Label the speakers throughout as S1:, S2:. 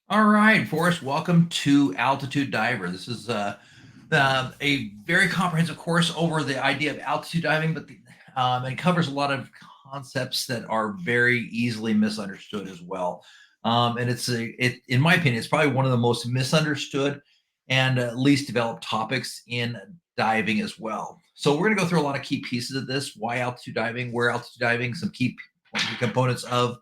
S1: All right, Forrest, welcome to Altitude Diver. This is a very comprehensive course over the idea of altitude diving, but it covers a lot of concepts that are very easily misunderstood as well. And in my opinion, it's probably one of the most misunderstood and least developed topics in diving as well. So we're going to go through a lot of key pieces of this: why altitude diving, where altitude diving, some key components of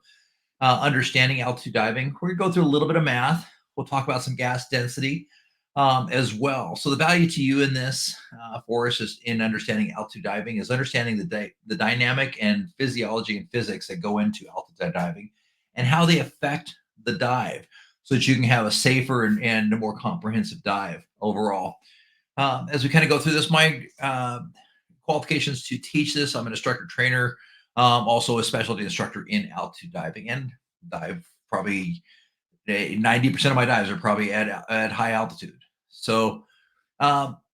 S1: understanding altitude diving. We're going to go through a little bit of math. We'll talk about some gas density as well. So the value to you in this, for us, is in understanding altitude diving, is understanding the dynamic and physiology and physics that go into altitude diving and how they affect the dive, so that you can have a safer and a more comprehensive dive overall. As we kind of go through this, my qualifications to teach this: I'm an instructor trainer, also a specialty instructor in altitude diving, and dive probably 90% of my dives are probably at high altitude. So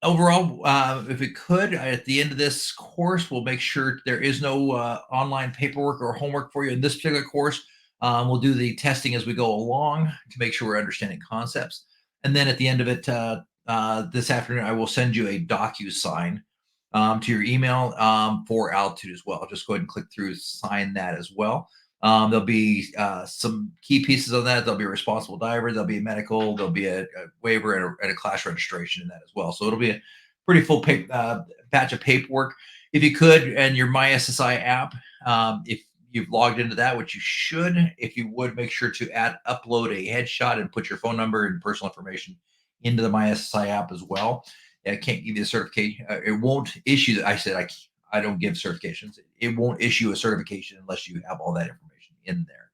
S1: overall, if we could, at the end of this course, we'll make sure there is no online paperwork or homework for you in this particular course. We'll do the testing as we go along to make sure we're understanding concepts. And then at the end of it, this afternoon, I will send you a DocuSign to your email for altitude as well. Just go ahead and click through, sign that as well. There'll be some key pieces of that. There'll be a responsible diver. There'll be a medical. There'll be a waiver and a class registration in that as well. So it'll be a pretty full batch of paperwork. If you could, and your MySSI app, if you've logged into that, which you should, if you would, make sure to upload a headshot and put your phone number and personal information into the MySSI app as well. I can't give you a certification. It won't issue. I don't give certifications. It won't issue a certification unless you have all that information in there.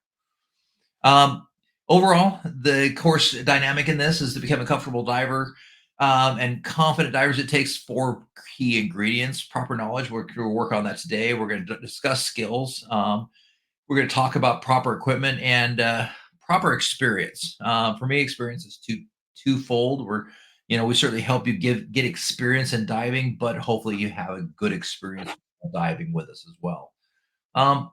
S1: Overall, the course dynamic in this is to become a comfortable diver and confident divers. It takes four key ingredients: proper knowledge. We're going to work on that today. We're going to discuss skills. We're going to talk about proper equipment and proper experience. For me, experience is twofold. We certainly help you get experience in diving, but hopefully you have a good experience diving with us as well.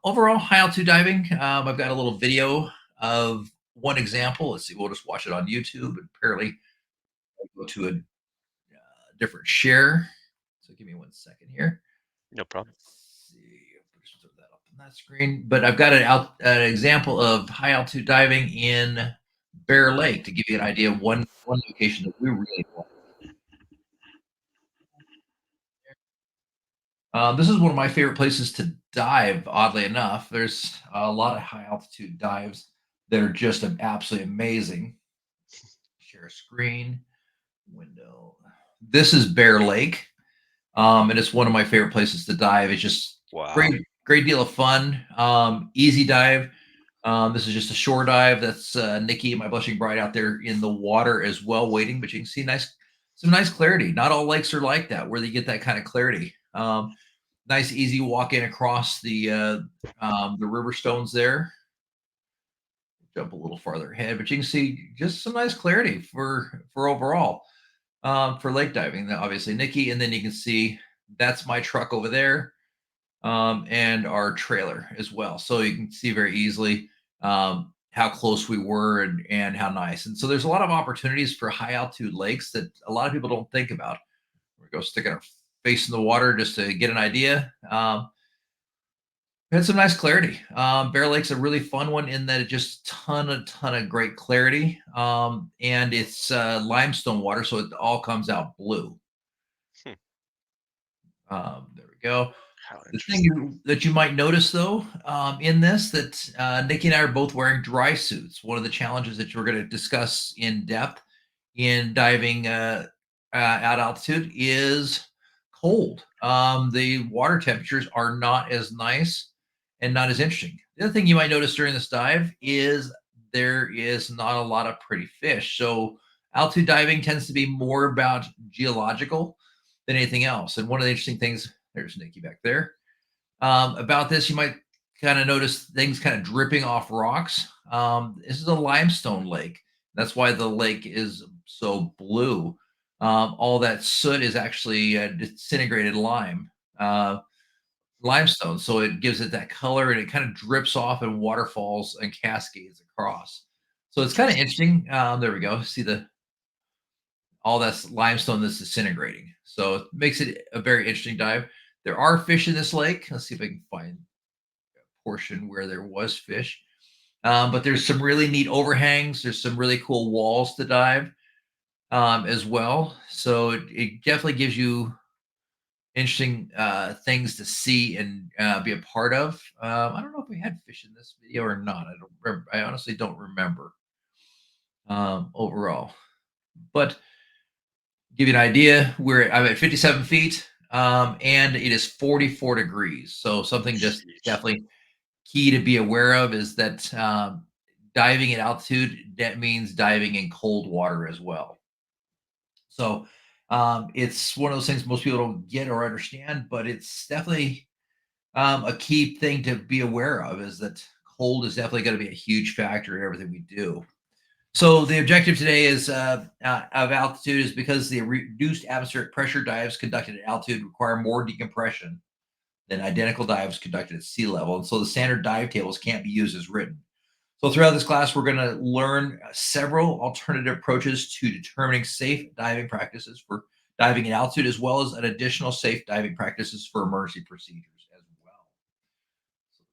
S1: Overall, high altitude diving. I've got a little video of one example. Let's see. We'll just watch it on YouTube, and apparently go to a different share. So give me 1 second here.
S2: No problem.
S1: Let's see. Just throw that up on that screen. But I've got an example of high altitude diving in Bear Lake to give you an idea of one location that we really like. This is one of my favorite places to dive, oddly enough. There's a lot of high altitude dives that are just absolutely amazing. Share a screen, window. This is Bear Lake, and it's one of my favorite places to dive. It's just
S2: Wow.
S1: great deal of fun. Easy dive. This is just a shore dive. That's Nikki, my blushing bride, out there in the water as well, waiting. But you can see some nice clarity. Not all lakes are like that, where they get that kind of clarity. Nice, easy walk in across the river stones there. Jump a little farther ahead, but you can see just some nice clarity for overall for lake diving. Obviously, Nikki, and then you can see that's my truck over there, and our trailer as well. So you can see very easily how close we were and how nice. And so there's a lot of opportunities for high altitude lakes that a lot of people don't think about. We go sticking our face in the water just to get an idea. We had some nice clarity. Bear Lake's a really fun one in that it just ton of great clarity, and it's limestone water, so it all comes out blue.
S2: Hmm.
S1: There we go.
S2: How
S1: The thing
S2: interesting.
S1: that you might notice, though, in this, that Nikki and I are both wearing dry suits. One of the challenges that we're going to discuss in depth in diving at altitude is cold. The water temperatures are not as nice and not as interesting. The other thing you might notice during this dive is there is not a lot of pretty fish. So altitude diving tends to be more about geological than anything else. And one of the interesting things, there's Nikki back there, about this, you might kind of notice things kind of dripping off rocks. This is a limestone lake. That's why the lake is so blue. All that soot is actually disintegrated limestone. So it gives it that color and it kind of drips off in waterfalls and cascades across. So it's kind of interesting. There we go. See the all that's limestone that's disintegrating. So it makes it a very interesting dive. There are fish in this lake. Let's see if I can find a portion where there was fish. But there's some really neat overhangs. There's some really cool walls to dive as well. So it definitely gives you interesting things to see and be a part of. I don't know if we had fish in this video or not. I don't remember. I honestly don't remember overall. But give you an idea, I'm at 57 feet, and it is 44 degrees. So something just
S2: Sheesh.
S1: definitely key to be aware of is that diving at altitude, that means diving in cold water as well. So it's one of those things most people don't get or understand, but it's definitely a key thing to be aware of is that cold is definitely going to be a huge factor in everything we do. So the objective today is of altitude is because the reduced atmospheric pressure dives conducted at altitude require more decompression than identical dives conducted at sea level. And so the standard dive tables can't be used as written. So throughout this class, we're going to learn several alternative approaches to determining safe diving practices for diving at altitude, as well as an additional safe diving practices for emergency procedures as well. So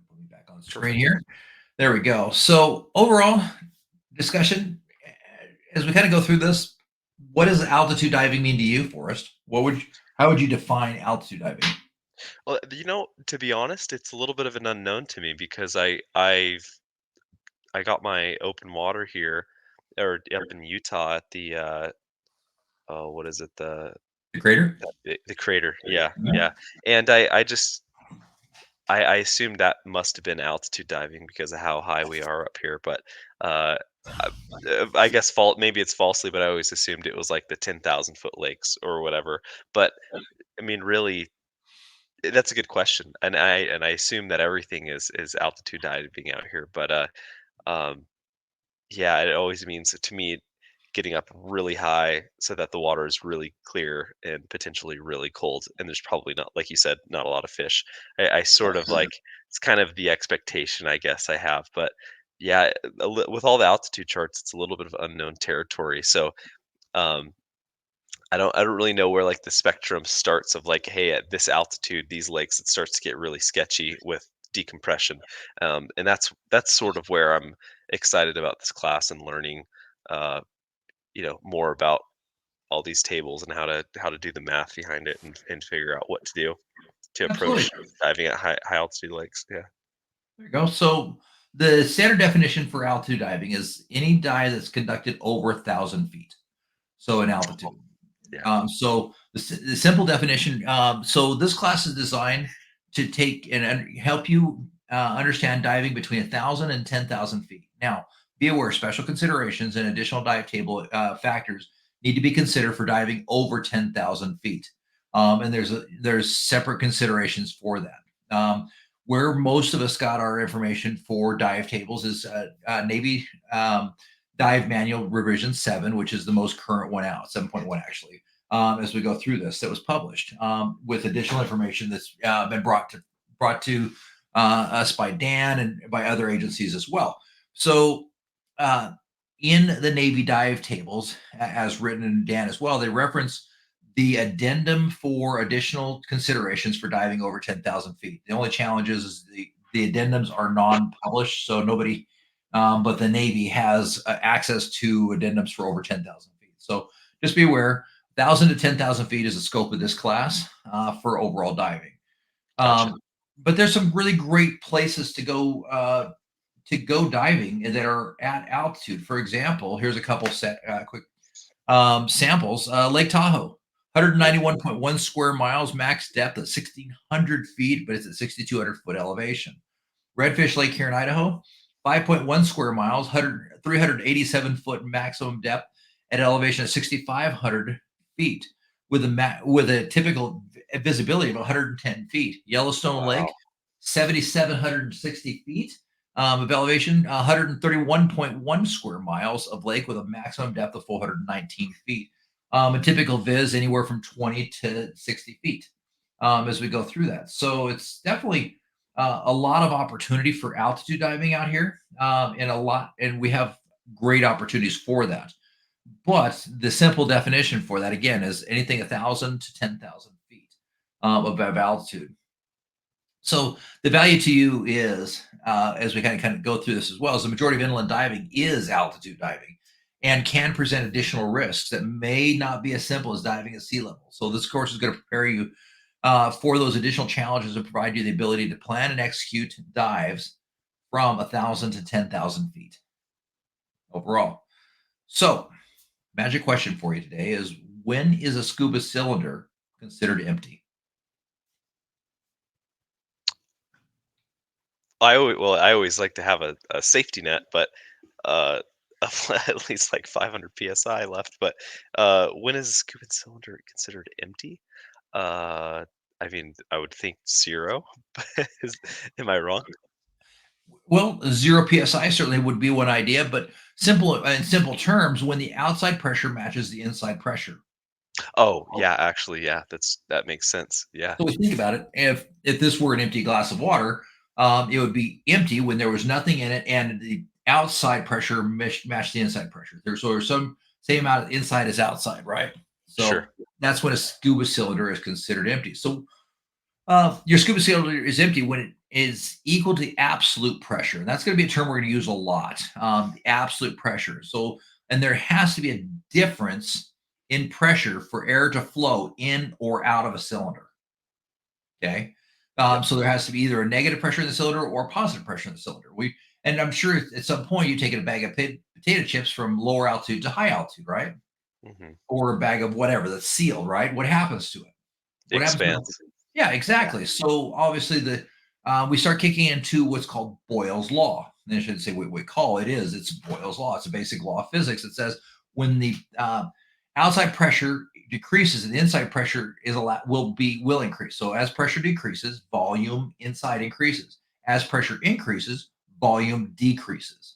S1: put me back on the screen
S2: Perfect.
S1: here. There we go. So overall discussion, as we kind of go through this, what does altitude diving mean to you, Forrest? How would you define altitude diving?
S2: Well, to be honest, it's a little bit of an unknown to me because I got my open water here, or up in Utah at the oh, what is it?
S1: The crater?
S2: The crater. Yeah,
S1: Yeah,
S2: yeah. And I assumed that must have been altitude diving because of how high we are up here, but uh, I, I guess maybe it's falsely, but I always assumed it was like the 10,000-foot lakes or whatever. But I mean, really, that's a good question, and I assume that everything is altitude diving out here. But um, yeah, it always means to me getting up really high so that the water is really clear and potentially really cold, and there's probably not, like you said, not a lot of fish. I sort of like it's kind of the expectation I guess I have, but yeah, with all the altitude charts, it's a little bit of unknown territory. So um, I don't really know where like the spectrum starts of like, hey, at this altitude, these lakes, it starts to get really sketchy with decompression, and that's sort of where I'm excited about this class and learning, uh, more about all these tables and how to do the math behind it and figure out what to do to
S1: absolutely.
S2: approach diving at high altitude lakes. Yeah.
S1: There you go. So the standard definition for altitude diving is any dive that's conducted over 1,000 feet. So in altitude.
S2: Yeah.
S1: So the simple definition. So this class is designed to take and help you understand diving between 1,000 and 10,000 feet. Now, be aware special considerations and additional dive table factors need to be considered for diving over 10,000 feet. And there's separate considerations for that. Where most of us got our information for dive tables is Navy Dive Manual Revision 7, which is the most current one out, 7.1 actually, as we go through this that was published with additional information that's been brought to us by Dan and by other agencies as well. So uh, in the Navy dive tables, as written in Dan as well, they reference the addendum for additional considerations for diving over 10,000 feet. The only challenge is the addendums are non-published, so nobody but the Navy has access to addendums for over 10,000 feet. So just be aware, 1,000 to 10,000 feet is the scope of this class for overall diving.
S2: Gotcha.
S1: But there's some really great places to go diving that are at altitude. For example, here's a couple quick samples. Lake Tahoe,
S2: Mm,
S1: 191.1 square miles, max depth at 1,600 feet, but it's at 6,200-foot elevation. Redfish Lake here in Idaho, 5.1 square miles, 387-foot maximum depth at elevation of 6,500 feet, with a typical visibility of 110 feet. Yellowstone Lake,
S2: wow.
S1: 7,760 feet of elevation, 131.1 square miles of lake with a maximum depth of 419 feet. A typical viz anywhere from 20 to 60 feet as we go through that. So it's definitely a lot of opportunity for altitude diving out here, and we have great opportunities for that. But the simple definition for that again is anything 1,000 to 10,000 feet above altitude. So the value to you is, as we kind of go through this as well, is the majority of inland diving is altitude diving and can present additional risks that may not be as simple as diving at sea level. So this course is going to prepare you for those additional challenges and provide you the ability to plan and execute dives from 1,000 to 10,000 feet overall. So, magic question for you today is, when is a scuba cylinder considered empty?
S2: I always like to have a safety net, but uh, of at least like 500 psi left. But when is a scuba cylinder considered empty? Uh, I mean, I would think zero. But am I wrong?
S1: Well, 0 psi certainly would be one idea, but in simple terms, when the outside pressure matches the inside pressure.
S2: Oh, yeah, actually, yeah, that makes sense. Yeah,
S1: So we think about it. If this were an empty glass of water, it would be empty when there was nothing in it, and the outside pressure matched the inside pressure. There's some same amount of inside as outside, right? So
S2: sure.
S1: that's when a scuba cylinder is considered empty. So your scuba cylinder is empty when it is equal to the absolute pressure. And that's going to be a term we're going to use a lot. The absolute pressure. So, and there has to be a difference in pressure for air to flow in or out of a cylinder. Okay.
S2: Yep.
S1: So there has to be either a negative pressure in the cylinder or positive pressure in the cylinder. And I'm sure at some point you've taken a bag of potato chips from lower altitude to high altitude, right?
S2: Hmm.
S1: Or a bag of whatever that's sealed, right? What happens to it? What happens when
S2: Expands.
S1: Yeah,
S2: Yeah.
S1: exactly. So obviously we start kicking into what's called Boyle's law. And I shouldn't say what we call it is. It's Boyle's law. It's a basic law of physics. It says when the outside pressure decreases and the inside pressure will increase. So as pressure decreases, volume inside increases. As pressure increases, volume decreases.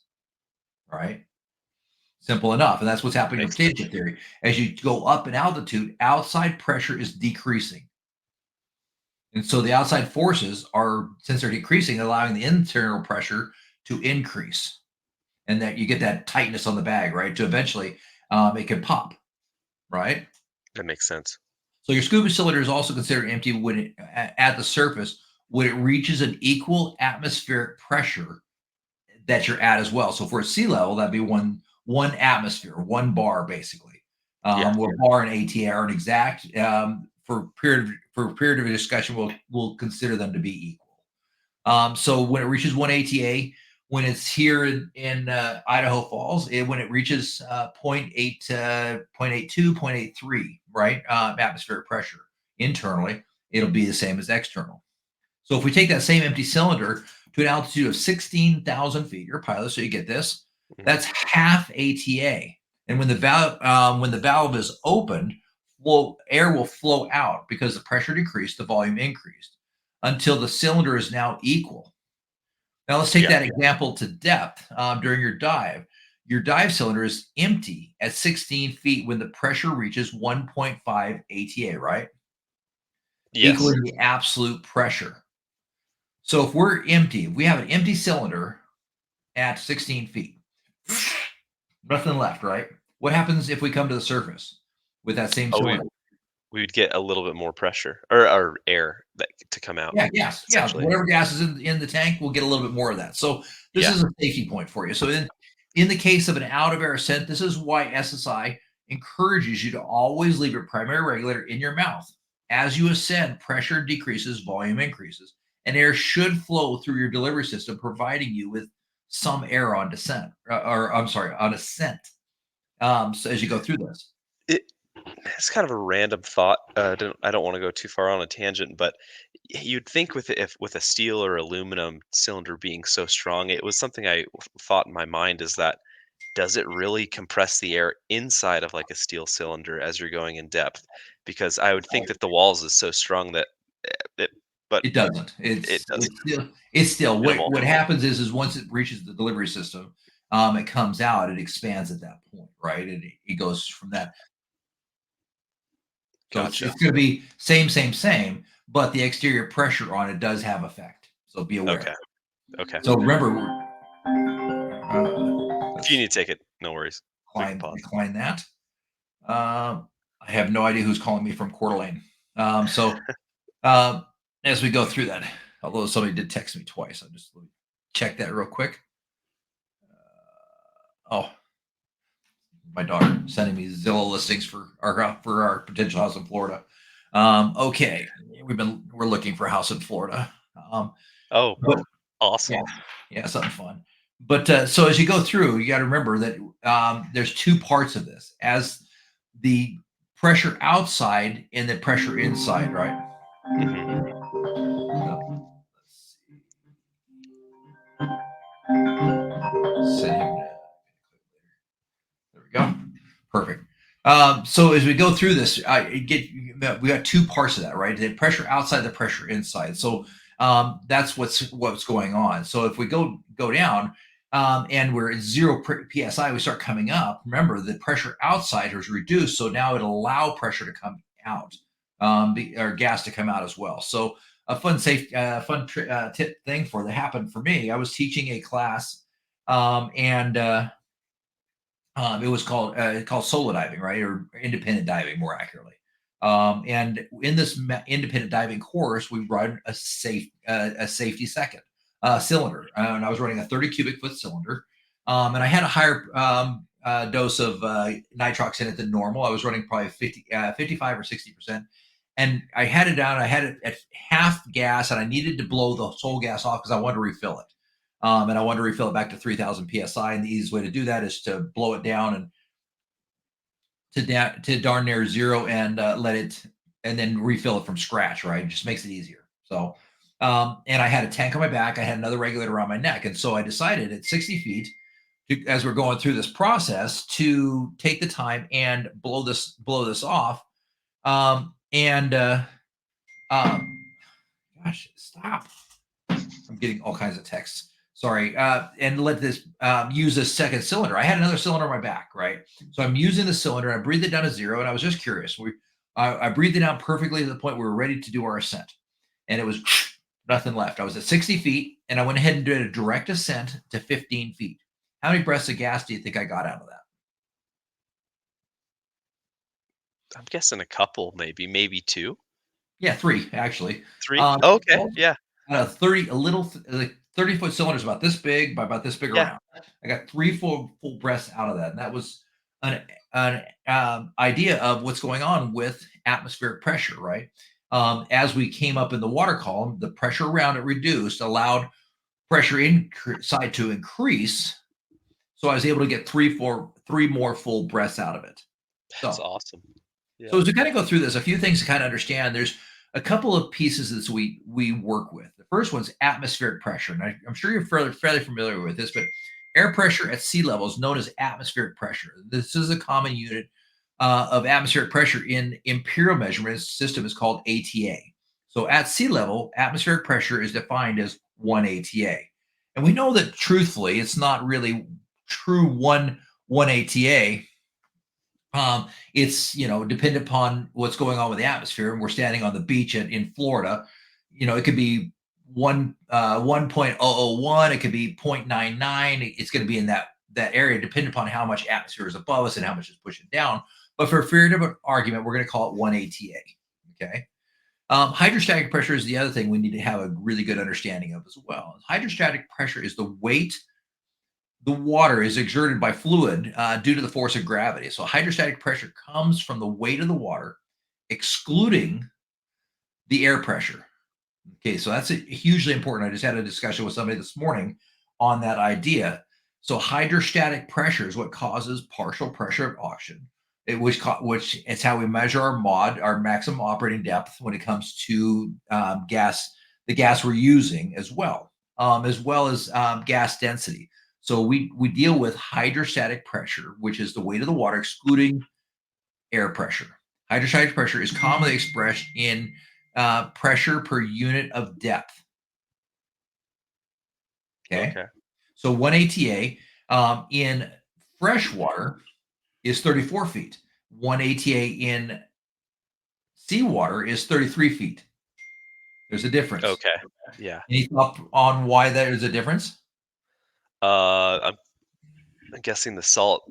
S1: Right? Simple enough. And that's what's happening in
S2: Makes
S1: potato
S2: sense.
S1: chip theory. As you go up in altitude, outside pressure is decreasing. And so the outside forces are, since they're decreasing, allowing the internal pressure to increase. And that you get that tightness on the bag, right? To eventually it can pop, right?
S2: That makes sense.
S1: So your scuba cylinder is also considered empty when at the surface when it reaches an equal atmospheric pressure that you're at as well. So for sea level, that'd be one atmosphere, 1 bar basically.
S2: Yeah.
S1: Where bar and AT are an exact for period of discussion, we'll consider them to be equal. So when it reaches 1 ATA, when it's here in Idaho Falls, when it reaches 0.8, 0.82, 0.83, right, atmospheric pressure internally, it'll be the same as external. So if we take that same empty cylinder to an altitude of 16,000 feet, you're a pilot, so you get this.
S2: Hmm.
S1: That's half ATA. And when the valve is opened, air will flow out because the pressure decreased, the volume increased until the cylinder is now equal. Now let's take
S2: Yeah.
S1: that example to depth during your dive. Your dive cylinder is empty at 16 feet when the pressure reaches 1.5 ATA, right?
S2: Yes.
S1: Equaling the absolute pressure. So if we're empty, if we have an empty cylinder at 16 feet, nothing left, right? What happens if we come to the surface with that same
S2: Oh,
S1: cylinder?
S2: we would get a little bit more pressure or air that to come out,
S1: Yeah, gas. Yeah,
S2: essentially.
S1: whatever gas is in the tank, we'll get a little bit more of that. So this
S2: Yeah.
S1: is a safety point for you. So in the case of an out of air ascent, this is why SSI encourages you to always leave your primary regulator in your mouth. As you ascend, pressure decreases, volume increases, and air should flow through your delivery system, providing you with some air on descent, or I'm sorry, on ascent. So as you go through this.
S2: It it's kind of a random thought. I don't want to go too far on a tangent, but you'd think with if with a steel or aluminum cylinder being so strong, it was something thought in my mind is that does it really compress the air inside of like a steel cylinder as you're going in depth? Because I would think that the walls is so strong that it, but
S1: It doesn't.
S2: it doesn't.
S1: It's still
S2: Minimal.
S1: what happens is once it reaches the delivery system, it comes out, it expands at that point, right? And it goes from that. So
S2: Gotcha.
S1: it's going to be same, but the exterior pressure on it does have effect. So be aware.
S2: Okay. Okay.
S1: So remember,
S2: If you
S1: let's
S2: need to take it, no worries. We can pause.
S1: decline that. I have no idea who's calling me from Coeur d'Alene. So uh, as we go through that, although somebody did text me twice, I'll just check that real quick. Oh, my daughter sending me Zillow listings for our potential house in Florida. Okay, we're looking for a house in Florida.
S2: Oh,
S1: But
S2: awesome.
S1: yeah, yeah, something fun. But so as you go through, you got to remember that there's two parts of this: as the pressure outside and the pressure inside, right?
S2: Hmm.
S1: So, let's see. Send him there we go. Perfect. So as we go through this, we got two parts of that, right? The pressure outside, the pressure inside. So that's what's going on. So if we go down and we're at zero psi, we start coming up. Remember, the pressure outside is reduced, so now it'll allow pressure to come out, or gas to come out as well. So a tip thing that happened for me. I was teaching a class, and it was called solo diving, right, or independent diving, more accurately. And in this independent diving course, we run a safety second cylinder, and I was running a 30 cubic foot cylinder, and I had a higher dose of nitrox in it than normal. I was running probably 55 or 60%. And I had it down. I had it at half gas, and I needed to blow the whole gas off because I wanted to refill it. And I wanted to refill it back to 3,000 psi. And the easiest way to do that is to blow it down and to darn near zero and let it, and then refill it from scratch. Right, it just makes it easier. So, and I had a tank on my back. I had another regulator around my neck, and so I decided at 60 feet, as we're going through this process, to take the time and blow this off. And gosh, stop! I'm getting all kinds of texts. Sorry. And let this use this second cylinder. I had another cylinder on my back, right? So I'm using the cylinder. I breathed it down to zero, and I was just curious. I breathed it down perfectly to the point we were ready to do our ascent, and it was nothing left. I was at 60 feet, and I went ahead and did a direct ascent to 15 feet. How many breaths of gas do you think I got out of that?
S2: I'm guessing a couple, maybe two,
S1: Yeah, three actually.
S2: three.
S1: Um,
S2: Okay. Yeah.
S1: 30, like 30-foot cylinder is about this big by about this big
S2: Yeah.
S1: around. I got three full breaths out of that. And that was an idea of what's going on with atmospheric pressure, right? As we came up in the water column, the pressure around it reduced, allowed pressure inside to increase. So I was able to get three more full breaths out of it.
S2: That's
S1: So
S2: awesome. Yeah.
S1: so as we kind of go through this, a few things to kind of understand. There's a couple of pieces that we work with. The first one's atmospheric pressure, and I'm sure you're fairly familiar with this, but air pressure at sea level is known as atmospheric pressure. This is a common unit of atmospheric pressure in imperial measurement system is called ATA. So at sea level, atmospheric pressure is defined as 1 ATA, and we know that truthfully, it's not really true one ATA. It's dependent upon what's going on with the atmosphere. And we're standing on the beach in Florida. It could be 1.001. It could be 0.99. It's going to be in that area, depending upon how much atmosphere is above us and how much is pushing down. But for fear of an argument, we're going to call it 1 ATA. Okay. Hydrostatic pressure is the other thing we need to have a really good understanding of as well. Hydrostatic pressure is the weight the water is exerted by fluid due to the force of gravity. So hydrostatic pressure comes from the weight of the water, excluding the air pressure. Okay, so that's hugely important. I just had a discussion with somebody this morning on that idea. So hydrostatic pressure is what causes partial pressure of oxygen, which is how we measure our maximum operating depth when it comes to the gas we're using as well as gas density. So we deal with hydrostatic pressure, which is the weight of the water excluding air pressure. Hydrostatic pressure is commonly expressed in pressure per unit of depth. Okay.
S2: Okay.
S1: So 1 ATA in fresh water is 34 feet. 1 ATA in seawater is 33 feet. There's a difference.
S2: Okay. Yeah.
S1: Any thought on why there is a difference?
S2: I'm guessing the salt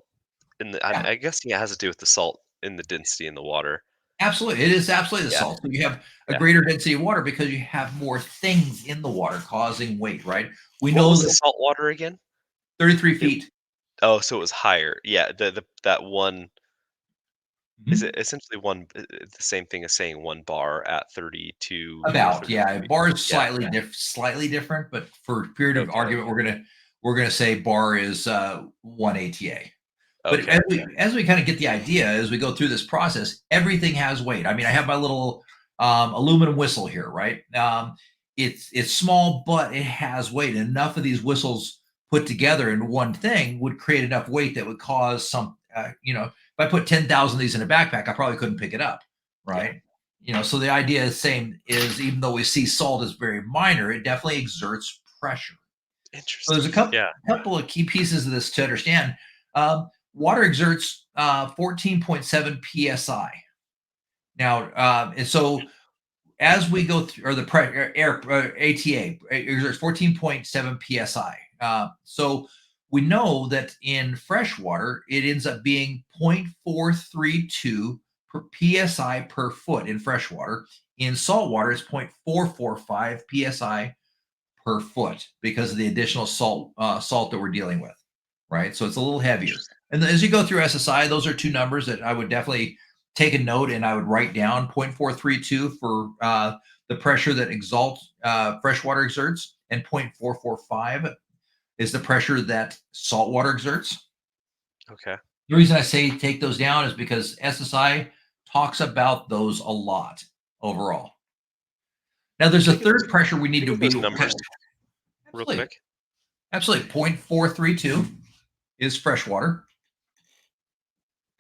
S2: in the
S1: Yeah,
S2: I'm guessing it has to do with the salt in the density in the water.
S1: absolutely. It is absolutely the
S2: Yeah,
S1: salt. So you have a
S2: yeah.
S1: greater density of water because you have more things in the water causing weight, right? We
S2: What
S1: know
S2: was the
S1: that
S2: salt water again?
S1: 33
S2: It
S1: feet.
S2: Oh, so it was higher. Yeah, the that one is it
S1: Mhm.
S2: essentially the same thing as saying 1 bar at 32 or
S1: About,
S2: 33
S1: yeah.
S2: feet?
S1: Bar is
S2: Yeah,
S1: slightly different, but for period of
S2: okay,
S1: argument, we're gonna say bar is 1 ATA. But
S2: okay.
S1: as we kind of get the idea as we go through this process, everything has weight. I mean, I have my little aluminum whistle here, right? It's small, but it has weight. Enough of these whistles put together in one thing would create enough weight that would cause some. If I put 10,000 of these in a backpack, I probably couldn't pick it up,
S2: Yeah,
S1: right? So the idea is same is even though we see salt as very minor, it definitely exerts pressure. So there's
S2: interesting.
S1: a couple
S2: Yeah,
S1: couple of key pieces of this to understand. Water exerts 14.7 psi. Now, and so as we go through, or the air ATA exerts 14.7 psi. So we know that in fresh water, it ends up being 0.432 per psi per foot in fresh water. In salt water, it's 0.445 psi per foot because of the additional salt that we're dealing with, right? So it's a little heavier.
S2: interesting.
S1: And as you go through SSI, those are two numbers that I would definitely take a note and I would write down 0.432 for the pressure that freshwater exerts, and 0.445 is the pressure that saltwater exerts.
S2: Okay.
S1: The reason I say take those down is because SSI talks about those a lot overall. Now, there's a third pressure we need
S2: Give me
S1: to be
S2: those numbers real
S1: absolutely.
S2: quick.
S1: Absolutely. 0.432 is freshwater.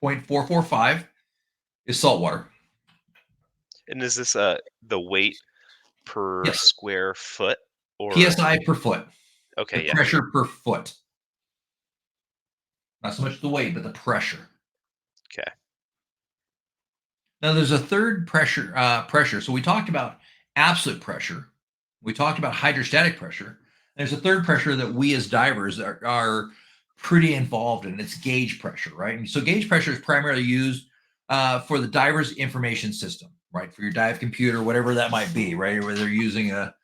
S1: 0.445 is saltwater.
S2: And is this, the weight per
S1: Yes.
S2: square foot or
S1: PSI per foot. The
S2: okay, yeah,
S1: pressure per foot. Not so much the weight, but the pressure.
S2: okay.
S1: Now there's a third pressure. So we talked about absolute pressure. We talked about hydrostatic pressure. There's a third pressure that we as divers are pretty involved in. It's gauge pressure, right? And so gauge pressure is primarily used for the diver's information system, right? For your dive computer, whatever that might be, right? Whether you're using a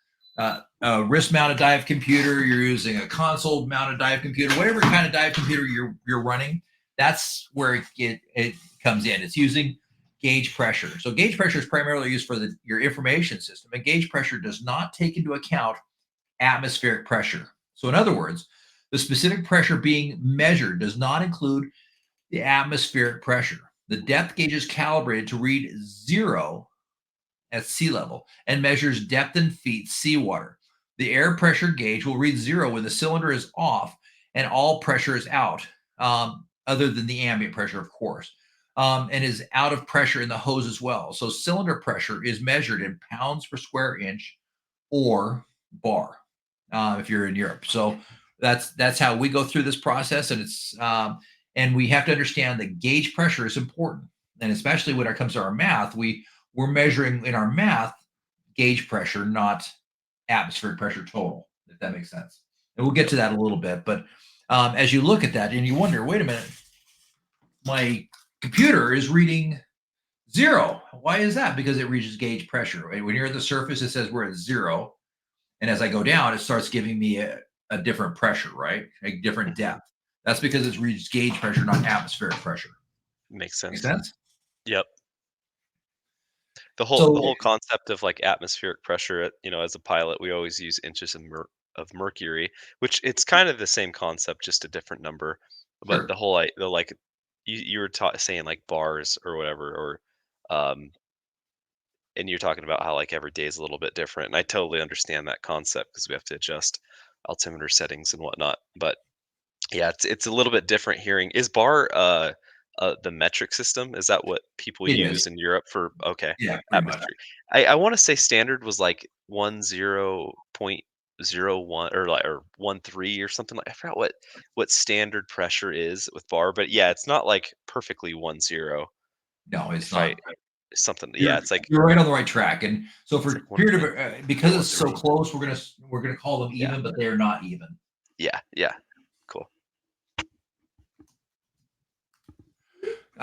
S1: wrist-mounted dive computer, you're using a console-mounted dive computer, whatever kind of dive computer you're running, that's where it comes in. It's using gauge pressure. So gauge pressure is primarily used for your information system, and gauge pressure does not take into account atmospheric pressure. So in other words, the specific pressure being measured does not include the atmospheric pressure. The depth gauge is calibrated to read 0 at sea level and measures depth in feet seawater. The air pressure gauge will read 0 when the cylinder is off and all pressure is out, other than the ambient pressure, of course, and is out of pressure in the hose as well. So cylinder pressure is measured in pounds per square inch or bar, if you're in Europe. So that's how we go through this process, and and we have to understand that gauge pressure is important, and especially when it comes to our math, we're measuring in our math gauge pressure, not atmospheric pressure total, if that makes sense. And we'll get
S2: Yep.
S1: to that a little bit. But as you look at that and you wonder, wait a minute, my computer is reading 0. Why is that? Because it reaches gauge pressure. Right? When you're at the surface, it says we're at 0. And as I go down, it starts giving me a different pressure, right? A different
S2: Mhm.
S1: depth. That's because it's reached gauge pressure, not atmospheric pressure.
S2: Makes
S1: Make
S2: sense.
S1: sense?
S2: Yep. The
S1: So,
S2: whole concept of, like, atmospheric pressure, as a pilot, we always use inches of mercury, which it's kind of the same concept, just a different number. But
S1: sure.
S2: like, you were saying, like, bars or whatever, or, um and you're talking about how, like, every day is a little bit different, and I totally understand that concept because we have to adjust altimeter settings and whatnot. But yeah, it's a little bit different hearing. Is bar the metric system? Is that what people
S1: It is.
S2: use in Europe for? Okay,
S1: Yeah, pretty much.
S2: atmosphere. I want to say standard was like 10.01 or like or 13 or something like. I forgot what standard pressure is with bar, but yeah, it's not like perfectly 10.
S1: No, it's
S2: If I
S1: not.
S2: something.
S1: You're
S2: Yeah, it's like
S1: you're right on the right track. And so for
S2: one
S1: period of
S2: point
S1: because
S2: four
S1: it's so
S2: three.
S1: close, we're gonna call them
S2: Yeah,
S1: even, but they're not even.
S2: yeah, yeah. Cool.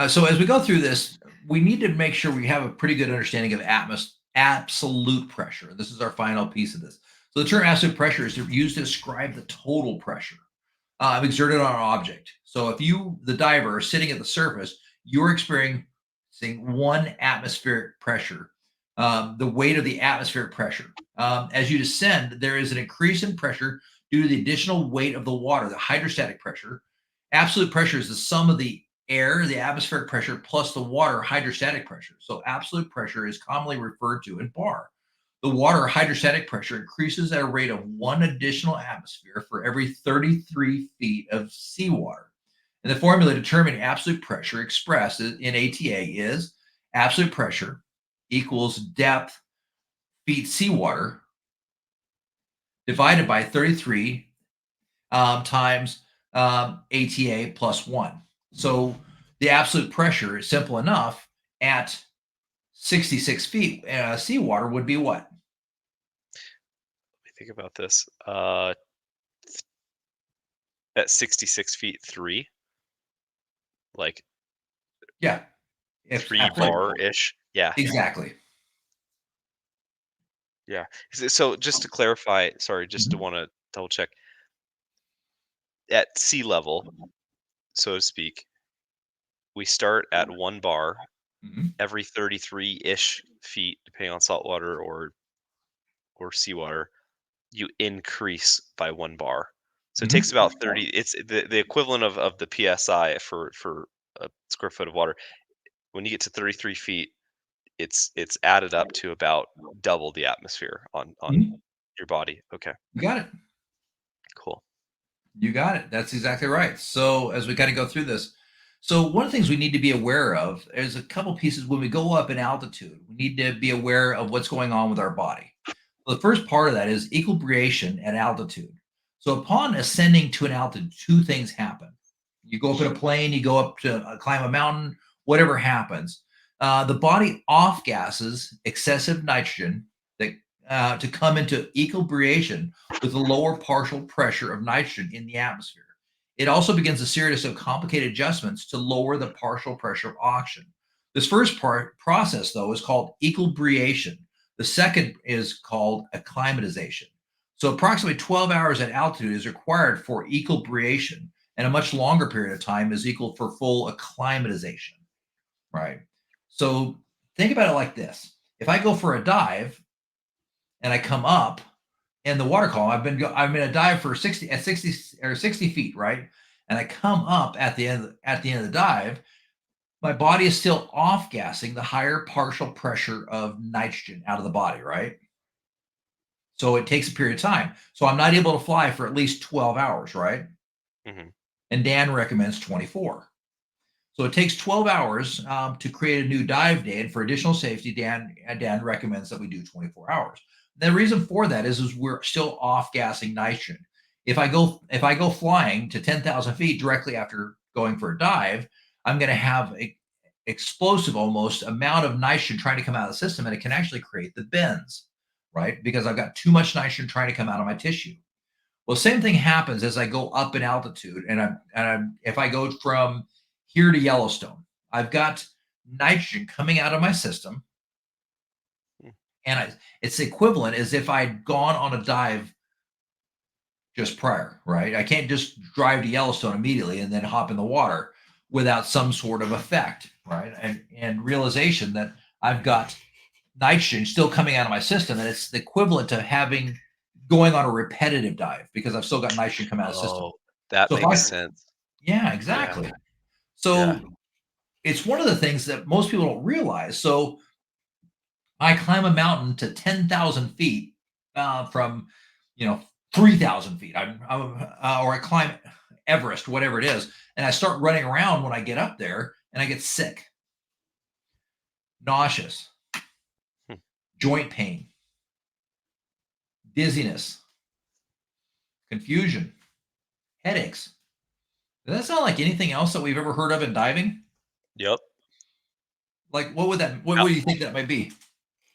S1: So as we go through this, we need to make sure we have a pretty good understanding of absolute pressure. This is our final piece of this. So the term absolute pressure is used to describe the total pressure exerted on an object. So if you, the diver, are sitting at the surface, you're experiencing one atmospheric pressure, the weight of the atmospheric pressure. As you descend, there is an increase in pressure due to the additional weight of the water, the hydrostatic pressure. Absolute pressure is the sum of the air, the atmospheric pressure, plus the water hydrostatic pressure. So absolute pressure is commonly referred to in bar. The water hydrostatic pressure increases at a rate of one additional atmosphere for every 33 feet of seawater. And the formula determining absolute pressure expressed in ATA is absolute pressure equals depth feet seawater divided by 33 times ATA plus one. So the absolute pressure is simple enough at 66 feet. Seawater would be what?
S2: Let me think about this. At 66 feet 3, like
S1: Yeah. If
S2: 3
S1: after
S2: bar ish. Yeah,
S1: exactly.
S2: yeah. So just to clarify, sorry, just to
S1: Mhm.
S2: want to double check. At sea level, so to speak, we start at 1 bar
S1: Mhm.
S2: every 33-ish feet, depending on saltwater or seawater, you increase by 1 bar. So it takes
S1: Mhm.
S2: about 30. It's the equivalent of the PSI for a square foot of water. When you get to 33 feet, it's added up to about double the atmosphere on
S1: Mhm.
S2: your body. Okay,
S1: You got it.
S2: cool.
S1: You got it. That's exactly right. So as we kind of go through this, so one of the things we need to be aware of is a couple pieces when we go up in altitude. We need to be aware of what's going on with our body. The first part of that is equilibration at altitude. So upon ascending to an altitude, two things happen. You go up in a plane, you go up to climb a mountain, whatever happens. The body off gases excessive nitrogen that to come into equilibration with the lower partial pressure of nitrogen in the atmosphere. It also begins a series of complicated adjustments to lower the partial pressure of oxygen. This first process, though, is called equilibration. The second is called acclimatization. So, approximately 12 hours at altitude is required for equilibration, and a much longer period of time is equal for full acclimatization, right? So, think about it like this: if I go for a dive and I come up in the water column, I'm in a dive for 60 feet, right? And I come up at the end of the dive, my body is still off gassing the higher partial pressure of nitrogen out of the body, right? So it takes a period of time. So I'm not able to fly for at least 12 hours, right?
S2: Hmm.
S1: And Dan recommends 24. So it takes 12 hours to create a new dive day. And for additional safety, Dan recommends that we do 24 hours. The reason for that is we're still off gassing nitrogen. If I go flying to 10,000 feet directly after going for a dive, I'm going to have a explosive almost amount of nitrogen trying to come out of the system, and it can actually create the bends, right? Because I've got too much nitrogen trying to come out of my tissue. Well, same thing happens as I go up in altitude, if I go from here to Yellowstone, I've got nitrogen coming out of my system, and it's equivalent as if I'd gone on a dive just prior, right? I can't just drive to Yellowstone immediately and then hop in the water without some sort of effect, right? And realization that I've got nitrogen still coming out of my system, and it's the equivalent to having going on a repetitive dive because I've still got nitrogen coming out of the system.
S2: Oh, that
S1: So if
S2: makes
S1: I,
S2: sense.
S1: yeah,
S2: Yeah,
S1: exactly.
S2: yeah.
S1: So it's one of the things that most people don't realize. So I climb a mountain to 10,000 feet from, you know, 3,000 feet. Or I climb Everest, whatever it is, and I start running around when I get up there, and I get sick, nauseous,
S2: Hmm.
S1: joint pain, dizziness, confusion, headaches. Does that sound like anything else that we've ever heard of in diving?
S2: Yep.
S1: Like, what would that? What
S2: Al
S1: do you think that might be?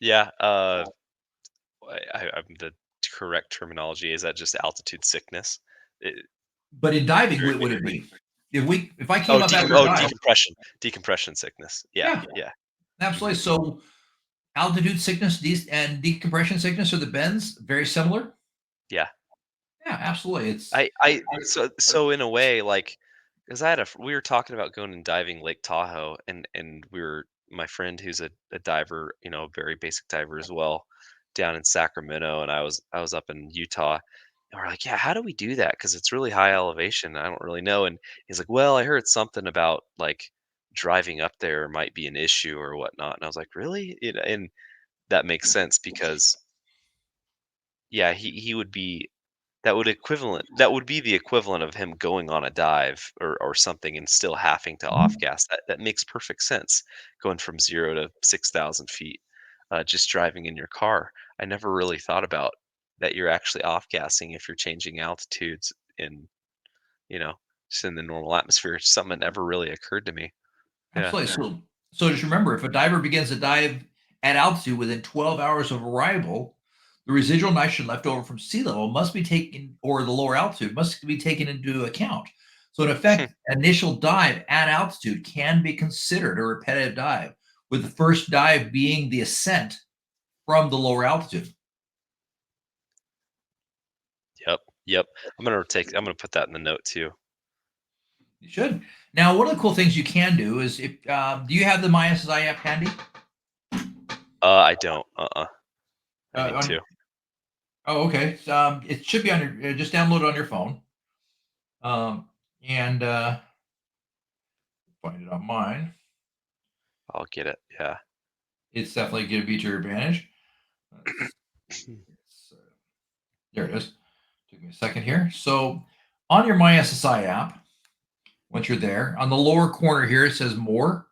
S2: Yeah, I'm the correct terminology, is that just altitude sickness? It
S1: But in diving,
S2: very
S1: what would
S2: vague.
S1: it be? If I came up after a
S2: Oh,
S1: dive,
S2: decompression sickness. Yeah,
S1: yeah,
S2: yeah.
S1: absolutely.
S2: Mhm.
S1: So altitude sickness and decompression sickness, or the bends, very similar.
S2: Yeah.
S1: Yeah, absolutely.
S2: I so in a way, like, 'cause we were talking about going and diving Lake Tahoe, and we were my friend who's a diver, a very basic diver as well, down in Sacramento, and I was up in Utah, and we're like, "Yeah, how do we do that? Because it's really high elevation, I don't really know." And he's like, "Well, I heard something about, like, driving up there might be an issue or whatnot." And I was like, "Really?" And that makes sense because, yeah, he would be that would be the equivalent of him going on a dive or something and still having to off gas. That makes perfect sense, going from 0 to 6,000 feet, just driving in your car. I never really thought about that you're actually off gassing if you're changing altitudes in, you know, just in the normal atmosphere. It's something that never really occurred to me. Yeah.
S1: Absolutely. So just remember, if a diver begins to dive at altitude within 12 hours of arrival, the residual nitrogen left over from sea level must be taken, or the lower altitude must be taken into account. So in effect, initial dive at altitude can be considered a repetitive dive, with the first dive being the ascent from the lower altitude.
S2: Yep. Yep. I'm gonna put that in the note too.
S1: You should. Now, one of the cool things you can do is if do you have the MySSI app handy?
S2: I don't. I need
S1: On
S2: to.
S1: Oh, okay. It should be on your just download it on your phone. And find it on mine.
S2: I'll get it. Yeah.
S1: It's definitely going to be to your advantage. Let's see. There it is. Took me a second here. So on your MySSI app, once you're there, on the lower corner here, it says more.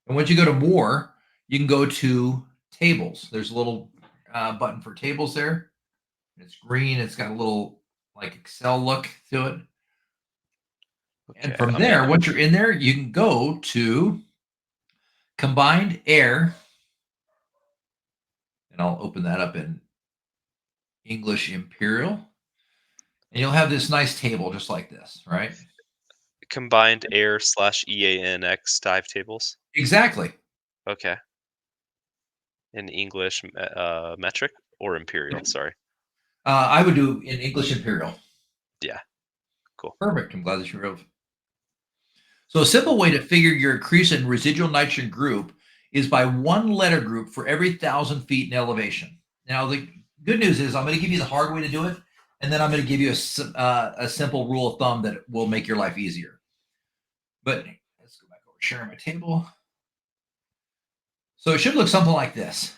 S1: And once you go to more, you can go to tables. There's a little button for tables there. It's green. It's got a little like Excel look to it. And
S2: Okay.
S1: from
S2: I'm in
S1: there,
S2: it.
S1: once you're in there, you can go to combined air, and I'll open that up in English Imperial. And you'll have this nice table just like this, right?
S2: Combined air slash EANX dive tables.
S1: Exactly.
S2: Okay. In English, metric or imperial? Sorry.
S1: I would do in English Imperial.
S2: Yeah. Cool.
S1: Perfect. I'm glad that you wrote. So a simple way to figure your increase in residual nitrogen group is by one letter group for every 1,000 feet in elevation. Now, the good news is I'm going to give you the hard way to do it, and then I'm going to give you a simple rule of thumb that will make your life easier. But let's go back over sharing my table. So it should look something like this.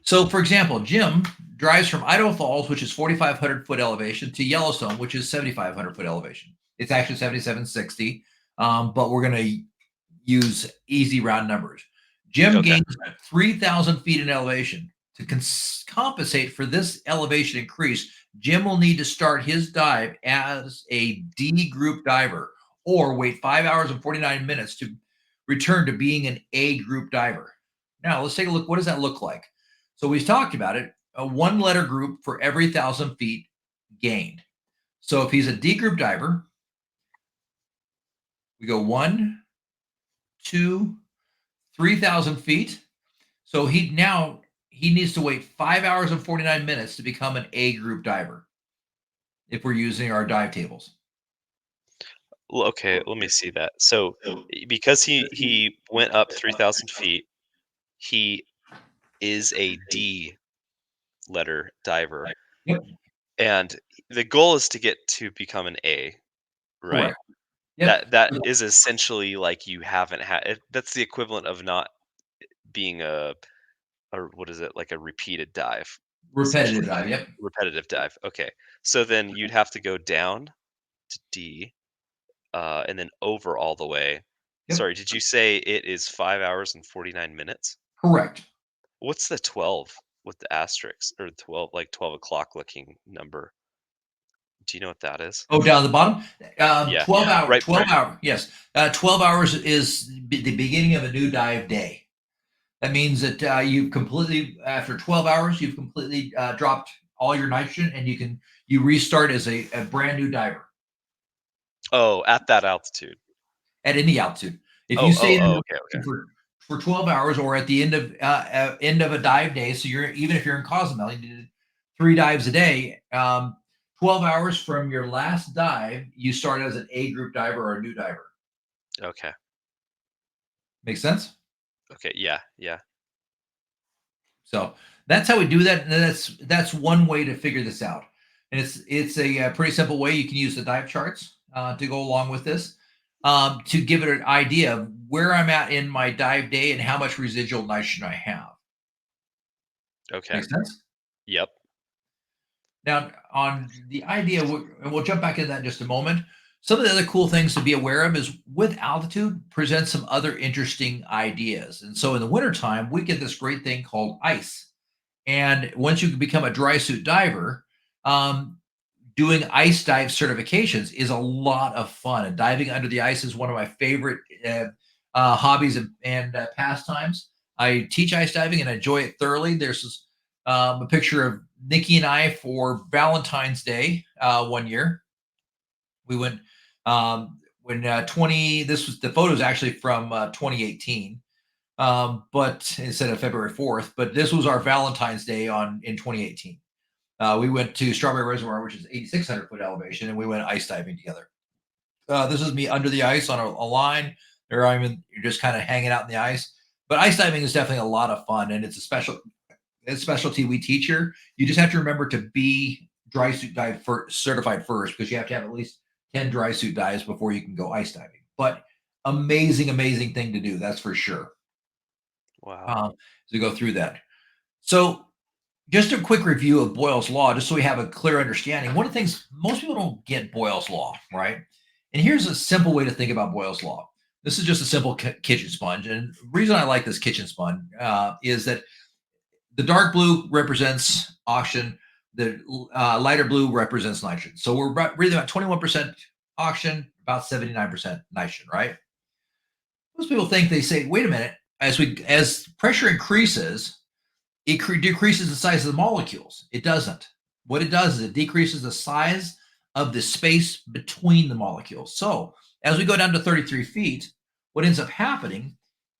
S1: So, for example, Jim drives from Idaho Falls, which is 4,500 foot elevation, to Yellowstone, which is 7,500 foot elevation. It's actually 7,760, but we're going to use easy round numbers. Jim
S2: Okay.
S1: gains 3,000 feet in elevation. To compensate for this elevation increase, Jim will need to start his dive as a D group diver or wait 5 hours and 49 minutes to return to being an A group diver. Now, let's take a look. What does that look like? So we've talked about it, a one letter group for every 1,000 feet gained. So if he's a D group diver, we go 1, 2, 3,000 feet. So he needs to wait 5 hours and 49 minutes to become an A group diver if we're using our dive tables.
S2: Okay, let me see that. So, because he went up 3,000 feet, he is a D letter diver,
S1: Yep.
S2: and the goal is to get to become an A, right?
S1: Correct. Yep.
S2: That is essentially like you haven't had. That's the equivalent of not being a what is it, like a repeated dive,
S1: Repetitive
S2: essentially.
S1: dive. Yep.
S2: Repetitive dive. Okay, so then you'd have to go down to D, and then over all the way.
S1: Yep.
S2: Sorry, did you say it is 5 hours and 49 minutes?
S1: Correct.
S2: What's the 12 with the asterisk or 12, like 12 o'clock looking number? Do you know what that is?
S1: Oh, down the bottom?
S2: Yeah,
S1: 12 hour,
S2: right.
S1: 12 hour. Yes. 12 hours is the beginning of a new dive day. That means that you've completely, after 12 hours, you've completely dropped all your nitrogen and you restart as a brand new diver
S2: Oh, at that altitude.
S1: at any altitude. If you
S2: Oh,
S1: stay
S2: oh,
S1: in
S2: oh,
S1: the
S2: okay, okay.
S1: ocean for 12 hours or at the end of a dive day, so you're even if you're in Cozumel, you did 3 dives a day. 12 hours from your last dive, you start as an A group diver or a new diver.
S2: Okay.
S1: Make sense?
S2: Okay, yeah, yeah.
S1: So that's how we do that. And that's one way to figure this out. And it's a, pretty simple way. You can use the dive charts to go along with this to give it an idea of where I'm at in my dive day and how much residual nitrogen I have.
S2: Okay.
S1: Makes sense?
S2: Yep.
S1: Now, on the idea, and we'll jump back into that in just a moment. Some of the other cool things to be aware of is with altitude presents some other interesting ideas. And so in the wintertime, we get this great thing called ice. And once you become a dry suit diver, um, doing ice dive certifications is a lot of fun. And diving under the ice is one of my favorite hobbies and pastimes. I teach ice diving and I enjoy it thoroughly. There's a picture of Nikki and I for Valentine's Day one year. We went when 20. This was the photos actually from 2018, but instead of February 4th. But this was our Valentine's Day on in 2018. We went to Strawberry Reservoir, which is 8,600 foot elevation, and we went ice diving together. This is me under the ice on a line. There, you're just kind of hanging out in the ice. But ice diving is definitely a lot of fun, and it's a specialty we teach here. You just have to remember to be dry suit dive certified first, because you have to have at least 10 dry suit dives before you can go ice diving. But amazing, amazing thing to do, that's for sure.
S2: Wow.
S1: To go through that. So just a quick review of Boyle's Law, just so we have a clear understanding. One of the things most people don't get Boyle's Law, right? And here's a simple way to think about Boyle's Law. This is just a simple kitchen sponge. And the reason I like this kitchen sponge is that the dark blue represents oxygen, the lighter blue represents nitrogen. So we're really about 21% oxygen, about 79% nitrogen, right? Most people think, they say, wait a minute, as pressure increases, it decreases the size of the molecules. It doesn't. What it does is it decreases the size of the space between the molecules. So as we go down to 33 feet, what ends up happening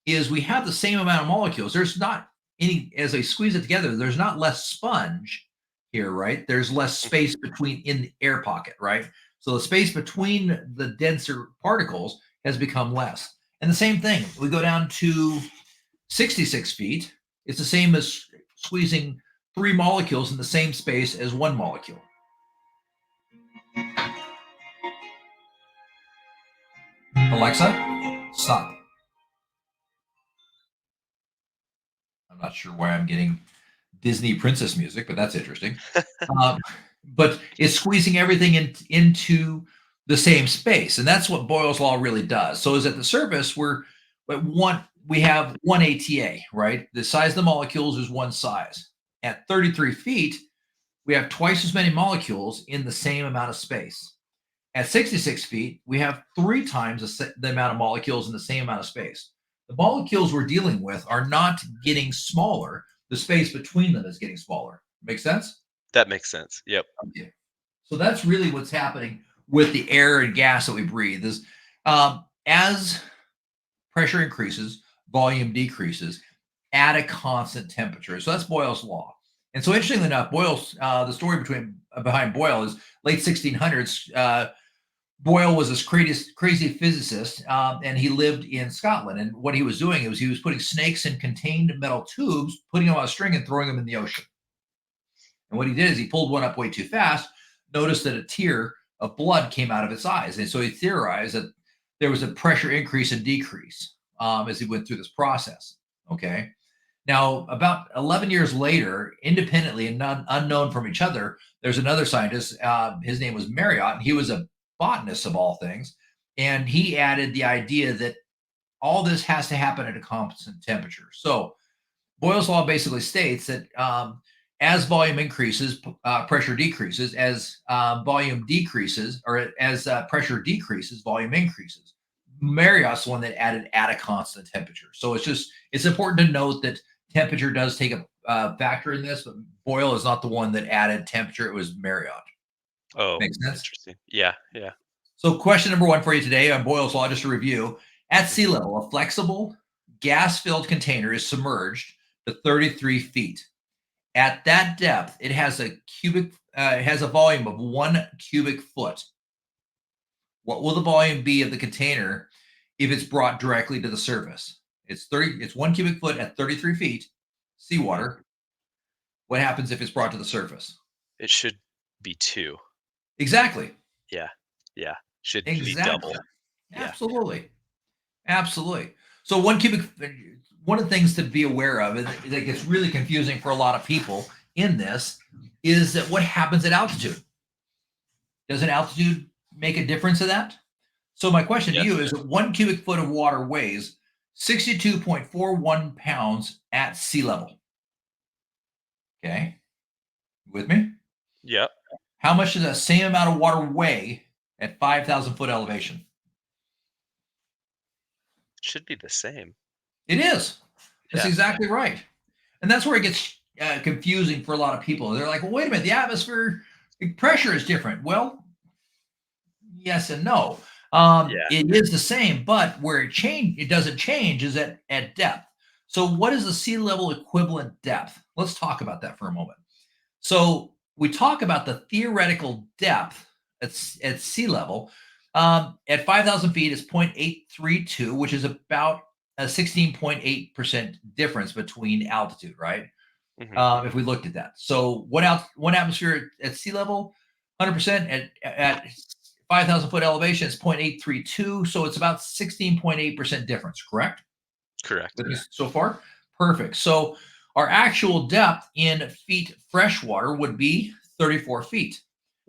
S1: is we have the same amount of molecules. There's not any, as they squeeze it together, there's not less sponge here, right? There's less space between in the air pocket, right? So the space between the denser particles has become less. And the same thing, we go down to 66 feet. It's the same as squeezing 3 molecules in the same space as 1 molecule. Alexa, stop. I'm not sure why I'm getting Disney princess music, but that's interesting. Um, but it's squeezing everything into the same space, and that's what Boyle's law really does. So, is at the surface we have one ATA, right? The size of the molecules is one size. At 33 feet, we have twice as many molecules in the same amount of space. At 66 feet, we have 3 times the amount of molecules in the same amount of space. The molecules we're dealing with are not getting smaller. The space between them is getting smaller. Make sense?
S2: That makes sense. Yep.
S1: Okay. So that's really what's happening with the air and gas that we breathe. Is as pressure increases, volume decreases at a constant temperature. So that's Boyle's law. And so, interestingly enough, the story behind Boyle is late 1600s. Boyle was this crazy physicist, and he lived in Scotland. And what he was doing was he was putting snakes in contained metal tubes, putting them on a string, and throwing them in the ocean. And what he did is he pulled one up way too fast, noticed that a tear of blood came out of its eyes. And so he theorized that there was a pressure increase and decrease as he went through this process. Okay. Now, about 11 years later, independently and unknown from each other, there's another scientist. His name was Marriott, and he was a botanist of all things. And he added the idea that all this has to happen at a constant temperature. So Boyle's law basically states that as volume increases, pressure decreases. As volume decreases, or as pressure decreases, volume increases. Marriott's the one that added at a constant temperature. So it's important to note that temperature does take a factor in this, but Boyle is not the one that added temperature. It was Marriott.
S2: Oh,
S1: Makes sense.
S2: interesting. Yeah, yeah.
S1: So question number one for you today on Boyle's Law, just a review. At sea
S2: Mhm.
S1: level, a flexible gas-filled container is submerged to 33 feet. At that depth, it has a volume of 1 cubic foot. What will the volume be of the container if it's brought directly to the surface? It's 1 cubic foot at 33 feet,
S2: Mhm.
S1: seawater. What happens if it's brought to the surface?
S2: It should be 2.
S1: Exactly.
S2: Yeah, yeah. Should be
S1: Exactly.
S2: double. Yeah.
S1: Absolutely. Absolutely. So 1 cubic, one of the things to be aware of, and that gets really confusing for a lot of people in this, is that what happens at altitude? Does an altitude make a difference in that? So my question to
S2: Yes.
S1: you is that 1 cubic foot of water weighs 62.41 pounds at sea level. Okay. With me?
S2: Yep.
S1: How much does that same amount of water weigh at 5,000 foot elevation?
S2: It should be the same.
S1: It is. That's
S2: Yeah.
S1: exactly right. And that's where it gets confusing for a lot of people. They're like, well, wait a minute, the atmosphere pressure is different. Well, yes and no.
S2: Yeah.
S1: It is the same, but where it doesn't change is at depth. So what is the sea level equivalent depth? Let's talk about that for a moment. So we talk about the theoretical depth at sea level. At 5,000 feet is 0.832, which is about a 16.8% difference between altitude, right?
S2: Mhm.
S1: If we looked at that. So one atmosphere at sea level, 100% at 5,000 foot elevation is 0.832. So it's about 16.8% difference, correct?
S2: Correct.
S1: With me so far? Perfect. So our actual depth in feet freshwater would be 34 feet.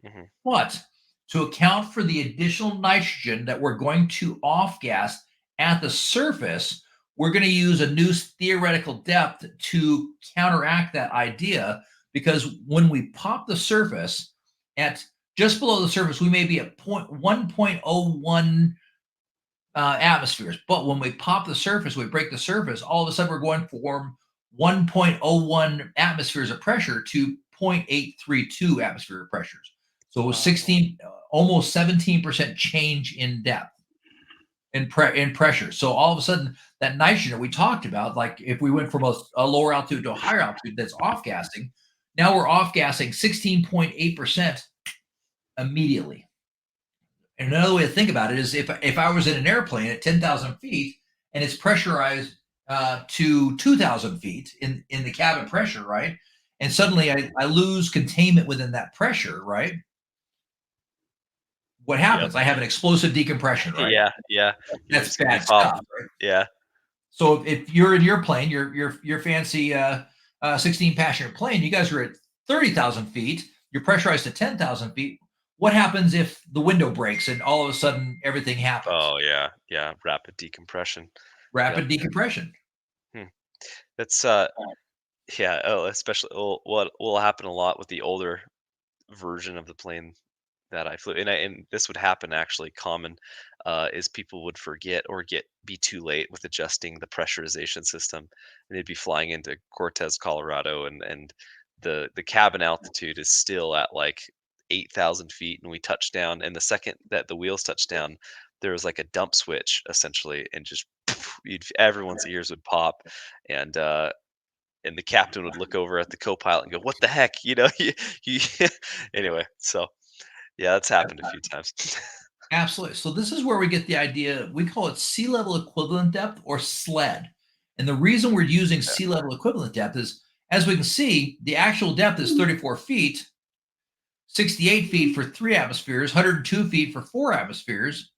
S2: Mhm.
S1: But to account for the additional nitrogen that we're going to off gas at the surface, we're going to use a new theoretical depth to counteract that idea. Because when we pop the surface at just below the surface, we may be at 1.01 atmospheres. But when we pop the surface, we break the surface, all of a sudden we're going from 1.01 atmospheres of pressure to 0.832 atmosphere of pressures. So it was
S2: Oh.
S1: 16, almost 17% change in depth in pressure. So all of a sudden, that nitrogen that we talked about, like if we went from a lower altitude to a higher altitude that's off gassing, now we're off gassing 16.8% immediately. And another way to think about it is if I was in an airplane at 10,000 feet and it's pressurized to 2,000 feet in the cabin pressure, right? And suddenly I lose containment within that pressure, right? What
S2: Yep.
S1: happens? I have an explosive decompression, right?
S2: Yeah, yeah. You're
S1: That's
S2: just gonna be
S1: bad stuff,
S2: popping.
S1: right?
S2: Yeah.
S1: So if you're in your plane, your fancy 16 passenger plane, you guys are at 30,000 feet. You're pressurized to 10,000 feet. What happens if the window breaks and all of a sudden everything happens?
S2: Oh, yeah, yeah. Rapid decompression. Yep.
S1: Rapid decompression.
S2: Hmm. That's, yeah, oh, especially what will happen a lot with the older version of the plane that I flew, and this would happen actually common, is people would forget or be too late with adjusting the pressurization system, and they'd be flying into Cortez, Colorado, and the cabin altitude is still at like 8,000 feet, and we touch down, and the second that the wheels touch down, there was like a dump switch essentially, and just everyone's ears would pop, and and the captain would look over at the co-pilot and go, "What the heck?" You know, he anyway. So yeah, that's happened a few times.
S1: Absolutely. So this is where we get the idea. We call it sea level equivalent depth or SLED. And the reason we're using
S2: Yeah.
S1: sea level equivalent depth is, as we can see, the actual depth is 34 feet, 68 feet for 3 atmospheres, 102 feet for 4 atmospheres.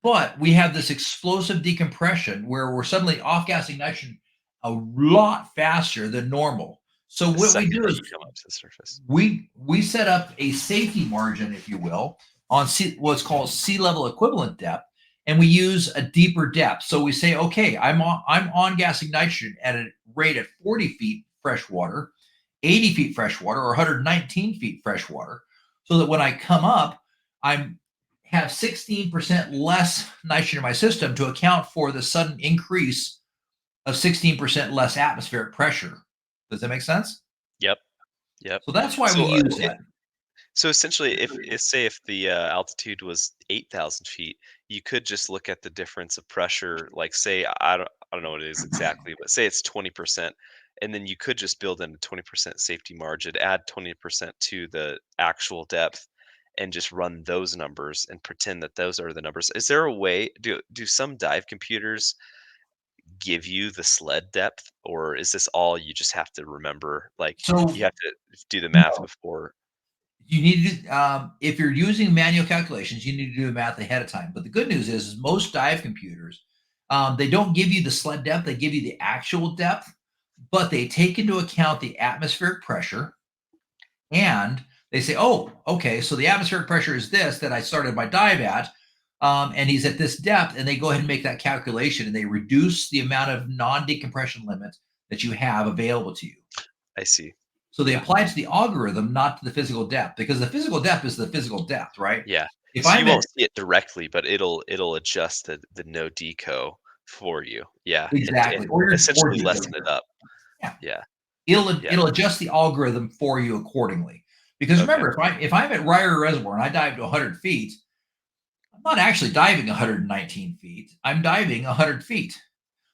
S1: But we have this explosive decompression where we're suddenly off gassing nitrogen a lot faster than normal. So
S2: The
S1: what we
S2: second
S1: do
S2: that
S1: is
S2: you come up to the surface.
S1: we set up a safety margin, if you will, on what's called sea level equivalent depth, and we use a deeper depth. So we say, okay, I'm on gassing nitrogen at a rate at 40 feet freshwater, 80 feet freshwater or 119 feet freshwater, so that when I come up, I'm have 16% less nitrogen in my system to account for the sudden increase of 16% less atmospheric pressure. Does that make sense?
S2: Yep. Yep.
S1: So that's why we
S2: So,
S1: use that.
S2: so essentially, if the altitude was 8,000 feet, you could just look at the difference of pressure. Like, say, I don't know what it is exactly, but say it's 20%, and then you could just build in a 20% safety margin, add 20% to the actual depth, and just run those numbers and pretend that those are the numbers. Is there a way? Do some dive computers give you the sled depth, or is this all you just have to remember? Like,
S1: So
S2: you have to do the math
S1: no,
S2: before.
S1: you need to, if you're using manual calculations, you need to do the math ahead of time. But the good news is most dive computers, they don't give you the sled depth, they give you the actual depth, but they take into account the atmospheric pressure. And they say, oh, okay, so the atmospheric pressure is this that I started my dive at, and he's at this depth. And they go ahead and make that calculation and they reduce the amount of non decompression limits that you have available to you.
S2: I see.
S1: So they
S2: Yeah.
S1: apply it to the algorithm, not to the physical depth, because the physical depth is the physical depth, right?
S2: Yeah.
S1: If
S2: So you
S1: I'm
S2: won't
S1: at
S2: see it directly, but it'll adjust the no deco for you. Yeah,
S1: exactly,
S2: and
S1: or your or
S2: essentially
S1: deco,
S2: lessen it up.
S1: yeah,
S2: Yeah, yeah.
S1: it'll adjust the algorithm for you accordingly. Because
S2: Okay.
S1: remember, if I'm at Ryder Reservoir and I dive to 100 feet, I'm not actually diving 119 feet. I'm diving 100 feet.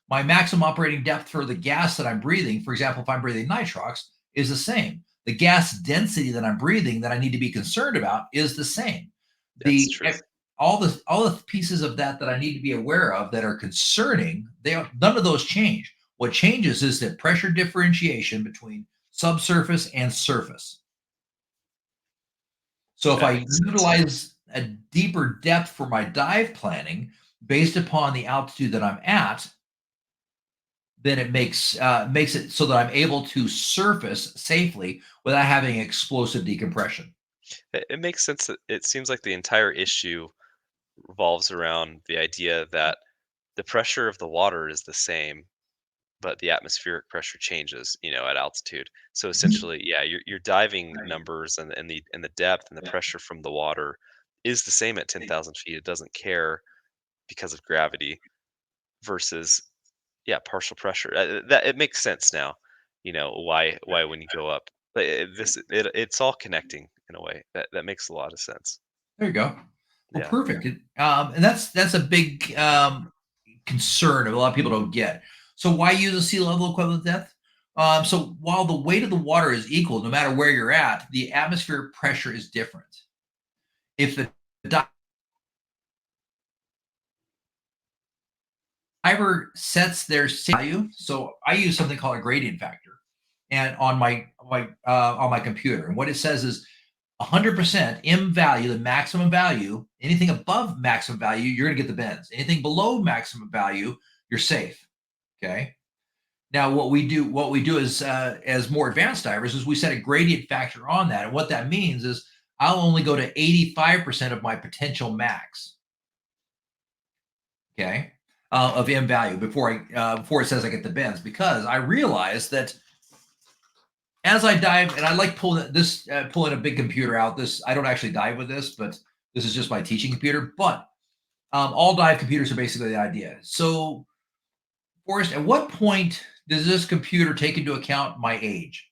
S1: My maximum operating depth for the gas that I'm breathing, for example, if I'm breathing nitrox, is the same. The gas density that I'm breathing that I need to be concerned about is the same.
S2: That's
S1: The
S2: true.
S1: all the pieces of that I need to be aware of that are concerning, none of those change. What changes is the pressure differentiation between subsurface and surface. So if
S2: That
S1: I
S2: makes sense.
S1: utilize a deeper depth for my dive planning based upon the altitude that I'm at, then it makes it so that I'm able to surface safely without having explosive decompression.
S2: It makes sense that it seems like the entire issue revolves around the idea that the pressure of the water is the same, but the atmospheric pressure changes, at altitude. So
S1: Mhm.
S2: essentially, yeah, your diving numbers and the depth and the pressure from the water is the same at 10,000 feet. It doesn't care because of gravity versus, yeah, partial pressure. That it makes sense now. Why when you go up, but it's all connecting in a way that makes a lot of sense.
S1: There you go. Well,
S2: Yeah.
S1: perfect. And that's a big concern that a lot of people don't get. So why use a sea level equivalent depth? So while the weight of the water is equal, no matter where you're at, the atmospheric pressure is different. If the diver sets their value, so I use something called a gradient factor, and on my computer, and what it says is 100% M value, the maximum value. Anything above maximum value, you're going to get the bends. Anything below maximum value, you're safe. Okay. Now, what we do is, as more advanced divers, is we set a gradient factor on that, and what that means is I'll only go to 85% of my potential max. Okay, of M value before it says I get the bends, because I realize that as I dive, and I like pulling a big computer out. This I don't actually dive with this, but this is just my teaching computer. But all dive computers are basically the idea. So, Forrest, at what point does this computer take into account my age?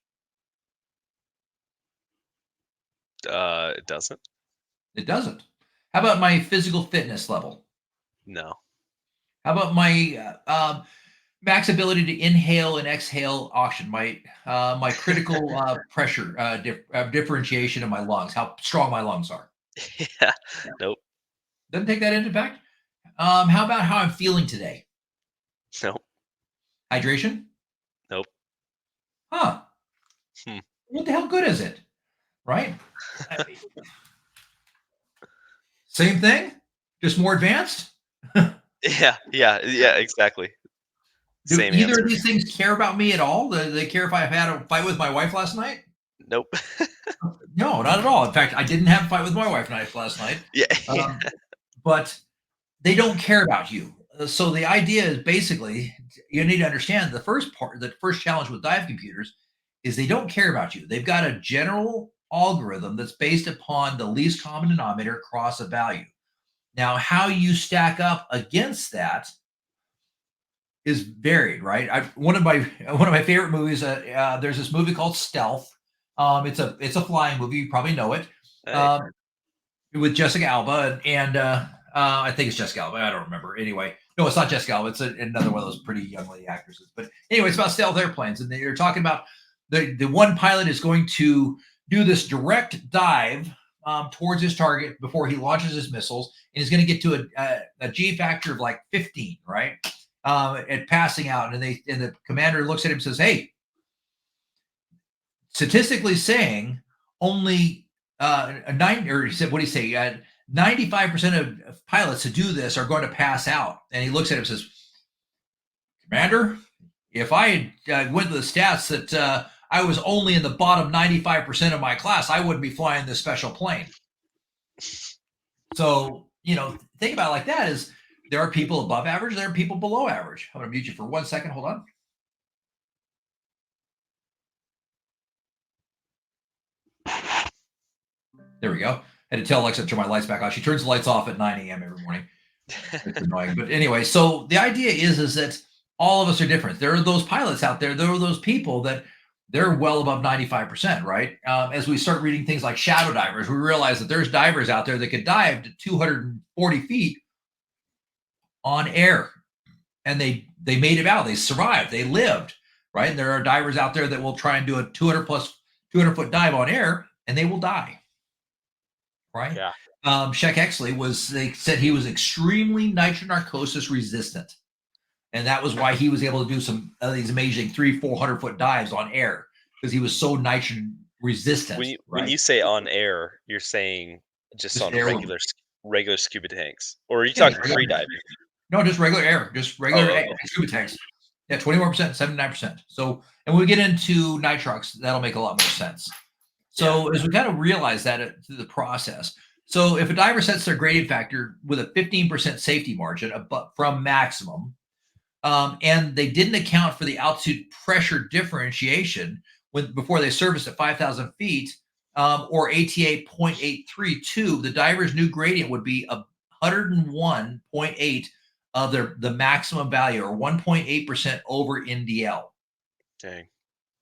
S2: It doesn't.
S1: It doesn't. How about my physical fitness level?
S2: No.
S1: How about my max ability to inhale and exhale oxygen? My critical pressure differentiation of my lungs, how strong my lungs are.
S2: Yeah. Nope.
S1: Doesn't take that into fact. How about how I'm feeling today?
S2: Nope.
S1: Hydration?
S2: Nope.
S1: Huh.
S2: Hmm.
S1: What the hell good is it? Right? I mean, same thing, just more advanced.
S2: Yeah. Yeah. Yeah. Exactly.
S1: Do
S2: Same
S1: either of
S2: answer.
S1: these things care about me at all? Do they care if I had a fight with my wife last night?
S2: Nope.
S1: No, not at all. In fact, I didn't have a fight with my wife last night.
S2: Yeah. Yeah.
S1: Um, but they don't care about you. So the idea is basically you need to understand the first challenge with dive computers is they don't care about you. They've got a general algorithm that's based upon the least common denominator across a value. Now, how you stack up against that is varied, right? One of my favorite movies. There's this movie called Stealth. It's a flying movie. You probably know it.
S2: Hey.
S1: Um, with Jessica Alba and I think it's Jessica Alba. I don't remember. Anyway, no, it's not Jessica Alba. It's another one of those pretty young lady actresses. But anyway, it's about stealth airplanes, and they're talking about the one pilot is going to do this direct dive towards his target before he launches his missiles, and he's going to get to a G factor of like 15, right? At passing out, and the commander looks at him and says, "Hey, statistically saying, only a nine, or he said, what do you say? 95% of pilots who do this are going to pass out." And he looks at him and says, "Commander, if I went to the stats that I was only in the bottom 95% of my class, I wouldn't be flying this special plane." So, think about it like that is there are people above average, there are people below average. I'm going to mute you for 1 second. Hold on. There we go. I had to tell Alexa to turn my lights back on. She turns the lights off at 9 a.m. every morning. It's annoying. But anyway, so the idea is that all of us are different. There are those pilots out there. There are those people that they're well above 95%, right? As we start reading things like shadow divers, we realize that there's divers out there that could dive to 240 feet on air. And they made it out. They survived. They lived, right? And there are divers out there that will try and do a 200-foot dive on air, and they will die. Right?
S2: Yeah.
S1: Sheck Exley they said he was extremely nitronarcosis resistant. And that was why he was able to do some of these amazing 300-400-foot dives on air, because he was so nitrogen resistant.
S2: When you say on air, you're saying just on regular scuba tanks, or are you talking free diving?
S1: No, just regular air, scuba tanks. Yeah, 21%, 79%. So, and when we get into nitrox, that'll make a lot more sense. So as we kind of realize that through the process. So if a diver sets their gradient factor with a 15% safety margin from maximum, and they didn't account for the altitude pressure differentiation before they surfaced at 5,000 feet, or ATA 0.832, the diver's new gradient would be 101.8 of the maximum value, or 1.8% over NDL.
S2: Dang.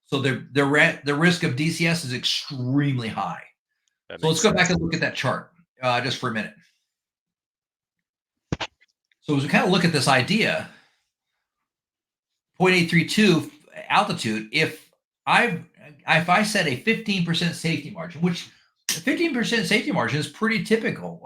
S1: So the risk of DCS is extremely high. So let's go back and look at that chart just for a minute. So as we kind of look at this idea, 0.832 altitude, if I set a 15% safety margin, which 15% safety margin is pretty typical.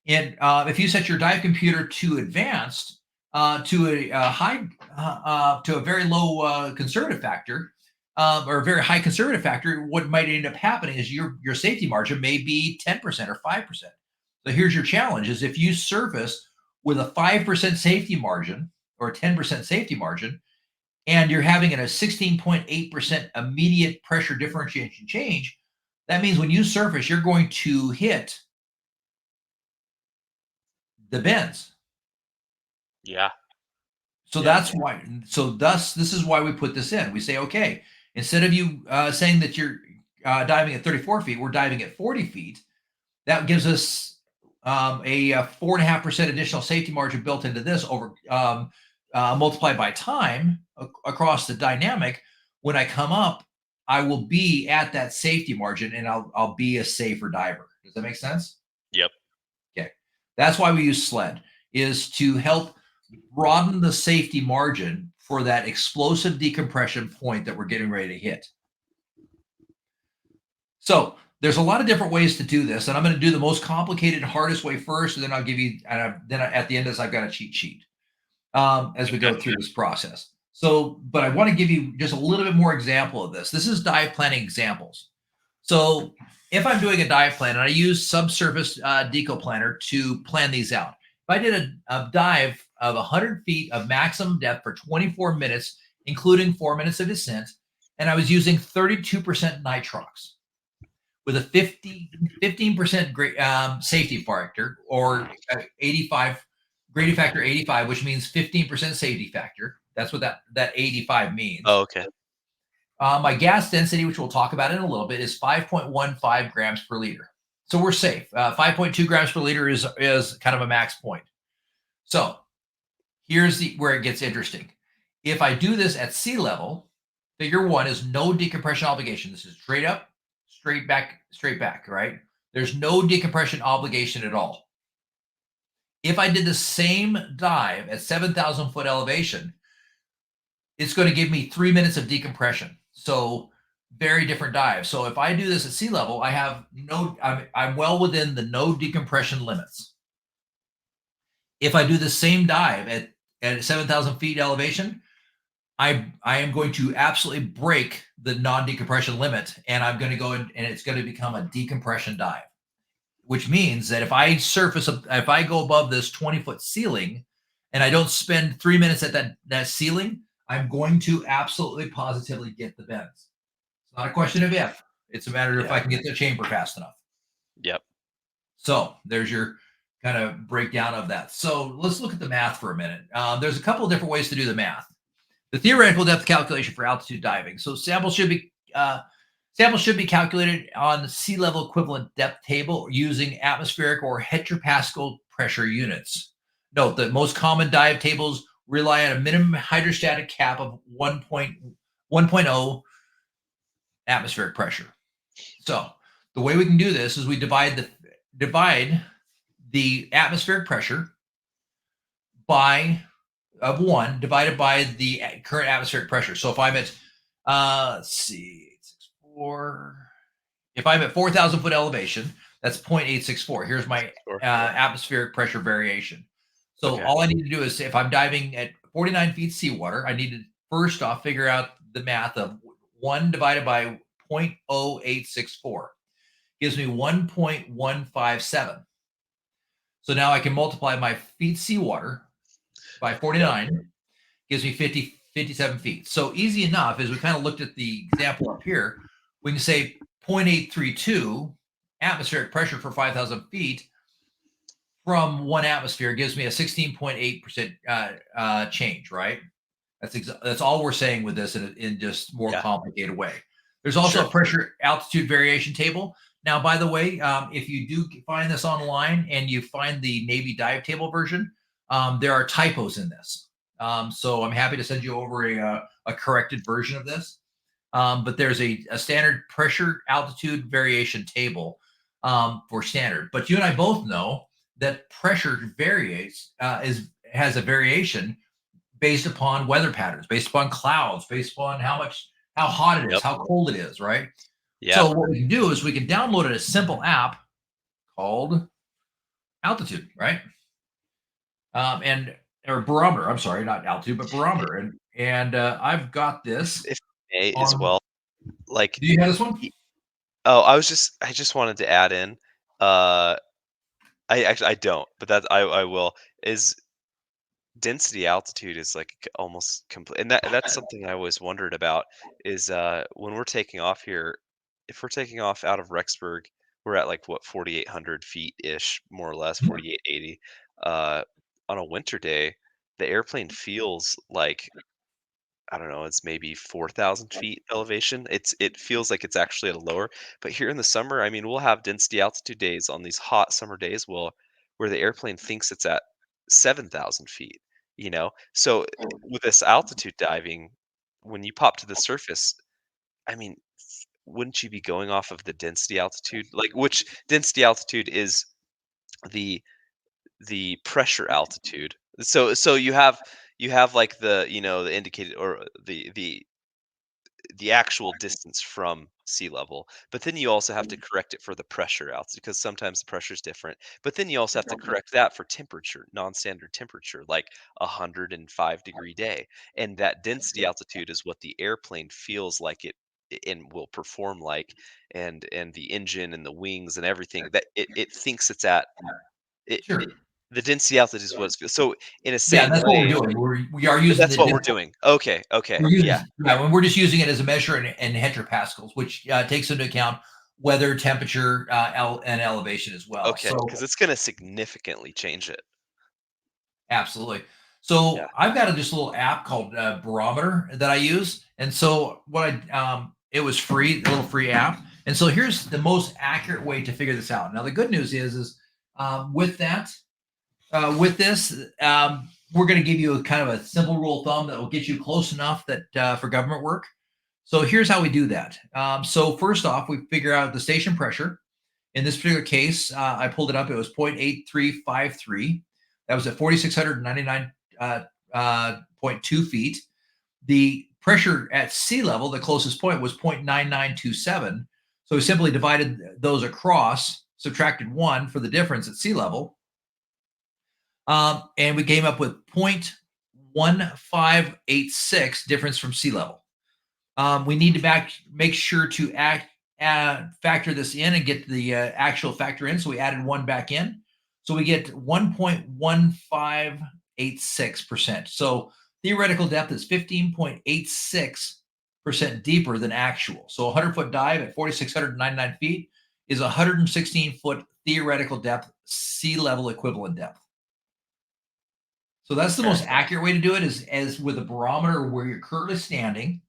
S1: And if you set your dive computer to advanced, to a very low conservative factor, or a very high conservative factor, what might end up happening is your safety margin may be 10% or 5%. So here's your challenge: is if you surface with a 5% safety margin or a 10% safety margin, and you're having a 16.8% immediate pressure differentiation change, that means when you surface, you're going to hit the bends.
S2: Yeah.
S1: So that's why. So thus, this is why we put this in. We say, okay, instead of you saying that you're diving at 34 feet, we're diving at 40 feet. That gives us a 4.5% additional safety margin built into this over multiplied by time across the dynamic. When I come up, I will be at that safety margin, and I'll be a safer diver. Does that make sense?
S2: Yep.
S1: Okay. That's why we use SLED, is to help broaden the safety margin for that explosive decompression point that we're getting ready to hit. So there's a lot of different ways to do this, and I'm going to do the most complicated, hardest way first, and then I'll give you, then at the end of this, I've got a cheat sheet as we go through this process. So, but I want to give you just a little bit more example of this. This is dive planning examples. So if I'm doing a dive plan, and I use subsurface deco planner to plan these out. If I did a dive of 100 feet of maximum depth for 24 minutes, including 4 minutes of descent, and I was using 32% nitrox with a 15% safety factor, or 85 gradient factor 85, which means 15% safety factor. That's what that 85 means.
S2: Oh, okay.
S1: My gas density, which we'll talk about in a little bit, is 5.15 grams per liter. So we're safe. 5.2 grams per liter is kind of a max point. So here's where it gets interesting. If I do this at sea level, figure one is no decompression obligation. This is straight up, straight back, right? There's no decompression obligation at all. If I did the same dive at 7,000 foot elevation, it's going to give me 3 minutes of decompression. So very different dive. So if I do this at sea level, I have I'm well within the no decompression limits. If I do the same dive at 7,000 feet elevation, I am going to absolutely break the non-decompression limit, and I'm going to go in, and it's going to become a decompression dive, which means that if I go above this 20-foot ceiling and I don't spend 3 minutes at that ceiling, I'm going to absolutely positively get the bends. It's not a question of if, it's a matter of if I can get the chamber fast enough.
S2: Yep.
S1: So there's your kind of breakdown of that. So let's look at the math for a minute. There's a couple of different ways to do the math. The theoretical depth calculation for altitude diving. So samples should be calculated on the sea level equivalent depth table using atmospheric or hectopascal pressure units. Note that most common dive tables rely on a minimum hydrostatic cap of 1.0 atmospheric pressure. So the way we can do this is we divide the atmospheric pressure by divided by the current atmospheric pressure. So if I'm at let's see, 864. If I'm at 4,000 foot elevation, that's 0.864. Here's my atmospheric pressure variation. So all I need to do is, if I'm diving at 49 feet seawater, I need to first off figure out the math of 1 divided by 0.0864. Gives me 1.157. So now I can multiply my feet seawater by 49, gives me 57 feet. So easy enough, as we kind of looked at the example up here, we can say 0.832 atmospheric pressure for 5,000 feet from 1 atmosphere gives me a 16.8% change, right? That's all we're saying with this in just more complicated way. There's also a pressure altitude variation table. Now, by the way, if you do find this online and you find the Navy dive table version, there are typos in this. So I'm happy to send you over a corrected version of this. But there's a standard pressure altitude variation table for standard. But you and I both know that pressure has a variation based upon weather patterns, based upon clouds, based upon how hot it is, how cold it is, right?
S2: Yeah.
S1: So what we can do is we can download a simple app called Altitude, right? Or barometer. I'm sorry, not altitude, but barometer. And I've got this.
S2: If as well, like,
S1: do you have this one?
S2: Oh, I just wanted to add in. I don't, but that I will. Is density altitude is like almost complete, and that's something I always wondered about. Is when we're taking off here, if we're taking off out of Rexburg, we're at like what 4,800 feet ish, more or less 4,880. On a winter day, the airplane feels like, I don't know, it's maybe 4,000 feet elevation. It feels like it's actually at a lower. But here in the summer, I mean, we'll have density altitude days on these hot summer days, where the airplane thinks it's at 7,000 feet. So with this altitude diving, when you pop to the surface, I mean, wouldn't you be going off of the density altitude? Like, which density altitude is the pressure altitude. So you have like the indicated, or the actual distance from sea level, but then you also have to correct it for the pressure altitude, because sometimes the pressure is different. But then you also have to correct that for temperature, non-standard temperature, like 105-degree day, and that density altitude is what the airplane feels like and will perform like, and the engine and the wings and everything that it thinks it's at. It,
S1: Sure.
S2: the density altitude is what it's feel. So in a
S1: Yeah,
S2: same
S1: that's what we're
S2: way,
S1: doing. We are using
S2: that's what we're doing. Okay, yeah.
S1: When we're just using it as a measure in hectopascals, which takes into account weather, temperature, and elevation as well.
S2: Okay,
S1: So
S2: because it's gonna significantly change it.
S1: absolutely.
S2: Yeah.
S1: So I've got this little app called Barometer that I use, and so it was free, a little free app. And so here's the most accurate way to figure this out. Now the good news is with that, with this, we're going to give you a kind of a simple rule of thumb that will get you close enough that for government work. So here's how we do that. So first off, we figure out the station pressure. In this particular case, I pulled it up. It was 0.8353. That was at 4,699 0.2 feet. The pressure at sea level, the closest point, was 0.9927. So we simply divided those across, subtracted 1 for the difference at sea level, and we came up with 0.1586 difference from sea level. We need to make sure to factor this in and get the actual factor in. So we added 1 back in. So we get 1.1586%. So theoretical depth is 15.86% deeper than actual. So a 100-foot dive at 4,699 feet is 116-foot theoretical depth, sea level equivalent depth. So that's the most accurate way to do it is with a barometer where you're currently standing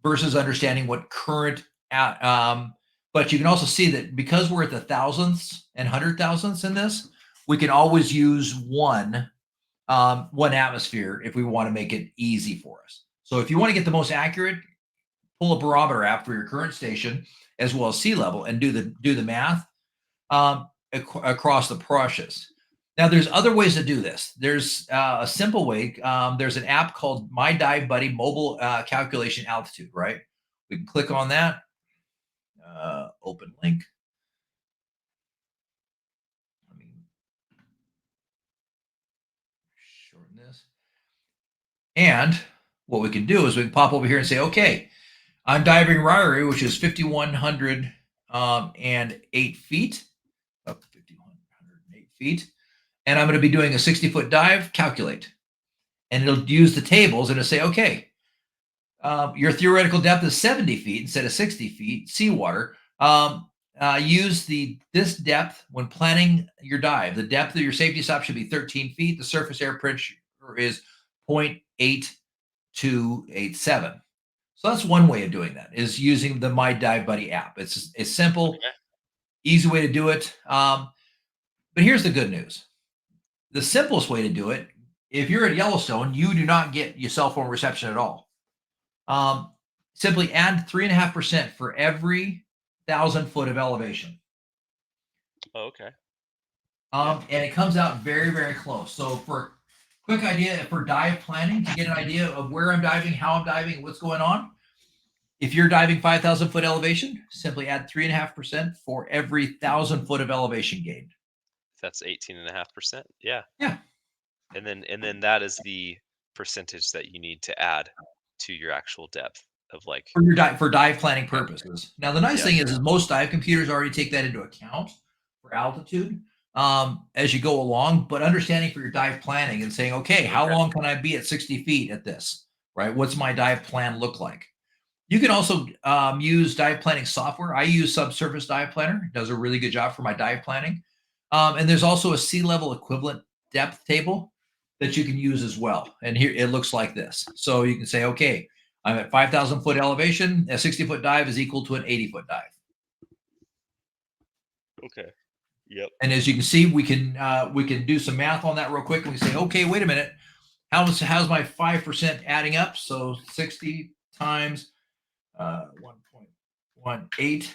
S1: versus understanding what current but you can also see that because we're at the thousandths and hundred thousandths in this, we can always use one atmosphere if we want to make it easy for us. So if you want to get the most accurate, pull a barometer app for your current station as well as sea level and do the math across the process. Now, there's other ways to do this. There's a simple way. There's an app called My Dive Buddy Mobile Calculation Altitude, right? We can click on that. Open link. Let me shorten this. And what we can do is we can pop over here and say, okay, I'm diving Ryrie, which is 5,108 feet, up 5,108 feet. And I'm going to be doing a 60-foot dive, calculate. And it'll use the tables and it'll say, okay, your theoretical depth is 70 feet instead of 60 feet, seawater. Use this depth when planning your dive. The depth of your safety stop should be 13 feet. The surface air pressure is 0.8287. So that's one way of doing that, is using the My Dive Buddy app. It's simple, easy way to do it. But here's the good news. The simplest way to do it, if you're at Yellowstone, you do not get your cell phone reception at all. Simply add 3.5% for every 1,000 foot of elevation.
S2: Oh, okay.
S1: And it comes out very, very close. So for quick idea, for dive planning, to get an idea of where I'm diving, how I'm diving, what's going on, if you're diving 5,000 foot elevation, simply add 3.5% for every 1,000 foot of elevation gained.
S2: That's 18.5%. Yeah.
S1: Yeah.
S2: And then that is the percentage that you need to add to your actual depth of like
S1: for your for dive planning purposes. Now the nice thing is most dive computers already take that into account for altitude as you go along, but understanding for your dive planning and saying, okay, how long can I be at 60 feet at this, right? What's my dive plan look like? You can also use dive planning software. I use Subsurface Dive Planner. It does a really good job for my dive planning. And there's also a sea level equivalent depth table that you can use as well. And here it looks like this. So you can say, okay, I'm at 5,000 foot elevation. A 60-foot dive is equal to an 80-foot dive.
S2: Okay. Yep.
S1: And as you can see, we can do some math on that real quick, and we say, okay, wait a minute, how's my 5% adding up? So 60 times 1.18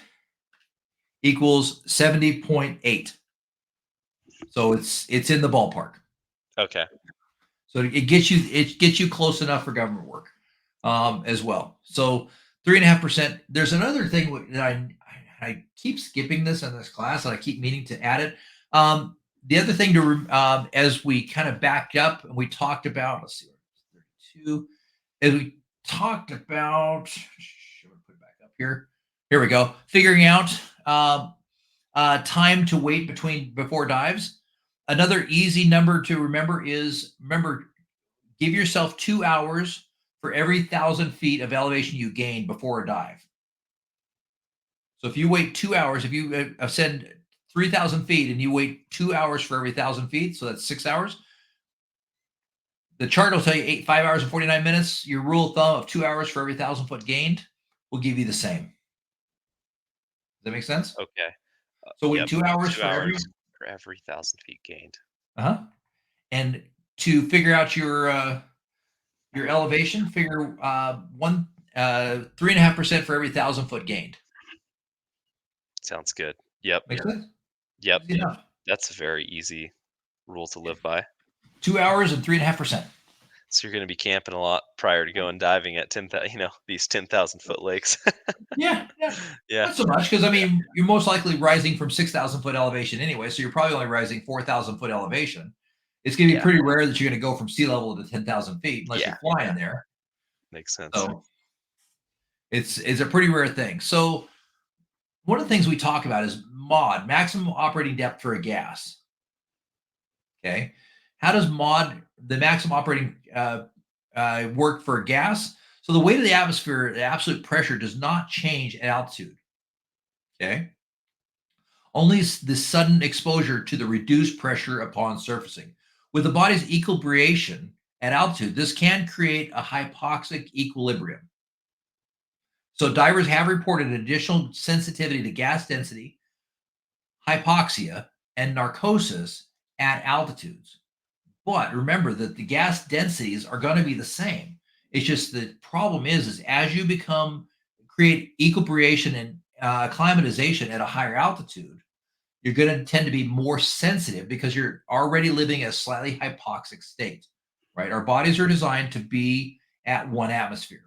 S1: equals 70.8. So it's in the ballpark.
S2: Okay.
S1: So it gets you close enough for government work as well. So 3.5%. There's another thing that I keep skipping this in this class, and I keep meaning to add it. The other thing to as we kind of backed up and we talked about, let's see, 32. As we talked about, should we put it back up here? Here we go. Figuring out time to wait before dives. Another easy number to remember is, give yourself 2 hours for every 1,000 feet of elevation you gain before a dive. So if you wait 2 hours, if you ascend 3,000 feet and you wait 2 hours for every 1,000 feet, so that's 6 hours. the chart will tell you 5 hours and 49 minutes. Your rule of thumb of 2 hours for every 1,000 foot gained will give you the same. Does that make sense?
S2: Okay.
S1: So wait
S2: Yep.
S1: 2 hours
S2: 2
S1: for every.
S2: hours for every 1,000 feet gained.
S1: Uh-huh. And to figure out your elevation, figure 3.5% for every 1,000 foot gained.
S2: Sounds good. Yep.
S1: Make sense?
S2: Yep.
S1: Easy enough.
S2: That's a very easy rule to live by.
S1: 2 hours and 3.5%.
S2: So you're gonna be camping a lot prior to going diving at these 10,000-foot lakes.
S1: Yeah, yeah.
S2: Yeah.
S1: Not so much because I mean you're most likely rising from 6,000 foot elevation anyway, so you're probably only rising 4,000 foot elevation. It's going to be
S2: Yeah.
S1: pretty rare that you're going to go from sea level to 10,000 feet unless
S2: Yeah.
S1: you're flying there.
S2: Makes sense.
S1: So it's a pretty rare thing. So one of the things we talk about is mod, maximum operating depth for a gas. Okay, how does mod the maximum operating work for a gas? So the weight of the atmosphere, the absolute pressure does not change at altitude. Okay. Only the sudden exposure to the reduced pressure upon surfacing. With the body's equilibration at altitude, this can create a hypoxic equilibrium. So divers have reported additional sensitivity to gas density, hypoxia, and narcosis at altitudes. But remember that the gas densities are going to be the same. It's just the problem is as you create equilibration and acclimatization at a higher altitude, you're going to tend to be more sensitive because you're already living a slightly hypoxic state, right? Our bodies are designed to be at one atmosphere.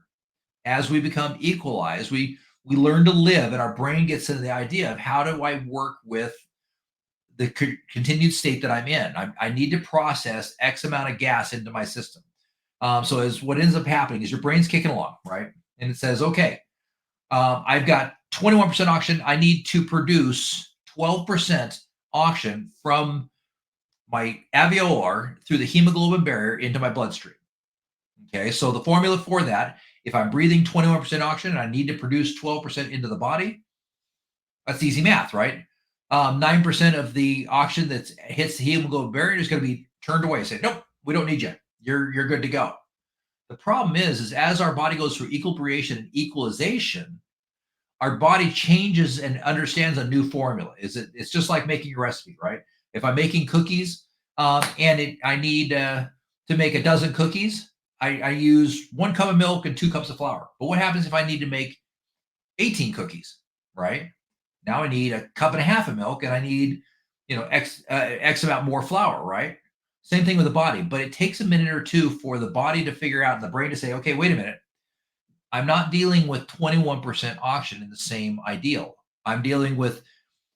S1: As we become equalized, we learn to live, and our brain gets into the idea of how do I work with the continued state that I'm in. I need to process X amount of gas into my system. So as what ends up happening is your brain's kicking along, right? And it says, okay, I've got 21% oxygen. I need to produce 12% oxygen from my alveolar through the hemoglobin barrier into my bloodstream. Okay, so the formula for that, if I'm breathing 21% oxygen and I need to produce 12% into the body, that's easy math, right? 9% of the oxygen that hits the hemoglobin barrier is going to be turned away. Say, nope, we don't need you. You're good to go. The problem is as our body goes through equilibration and equalization, our body changes and understands a new formula. It's just like making a recipe, right? If I'm making cookies I need to make a dozen cookies, I use 1 cup of milk and 2 cups of flour. But what happens if I need to make 18 cookies, right? Now I need a cup and a half of milk and I need, X amount more flour, right? Same thing with the body, but it takes a minute or two for the body to figure out and the brain to say, okay, wait a minute. I'm not dealing with 21% oxygen in the same ideal. I'm dealing with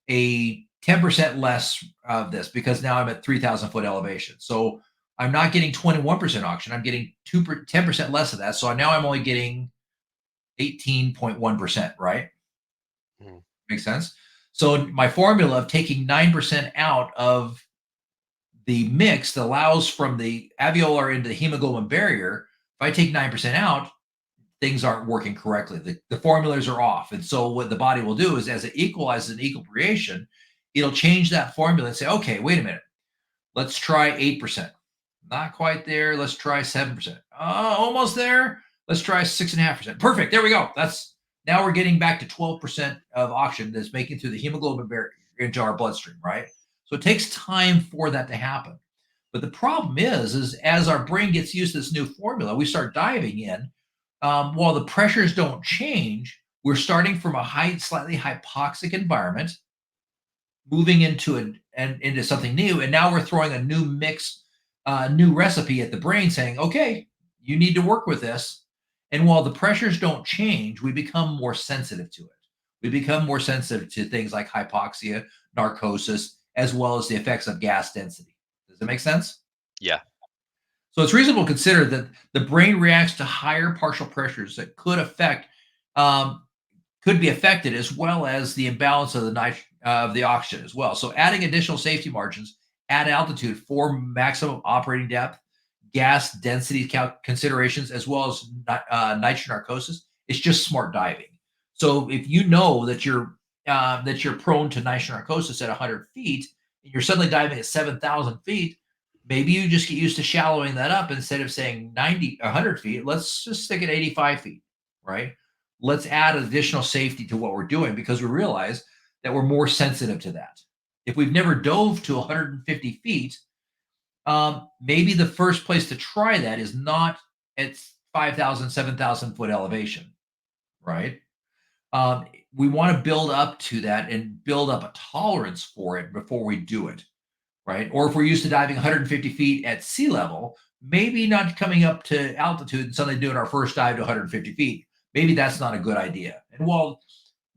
S1: a 10% less of this because now I'm at 3,000 foot elevation. So I'm not getting 21% oxygen. I'm getting 10% less of that. So now I'm only getting 18.1%, right?
S2: Mhm.
S1: Makes sense. So my formula of taking 9% out of the mix that allows from the alveolar into the hemoglobin barrier, if I take 9% out, things aren't working correctly. The formulas are off. And so what the body will do is as it equalizes an equilibration, it'll change that formula and say, okay, wait a minute. Let's try 8%. Not quite there. Let's try 7%. Almost there. Let's try 6.5%. Perfect. There we go. Now we're getting back to 12% of oxygen that's making through the hemoglobin barrier into our bloodstream, right? So it takes time for that to happen. But the problem is as our brain gets used to this new formula, we start diving in. While the pressures don't change, we're starting from a slightly hypoxic environment, moving into something new, and now we're throwing a new mix, new recipe at the brain, saying, "Okay, you need to work with this." And while the pressures don't change, we become more sensitive to it. We become more sensitive to things like hypoxia, narcosis, as well as the effects of gas density. Does that make sense?
S2: Yeah.
S1: So it's reasonable to consider that the brain reacts to higher partial pressures that um, could be affected, as well as the imbalance of the oxygen as well. So adding additional safety margins at altitude for maximum operating depth, gas density considerations, as well as nitrogen narcosis, is just smart diving. So if you know that you're prone to nitrogen narcosis at 100 feet, and you're suddenly diving at 7,000 feet, Maybe you just get used to shallowing that up. Instead of saying 90, 100 feet, let's just stick at 85 feet, right? Let's add additional safety to what we're doing because we realize that we're more sensitive to that. If we've never dove to 150 feet, maybe the first place to try that is not at 5,000, 7,000 foot elevation, right? Um, we want to build up to that and build up a tolerance for it before we do it, right? Or if we're used to diving 150 feet at sea level, maybe not coming up to altitude and suddenly doing our first dive to 150 feet. Maybe that's not a good idea. And while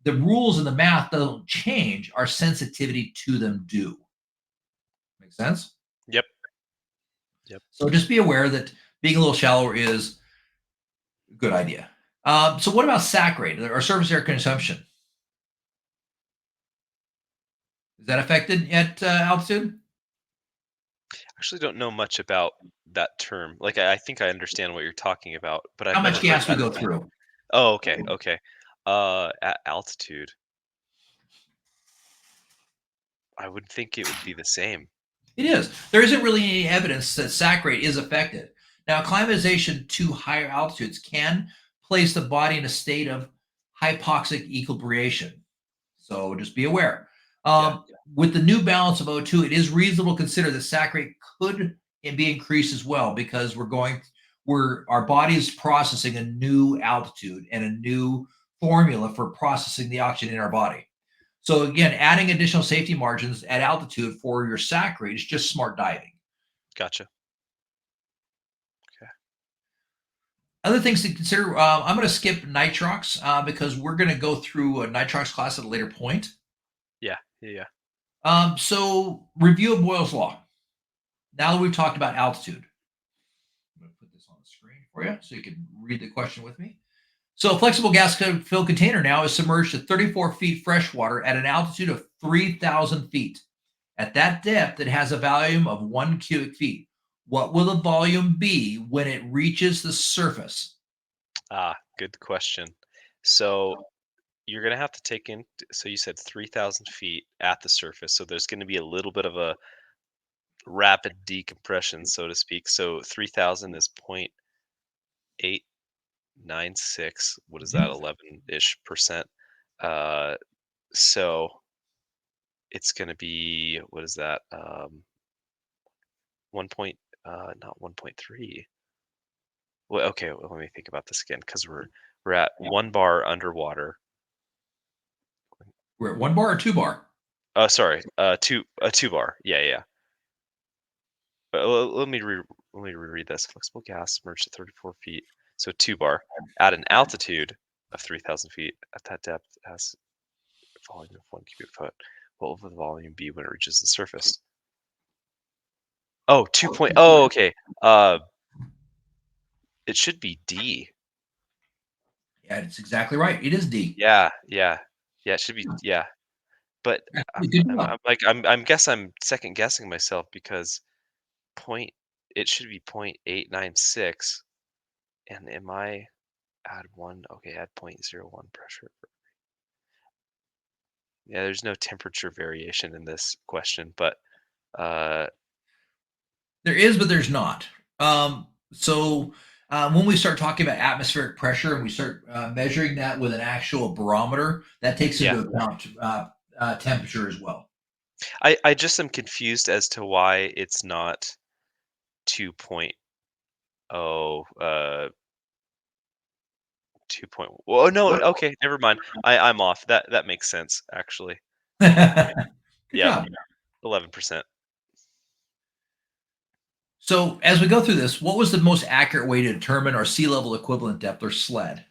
S1: the rules and the math don't change, our sensitivity to them do. Make sense?
S2: Yep. Yep.
S1: So just be aware that being a little shallower is a good idea. So what about sac rate or surface air consumption? Is that affected at altitude?
S2: Actually don't know much about that term. Like, I think I understand what you're talking about, but
S1: How
S2: I've
S1: much
S2: never heard
S1: gas we
S2: that
S1: go
S2: term.
S1: through?
S2: Oh, okay, okay. At altitude, I would think it would be the same.
S1: It is. There isn't really any evidence that sac rate is affected. Now, acclimatization to higher altitudes can place the body in a state of hypoxic equilibration. So just be aware.
S2: Yeah,
S1: With the new balance of O2, it is reasonable to consider that sac rate could be increased as well because our body is processing a new altitude and a new formula for processing the oxygen in our body. So again, adding additional safety margins at altitude for your sac rate is just smart diving.
S2: gotcha. Okay.
S1: Other things to consider, I'm going to skip nitrox because we're going to go through a nitrox class at a later point.
S2: Yeah, yeah, yeah.
S1: So review of Boyle's law. Now that we've talked about altitude, I'm going to put this on the screen for you so you can read the question with me. So a flexible gas filled container now is submerged at 34 feet freshwater at an altitude of 3,000 feet. At that depth, it has a volume of 1 cubic feet. What will the volume be when it reaches the surface?
S2: Good question. So you're gonna have to take in. So you said 3,000 feet at the surface. So there's going to be a little bit of a rapid decompression, so to speak. So 3,000 is 0.896. What is that?
S1: Mhm.
S2: 11-ish percent. Uh, so it's going to be, what is that? 1 point, not 1.3. Well, okay, well, let me think about this again because we're at 1 bar underwater.
S1: We're at 1 bar or 2 bar?
S2: Sorry, 2 bar. Yeah, yeah. But let me reread this. Flexible gas submerged at 34 feet, so 2 bar at an altitude of 3,000 feet. At that depth, has a volume of 1 cubic foot. What will the volume be when it reaches the surface? Oh, 2 point. Oh, okay. Uh, it should be D.
S1: Yeah, it's exactly right. It is D.
S2: Yeah, yeah, yeah. It should be, yeah. But
S1: Good job.
S2: I'm guess I'm second guessing myself because point it should be 0.896, and am I add 1? Okay, add 0.01 pressure. Yeah, there's no temperature variation in this question, but uh,
S1: There is, but there's not. When we start talking about atmospheric pressure and we start measuring that with an actual barometer, that takes
S2: yeah,
S1: into account temperature as well.
S2: I just am confused as to why it's not 2.0, 2 point. Oh no, okay, never mind. I'm off. That makes sense actually.
S1: Good
S2: Yep,
S1: job.
S2: 11%.
S1: So, as we go through this, what was the most accurate way to determine our sea level equivalent depth or SLED?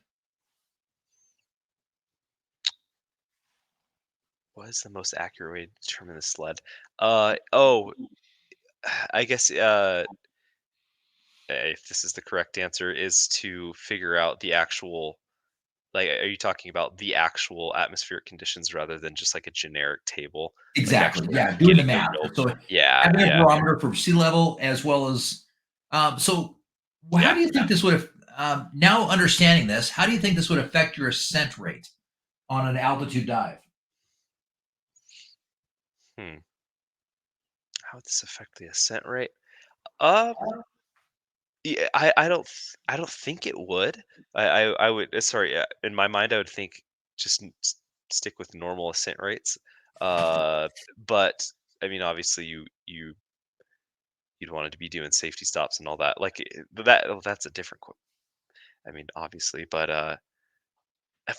S2: What is the most accurate way to determine the sled? Oh, I guess if this is the correct answer, is to figure out the actual. Like, are you talking about the actual atmospheric conditions rather than just like a generic table? Like
S1: Exactly.
S2: actually
S1: Yeah, doing the
S2: getting the
S1: math.
S2: real.
S1: So,
S2: Yeah,
S1: having a
S2: yeah,
S1: barometer for sea level as well as, how
S2: yeah.
S1: do you think this would have, now understanding this, how do you think this would affect your ascent rate on an altitude dive?
S2: Hmm. How would this affect the ascent rate? Uh, yeah, I don't think it would. I would sorry, in my mind, I would think just stick with normal ascent rates. Uh, but I mean, obviously, you'd want to be doing safety stops and all that. Like that's a different. I mean, obviously, but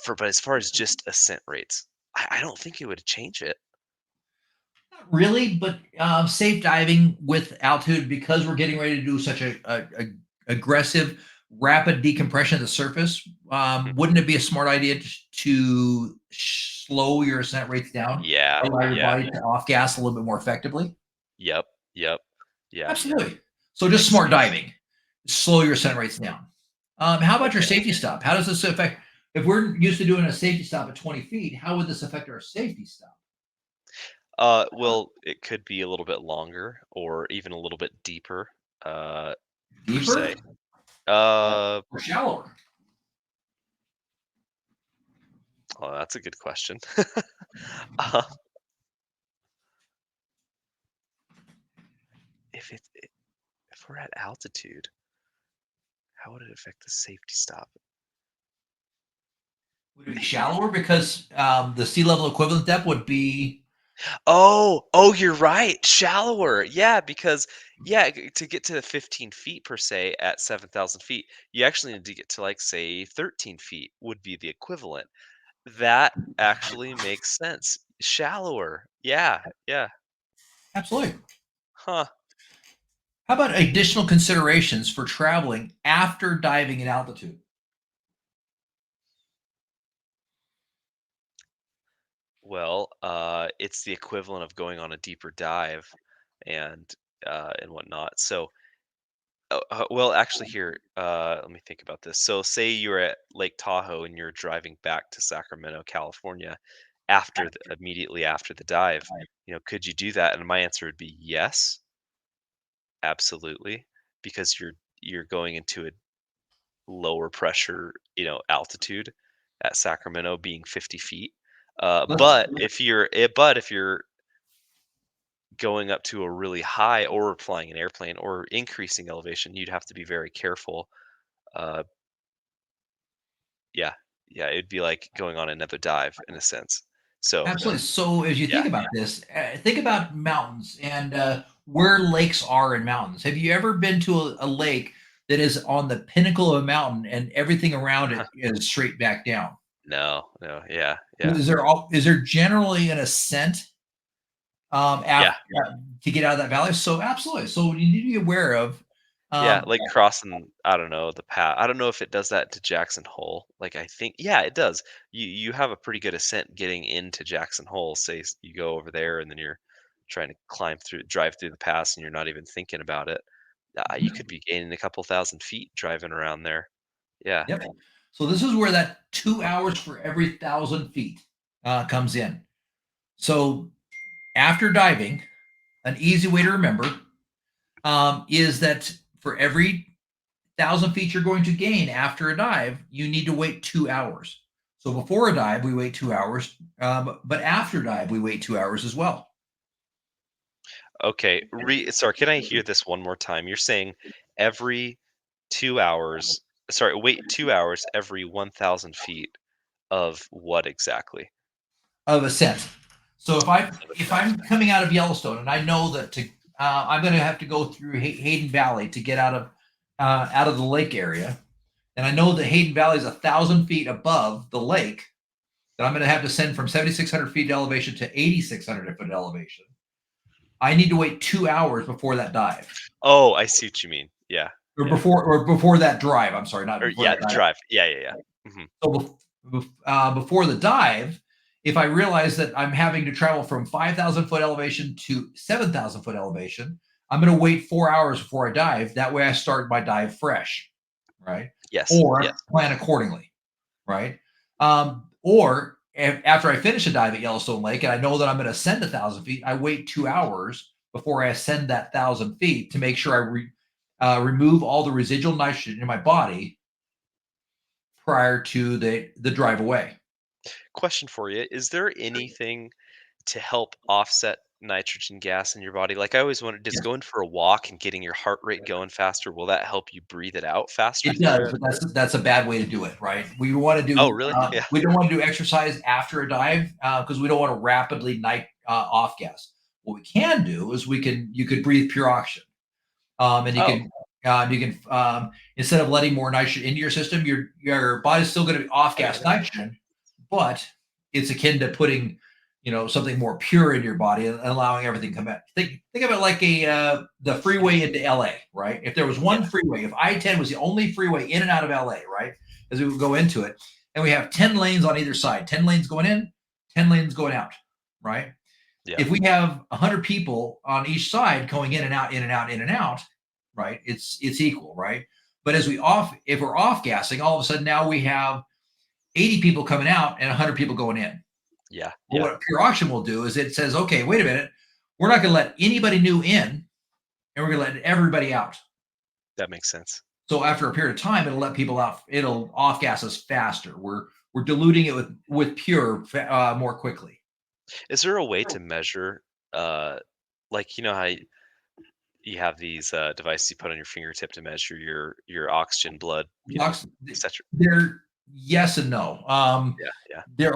S2: but as far as just ascent rates, I don't think it would change it.
S1: Not really, but safe diving with altitude because we're getting ready to do such a aggressive, rapid decompression of the surface.
S2: Mhm.
S1: Wouldn't it be a smart idea to slow your ascent rates down,
S2: Yeah,
S1: allow your
S2: yeah,
S1: body to off gas a little bit more effectively?
S2: yep, yep, yeah,
S1: Absolutely. So just
S2: makes
S1: smart
S2: sense.
S1: diving, slow your ascent rates down. How about your
S2: Okay.
S1: safety stop? How does this affect? If we're used to doing a safety stop at 20 feet, how would this affect our safety stop?
S2: Well, it could be a little bit longer or even a little bit deeper, per
S1: Deeper
S2: se. Uh,
S1: or shallower?
S2: oh, that's a good question. Uh, if we're at altitude, how would it affect the safety stop?
S1: Would it be shallower because the sea level equivalent depth would be
S2: Oh, you're right. Shallower. Yeah, because yeah, to get to 15 feet per se at 7,000 feet, you actually need to get to like say 13 feet would be the equivalent. That actually makes sense. Shallower. Yeah, yeah.
S1: absolutely.
S2: Huh.
S1: How about additional considerations for traveling after diving at altitude?
S2: Well, it's the equivalent of going on a deeper dive and and whatnot. So, well, actually, here, let me think about this. So, say you're at Lake Tahoe and you're driving back to Sacramento, California, immediately after the dive. Could you do that? And my answer would be yes, absolutely, because you're going into a lower pressure, altitude at Sacramento being 50 feet.
S1: Let's
S2: But if you're going up to a really high or flying an airplane or increasing elevation, you'd have to be very careful. Uh, yeah, yeah, it'd be like going on another dive in a sense. So
S1: absolutely. So as you
S2: yeah.
S1: think about this, think about mountains and where lakes are in mountains. Have you ever been to a lake that is on the pinnacle of a mountain and everything around it is straight back down?
S2: No, no, yeah, yeah,
S1: Is there generally an ascent
S2: yeah,
S1: to get out of that valley? So absolutely. So you need to be aware of
S2: yeah.
S1: um,
S2: Like crossing, I don't know, the path. I don't know if it does that to Jackson Hole. Like I think, yeah, it does. You have a pretty good ascent getting into Jackson Hole. Say you go over there and then you're trying to drive through the pass, and you're not even thinking about it. You could be gaining a couple thousand feet driving around there. Yeah.
S1: Yep. So this is where that 2 hours for every 1,000 feet comes in. So after diving, an easy way to remember is that for every 1,000 feet you're going to gain after a dive, you need to wait 2 hours. So before a dive, we wait 2 hours, but after dive, we wait 2 hours as well.
S2: Okay. Sorry, can I hear this one more time? You're saying every 2 hours. Sorry, wait 2 hours every 1,000 feet of what exactly?
S1: Of ascent. So if I
S2: Of
S1: if
S2: ascent.
S1: I'm coming out of Yellowstone and I know that I'm going to have to go through Hayden Valley to get out of the lake area, and I know that Hayden Valley is 1,000 feet above the lake, that I'm going to have to send from 7,600 feet elevation to 8,600 foot elevation. I need to wait 2 hours before that dive,
S2: Oh, I see what you mean. Yeah, yeah.
S1: or before that drive. I'm sorry, not
S2: Or
S1: before
S2: yeah,
S1: that
S2: the
S1: dive.
S2: drive. Yeah, yeah, yeah.
S1: So before the dive, if I realize that I'm having to travel from 5,000 foot elevation to 7,000 foot elevation, I'm going to wait 4 hours before I dive. That way I start my dive fresh, right?
S2: Yes, yes.
S1: Or plan accordingly, right? Or after I finish a dive at Yellowstone Lake and I know that I'm going to ascend 1,000 feet, I wait 2 hours before I ascend that 1,000 feet to make sure remove all the residual nitrogen in my body prior to the drive away.
S2: Question for you. Is there anything to help offset? nitrogen gas in your body? Like, I always wondered, does
S1: Yeah,
S2: going for a walk and getting your heart rate going faster, will that help you breathe it out faster
S1: it
S2: through
S1: does,
S2: it?
S1: but that's a bad way to do it, right? We want to
S2: Oh,
S1: do
S2: really? Yeah.
S1: we don't want to do exercise after a dive because we don't want to rapidly night off gas. What we can do is you could breathe pure oxygen. And
S2: Oh,
S1: you can instead of letting more nitrogen into your system, your body's still going to be off gas nitrogen, but it's akin to putting something more pure in your body and allowing everything to come out. Think of it like the freeway into LA, right? If there was
S2: yeah,
S1: one freeway, if I-10 was the only freeway in and out of LA, right, as we would go into it, and we have 10 lanes on either side, 10 lanes going in, 10 lanes going out, right?
S2: yeah,
S1: If we have 100 people on each side going in and out, in and out, in and out, right? It's equal, right? But if we're off gassing, all of a sudden now we have 80 people coming out and 100 people going in.
S2: yeah,
S1: Well,
S2: yeah.
S1: what pure oxygen will do is it says, okay, wait a minute, we're not going to let anybody new in, and we're going to let everybody out.
S2: That makes sense.
S1: So after a period of time, it'll let people out. It'll off gas us faster. We're diluting it with pure more quickly.
S2: Is there a way to measure, uh, like, you know how you have these devices you put on your fingertip to measure your oxygen, blood, etc.
S1: They're yes and no.
S2: Yeah, yeah,
S1: There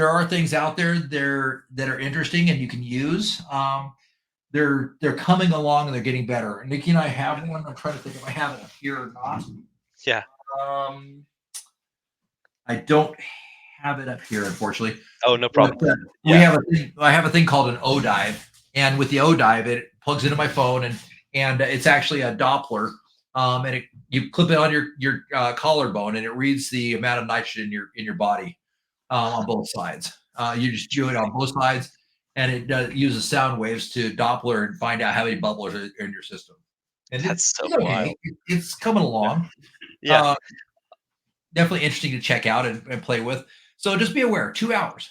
S1: are things out there that are interesting and you can use. They're coming along and they're getting better. And Nikki and I have one. I'm trying to think if I have it up here or not.
S2: yeah.
S1: Um, I don't have it up here, unfortunately.
S2: Oh, no problem.
S1: But we
S2: Yeah,
S1: have a thing. I have a thing called an O dive, and with the O dive, it plugs into my phone, and it's actually a Doppler. And you clip it on your collarbone, and it reads the amount of nitrogen in your body on both sides. You just do it on both sides, and it uses sound waves to Doppler and find out how many bubbles are in your system. And
S2: that's so
S1: it's okay.
S2: wild.
S1: It's coming
S2: Yeah,
S1: along.
S2: yeah.
S1: Uh, Definitely interesting to check out and play with. So just be aware, 2 hours.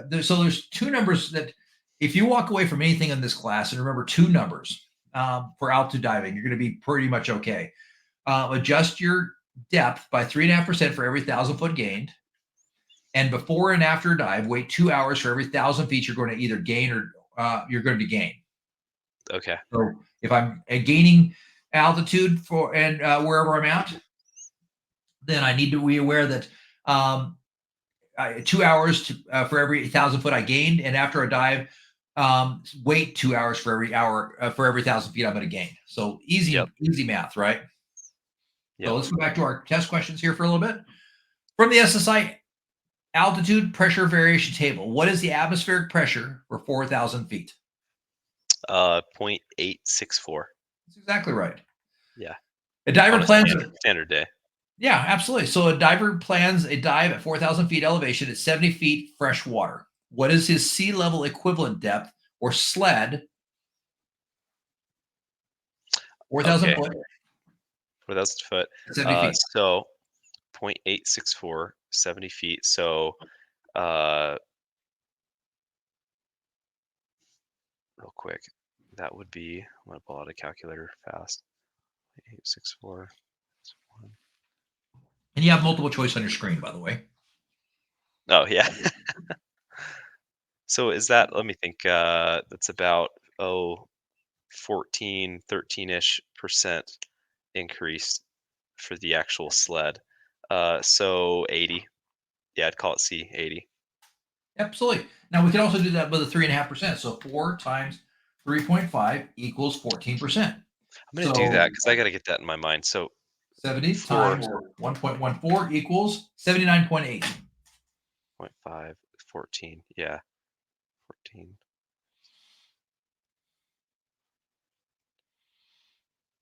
S1: There's two numbers that if you walk away from anything in this class and remember two numbers for altitude diving, you're going to be pretty much okay. Adjust your depth by 3.5% for every 1,000 foot gained. And before and after a dive, wait 2 hours for every 1,000 feet you're going to either gain or you're going to gain.
S2: Okay.
S1: So if I'm gaining altitude for and wherever I'm at, then I need to be aware that 2 hours for every 1,000 foot I gained, and after a dive, wait 2 hours for every hour for every 1,000 feet I'm going to gain. So
S2: Yep.
S1: easy math, right? So
S2: Yep.
S1: let's go back to our test questions here for a little bit. From the SSI altitude pressure variation table, what is the atmospheric pressure for 4,000 feet?
S2: 0.864.
S1: That's exactly right.
S2: Yeah.
S1: A diver
S2: On a
S1: plans
S2: standard day.
S1: Yeah, absolutely. So a diver plans a dive at 4,000 feet elevation at 70 feet fresh water. What is his sea level equivalent depth or sled? 4,000
S2: Okay.
S1: foot
S2: 4,000 foot.
S1: at 70 feet.
S2: So 0.864, 70 feet. So, uh, real quick, that would be, I'm going to pull out a calculator fast. 864.
S1: And you have multiple choice on your screen, by the way.
S2: Oh, yeah. So is that, let me think, that's about, 14, 13-ish percent increase for the actual sled. So 80. Yeah, I'd call it C, 80.
S1: Absolutely. Now we can also do that with a 3.5%. So 4 times 3.5 equals 14%.
S2: I'm going to do
S1: So
S2: that because I got to get that in my mind. So
S1: 70
S2: 4.
S1: times 1.14 equals 79.8.
S2: 0.5, 14. Yeah, 14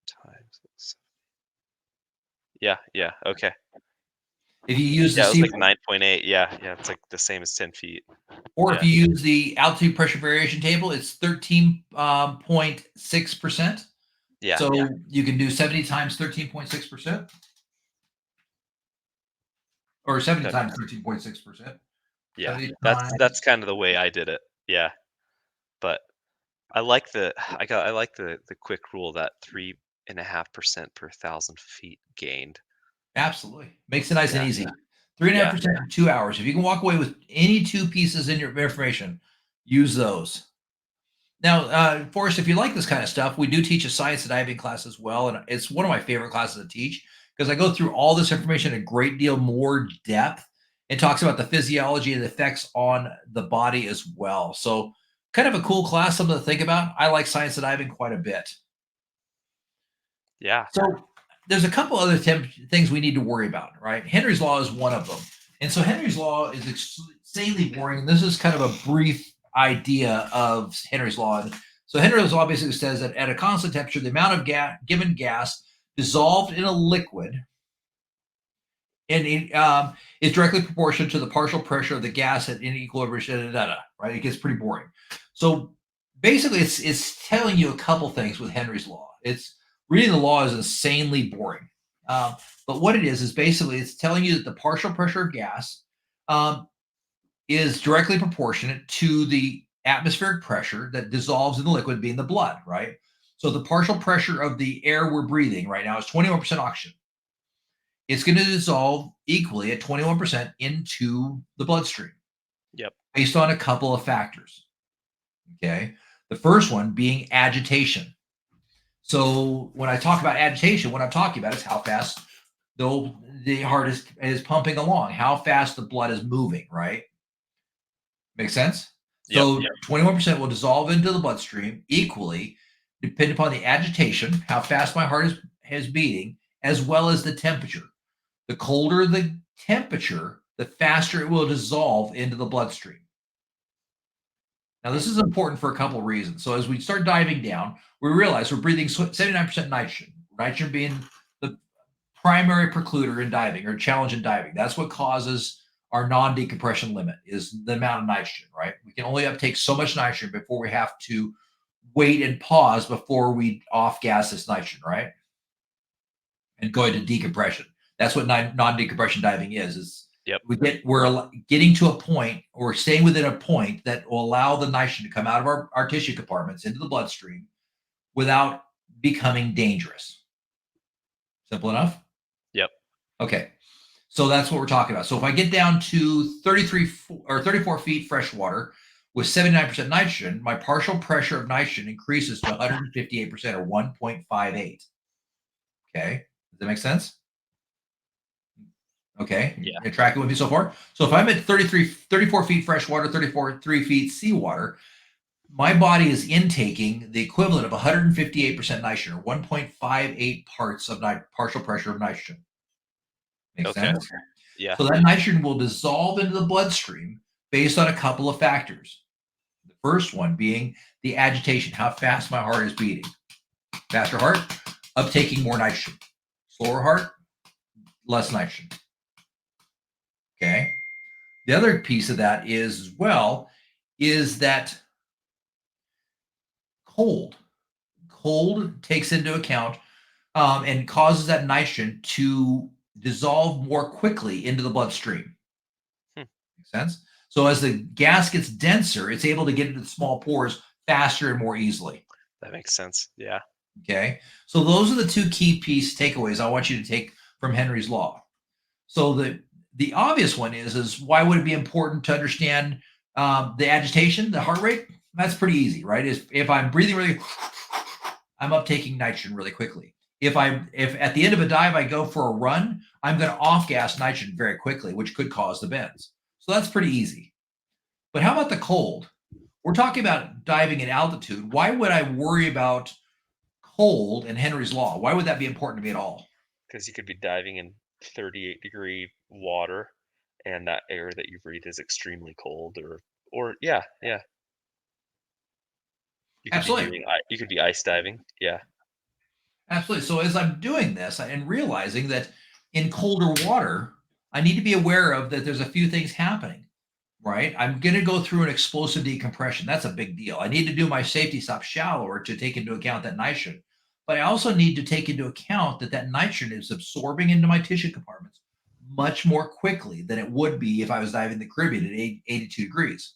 S2: times. Yeah, yeah, okay.
S1: If you use the
S2: Yeah, it was
S1: C
S2: like 9.8. Yeah, yeah, it's like the same as 10 feet.
S1: Or if
S2: Yeah,
S1: you use the altitude pressure variation table, it's 13.6%.
S2: yeah,
S1: So you can do 70 times 13.6%, or 70
S2: that
S1: times
S2: makes,
S1: 13.6%.
S2: yeah.
S1: 70
S2: That's
S1: times.
S2: kind of the way I did it. Yeah, but I like the quick rule that 3.5% per 1,000 feet gained.
S1: Absolutely. Makes it nice and
S2: Yeah,
S1: easy. Three and a half
S2: yeah,
S1: percent in 2 hours. If you can walk away with any two pieces in your information, use those. Now, Forrest, if you like this kind of stuff, we do teach a science of diving class as well, and it's one of my favorite classes to teach because I go through all this information in a great deal more depth. It talks about the physiology and the effects on the body as well. So, kind of a cool class, something to think about. I like science of diving quite a bit.
S2: Yeah.
S1: So, there's a couple other things we need to worry about, right? Henry's law is one of them, and so Henry's law is insanely boring. And this is kind of a brief idea of Henry's law. So Henry's law basically says that at a constant temperature, the amount of given gas dissolved in a liquid and it is directly proportional to the partial pressure of the gas at any equilibrium. Right? It gets pretty boring. So basically, it's telling you a couple things with Henry's law. It's reading the law is insanely boring. But what it is basically it's telling you that the partial pressure of gas um, is directly proportionate to the atmospheric pressure that dissolves in the liquid, being the blood, right? So the partial pressure of the air we're breathing right now is 21% oxygen. It's going to dissolve equally at 21% into the bloodstream
S2: Yep.
S1: based on a couple of factors. Okay. The first one being agitation. So when I talk about agitation, what I'm talking about is how fast the heart is pumping along, how fast the blood is moving, right? Make sense?
S2: Yep.
S1: So 21% will dissolve into the bloodstream equally, depending upon the agitation, how fast my heart is beating, as well as the temperature. The colder the temperature, the faster it will dissolve into the bloodstream. Now, this is important for a couple of reasons. So, as we start diving down, we realize we're breathing 79% nitrogen, nitrogen being the primary precluder in diving or challenge in diving. That's what causes our non-decompression limit is the amount of nitrogen, right? We can only uptake so much nitrogen before we have to wait and pause before we off gas this nitrogen, right? And go into decompression. That's what non-decompression diving is
S2: Yep.
S1: we're getting to a point or staying within a point that will allow the nitrogen to come out of our tissue compartments into the bloodstream without becoming dangerous. Simple enough?
S2: Yep.
S1: Okay. So that's what we're talking about. So if I get down to 33 or 34 feet fresh water with 79% nitrogen, my partial pressure of nitrogen increases to 158% or 1.58. Okay. Does that make sense? Okay.
S2: Yeah.
S1: You're tracking with me so far? So if I'm at 34 feet fresh water, 3 feet seawater, my body is intaking the equivalent of 158% nitrogen or 1.58 parts of partial pressure of nitrogen. Makes
S2: Okay.
S1: sense?
S2: Yeah.
S1: So that nitrogen will dissolve into the bloodstream based on a couple of factors. The first one being the agitation, how fast my heart is beating. Faster heart, uptaking more nitrogen. Slower heart, less nitrogen. Okay. The other piece of that is as well is that cold. Cold takes into account and causes that nitrogen to dissolve more quickly into the bloodstream.
S2: Hmm.
S1: Makes sense? So as the gas gets denser, it's able to get into the small pores faster and more easily.
S2: That makes sense. Yeah.
S1: Okay. So those are the two key piece takeaways I want you to take from Henry's law. So the obvious one is why would it be important to understand the agitation, the heart rate? That's pretty easy, right? If I'm breathing really, I'm uptaking nitrogen really quickly. If at the end of a dive I go for a run, I'm going to off gas nitrogen very quickly, which could cause the bends. So that's pretty easy. But how about the cold? We're talking about diving at altitude. Why would I worry about cold and Henry's law? Why would that be important to me at all?
S2: Because you could be diving in 38-degree water, and that air that you breathe is extremely cold, or yeah, yeah. You could be
S1: Absolutely.
S2: doing you could be ice diving. Yeah.
S1: Absolutely. So as I'm doing this and realizing that in colder water, I need to be aware of that there's a few things happening, right? I'm going to go through an explosive decompression. That's a big deal. I need to do my safety stop shallower to take into account that nitrogen. But I also need to take into account that nitrogen is absorbing into my tissue compartments much more quickly than it would be if I was diving the Caribbean at 82 degrees.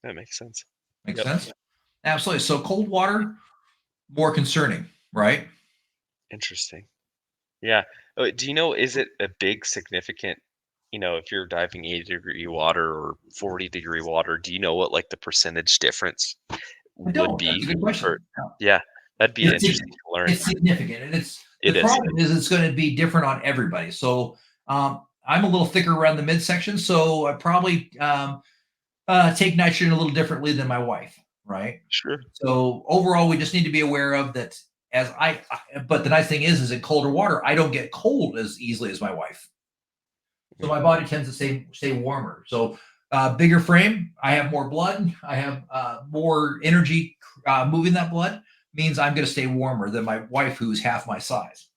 S2: That makes sense.
S1: Makes
S2: Yep.
S1: sense? Absolutely. So cold water, more concerning, right?
S2: Interesting. Yeah. Do you know, is it a big significant if you're diving 80-degree water or 40-degree water, do you know what like the percentage difference
S1: I
S2: would
S1: don't. That's a
S2: be
S1: good question.
S2: for? Yeah, that'd be
S1: It's
S2: interesting to learn.
S1: it's significant, and it's the
S2: It is.
S1: problem is it's gonna be different on everybody. So, I'm a little thicker around the midsection, so I probably, take nitrogen a little differently than my wife, right?
S2: Sure.
S1: So, overall, we just need to be aware of that as but the nice thing is in colder water, I don't get cold as easily as my wife. So my
S2: Mhm.
S1: body tends to stay warmer. So bigger frame, I have more blood, I have more energy moving that blood means I'm going to stay warmer than my wife, who's half my size.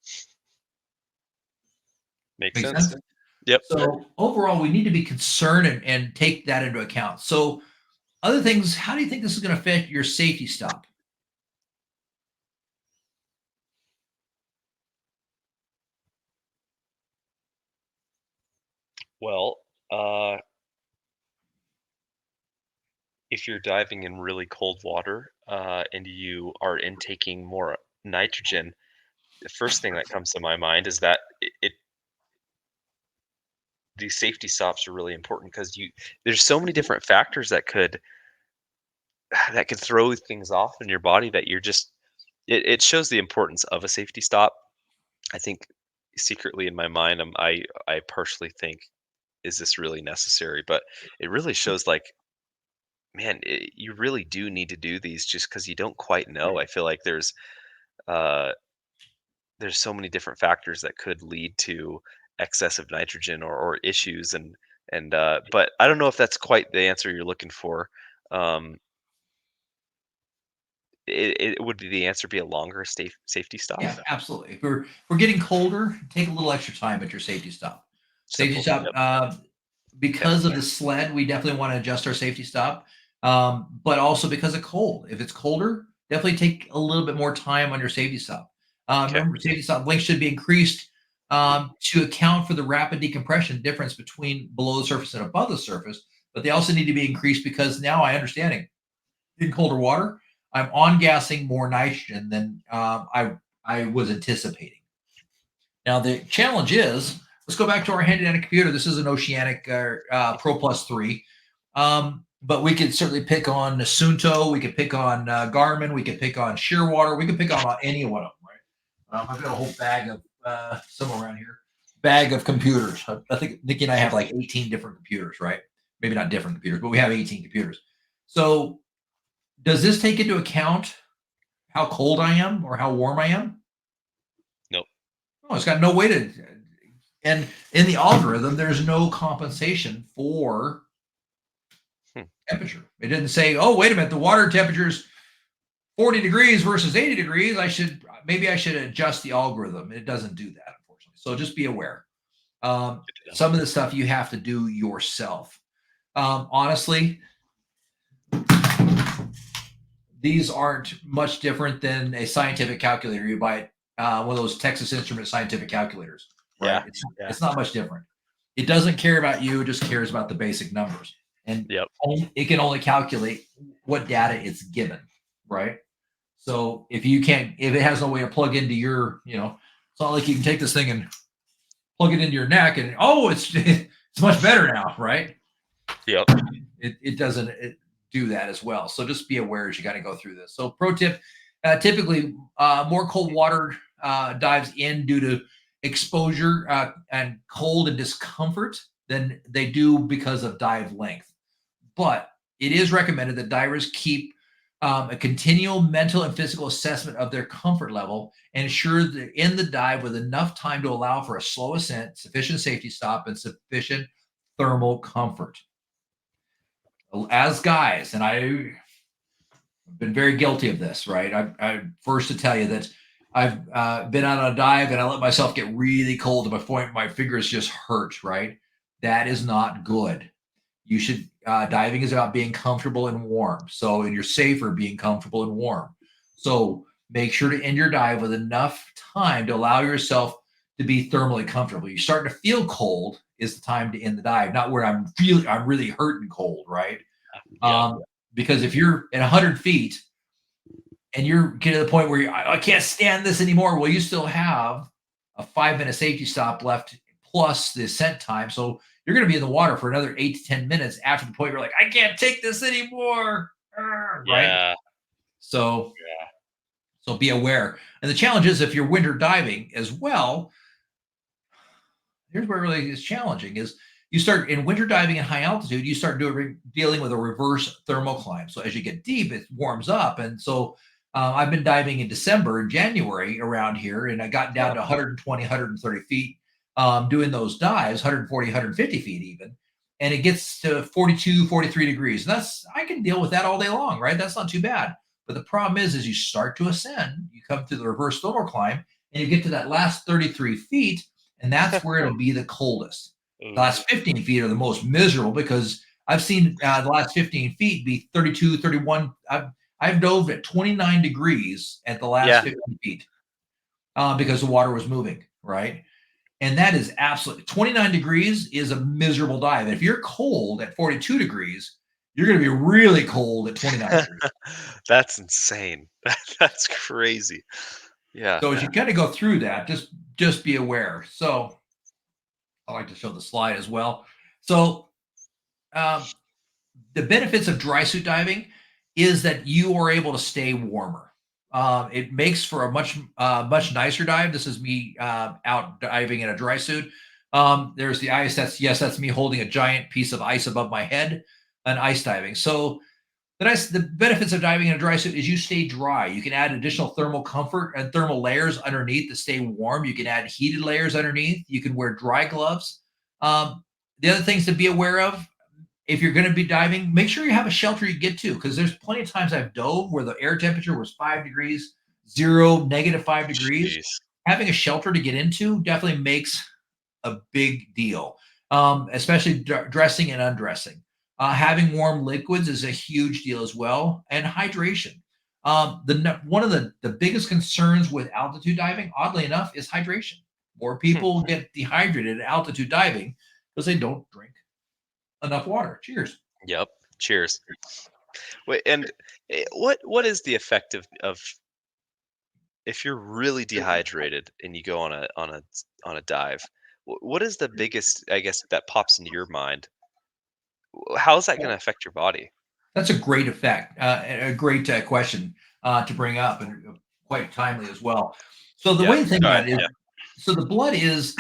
S2: Makes
S1: Makes
S2: sense.
S1: sense.
S2: Yep.
S1: So overall, we need to be concerned and take that into account. So other things, how do you think this is going to affect your safety stop?
S2: Well, if you're diving in really cold water, and you are intaking more nitrogen, the first thing that comes to my mind is that these safety stops are really important because there's so many different factors that could throw things off in your body that you're just it shows the importance of a safety stop. I think secretly in my mind, I partially think, is this really necessary? But it really shows like, man, you really do need to do these just because you don't quite know. I feel like uh, there's so many different factors that could lead to excessive nitrogen or issues, and but I don't know if that's quite the answer you're looking for. Um, it would be the answer be a longer safety stop.
S1: Yeah, absolutely. If we're getting colder, take a little extra time at your safety stop. Safety
S2: Simple.
S1: stop,
S2: Yep. Yep.
S1: because of the sled, we definitely want to adjust our safety stop. But also because of cold. If it's colder, definitely take a little bit more time on your safety stop.
S2: Okay.
S1: Remember, safety stop length should be increased to account for the rapid decompression difference between below the surface and above the surface. But they also need to be increased because now I understanding in colder water, I'm on gassing more nitrogen than I was anticipating. Now the challenge is, let's go back to our handy dandy computer. This is an Oceanic Pro Plus 3. But we could certainly pick on Sunto. We could pick on Garmin. We could pick on Shearwater. We could pick on any one of them, right? I've got a whole bag of somewhere around here, bag of computers. I think Nikki and I have like 18 different computers, right? Maybe not different computers, but we have 18 computers. So does this take into account how cold I am or how warm I am?
S2: Nope.
S1: No, it's got no way to. And in the algorithm, there's no compensation for
S2: Hmm.
S1: temperature. It didn't say, oh, wait a minute, the water temperature is 40 degrees versus 80 degrees. I should adjust the algorithm. It doesn't do that, unfortunately. So just be aware.
S2: Good to know.
S1: Some of the stuff you have to do yourself. Honestly, these aren't much different than a scientific calculator. You buy one of those Texas Instrument scientific calculators, right?
S2: Yeah. Yeah.
S1: It's not much different. It doesn't care about you; it just cares about the basic numbers, and
S2: Yep.
S1: it can only calculate what data it's given, right? So if it has no way to plug into your, it's not like you can take this thing and plug it into your neck and it's much better now, right?
S2: Yep.
S1: It doesn't do that as well. So just be aware as you got to go through this. So pro tip, typically more cold water dives in due to exposure and cold and discomfort than they do because of dive length. But it is recommended that divers keep a continual mental and physical assessment of their comfort level and ensure they're in the dive with enough time to allow for a slow ascent, sufficient safety stop, and sufficient thermal comfort. As guys, and I've been very guilty of this, right? I'm first to tell you that I've been out on a dive and I let myself get really cold to the point my fingers just hurt, right? That is not good. You should, diving is about being comfortable and warm. So, and you're safer being comfortable and warm. So, make sure to end your dive with enough time to allow yourself to be thermally comfortable. You're starting to feel cold is the time to end the dive, not where I'm really hurting cold, right?
S2: Yep.
S1: Because if you're at 100 feet and you're getting to the point where I can't stand this anymore, well, you still have a 5-minute safety stop left plus the ascent time. So you're going to be in the water for another 8 to 10 minutes after the point you're like, I can't take this anymore. Right.
S2: Yeah.
S1: So,
S2: Yeah.
S1: so be aware. And the challenge is if you're winter diving as well, here's where it really is challenging is you start in winter diving in high altitude, you start dealing with a reverse thermocline. So as you get deep, it warms up. And so I've been diving in December and January around here, and I got down
S2: Oh,
S1: to 120, 130 feet doing those dives, 140, 150 feet even. And it gets to 42, 43 degrees. And I can deal with that all day long, right? That's not too bad. But the problem is you start to ascend, you come to the reverse thermocline, and you get to that last 33 feet, and that's where it'll be the coldest. The
S2: ooh,
S1: last 15 feet are the most miserable because I've seen the last 15 feet be 32, 31. I've dove at 29 degrees at the last
S2: yeah.
S1: 15 feet because the water was moving, right? And that is absolutely 29 degrees is a miserable dive. And if you're cold at 42 degrees, you're going to be really cold at 29 degrees.
S2: That's insane. That's crazy. Yeah.
S1: So as you kind of go through that, just be aware. So I like to show the slide as well. So um, the benefits of dry suit diving is that you are able to stay warmer. It makes for a much nicer dive. This is me out diving in a dry suit. There's the ice. That's me holding a giant piece of ice above my head and ice diving. So the benefits of diving in a dry suit is you stay dry. You can add additional thermal comfort and thermal layers underneath to stay warm. You can add heated layers underneath. You can wear dry gloves. The other things to be aware of if you're going to be diving, make sure you have a shelter you get to because there's plenty of times I've dove where the air temperature was 5 degrees, zero, -5 degrees.
S2: Jeez.
S1: Having a shelter to get into definitely makes a big deal, especially dressing and undressing. Having warm liquids is a huge deal as well, and hydration. One of the biggest concerns with altitude diving, oddly enough, is hydration. More
S2: Hmm.
S1: people get dehydrated at altitude diving because they don't drink enough water. Cheers.
S2: Yep. Cheers. Wait, and what is the effect of if you're really dehydrated and you go on a dive? What is the biggest, I guess, that pops into your mind? How is that going to affect your body?
S1: That's a great effect, a great question to bring up, and quite timely as well. So the
S2: Yeah.
S1: way to think
S2: All right.
S1: about it is,
S2: Yeah.
S1: so the blood is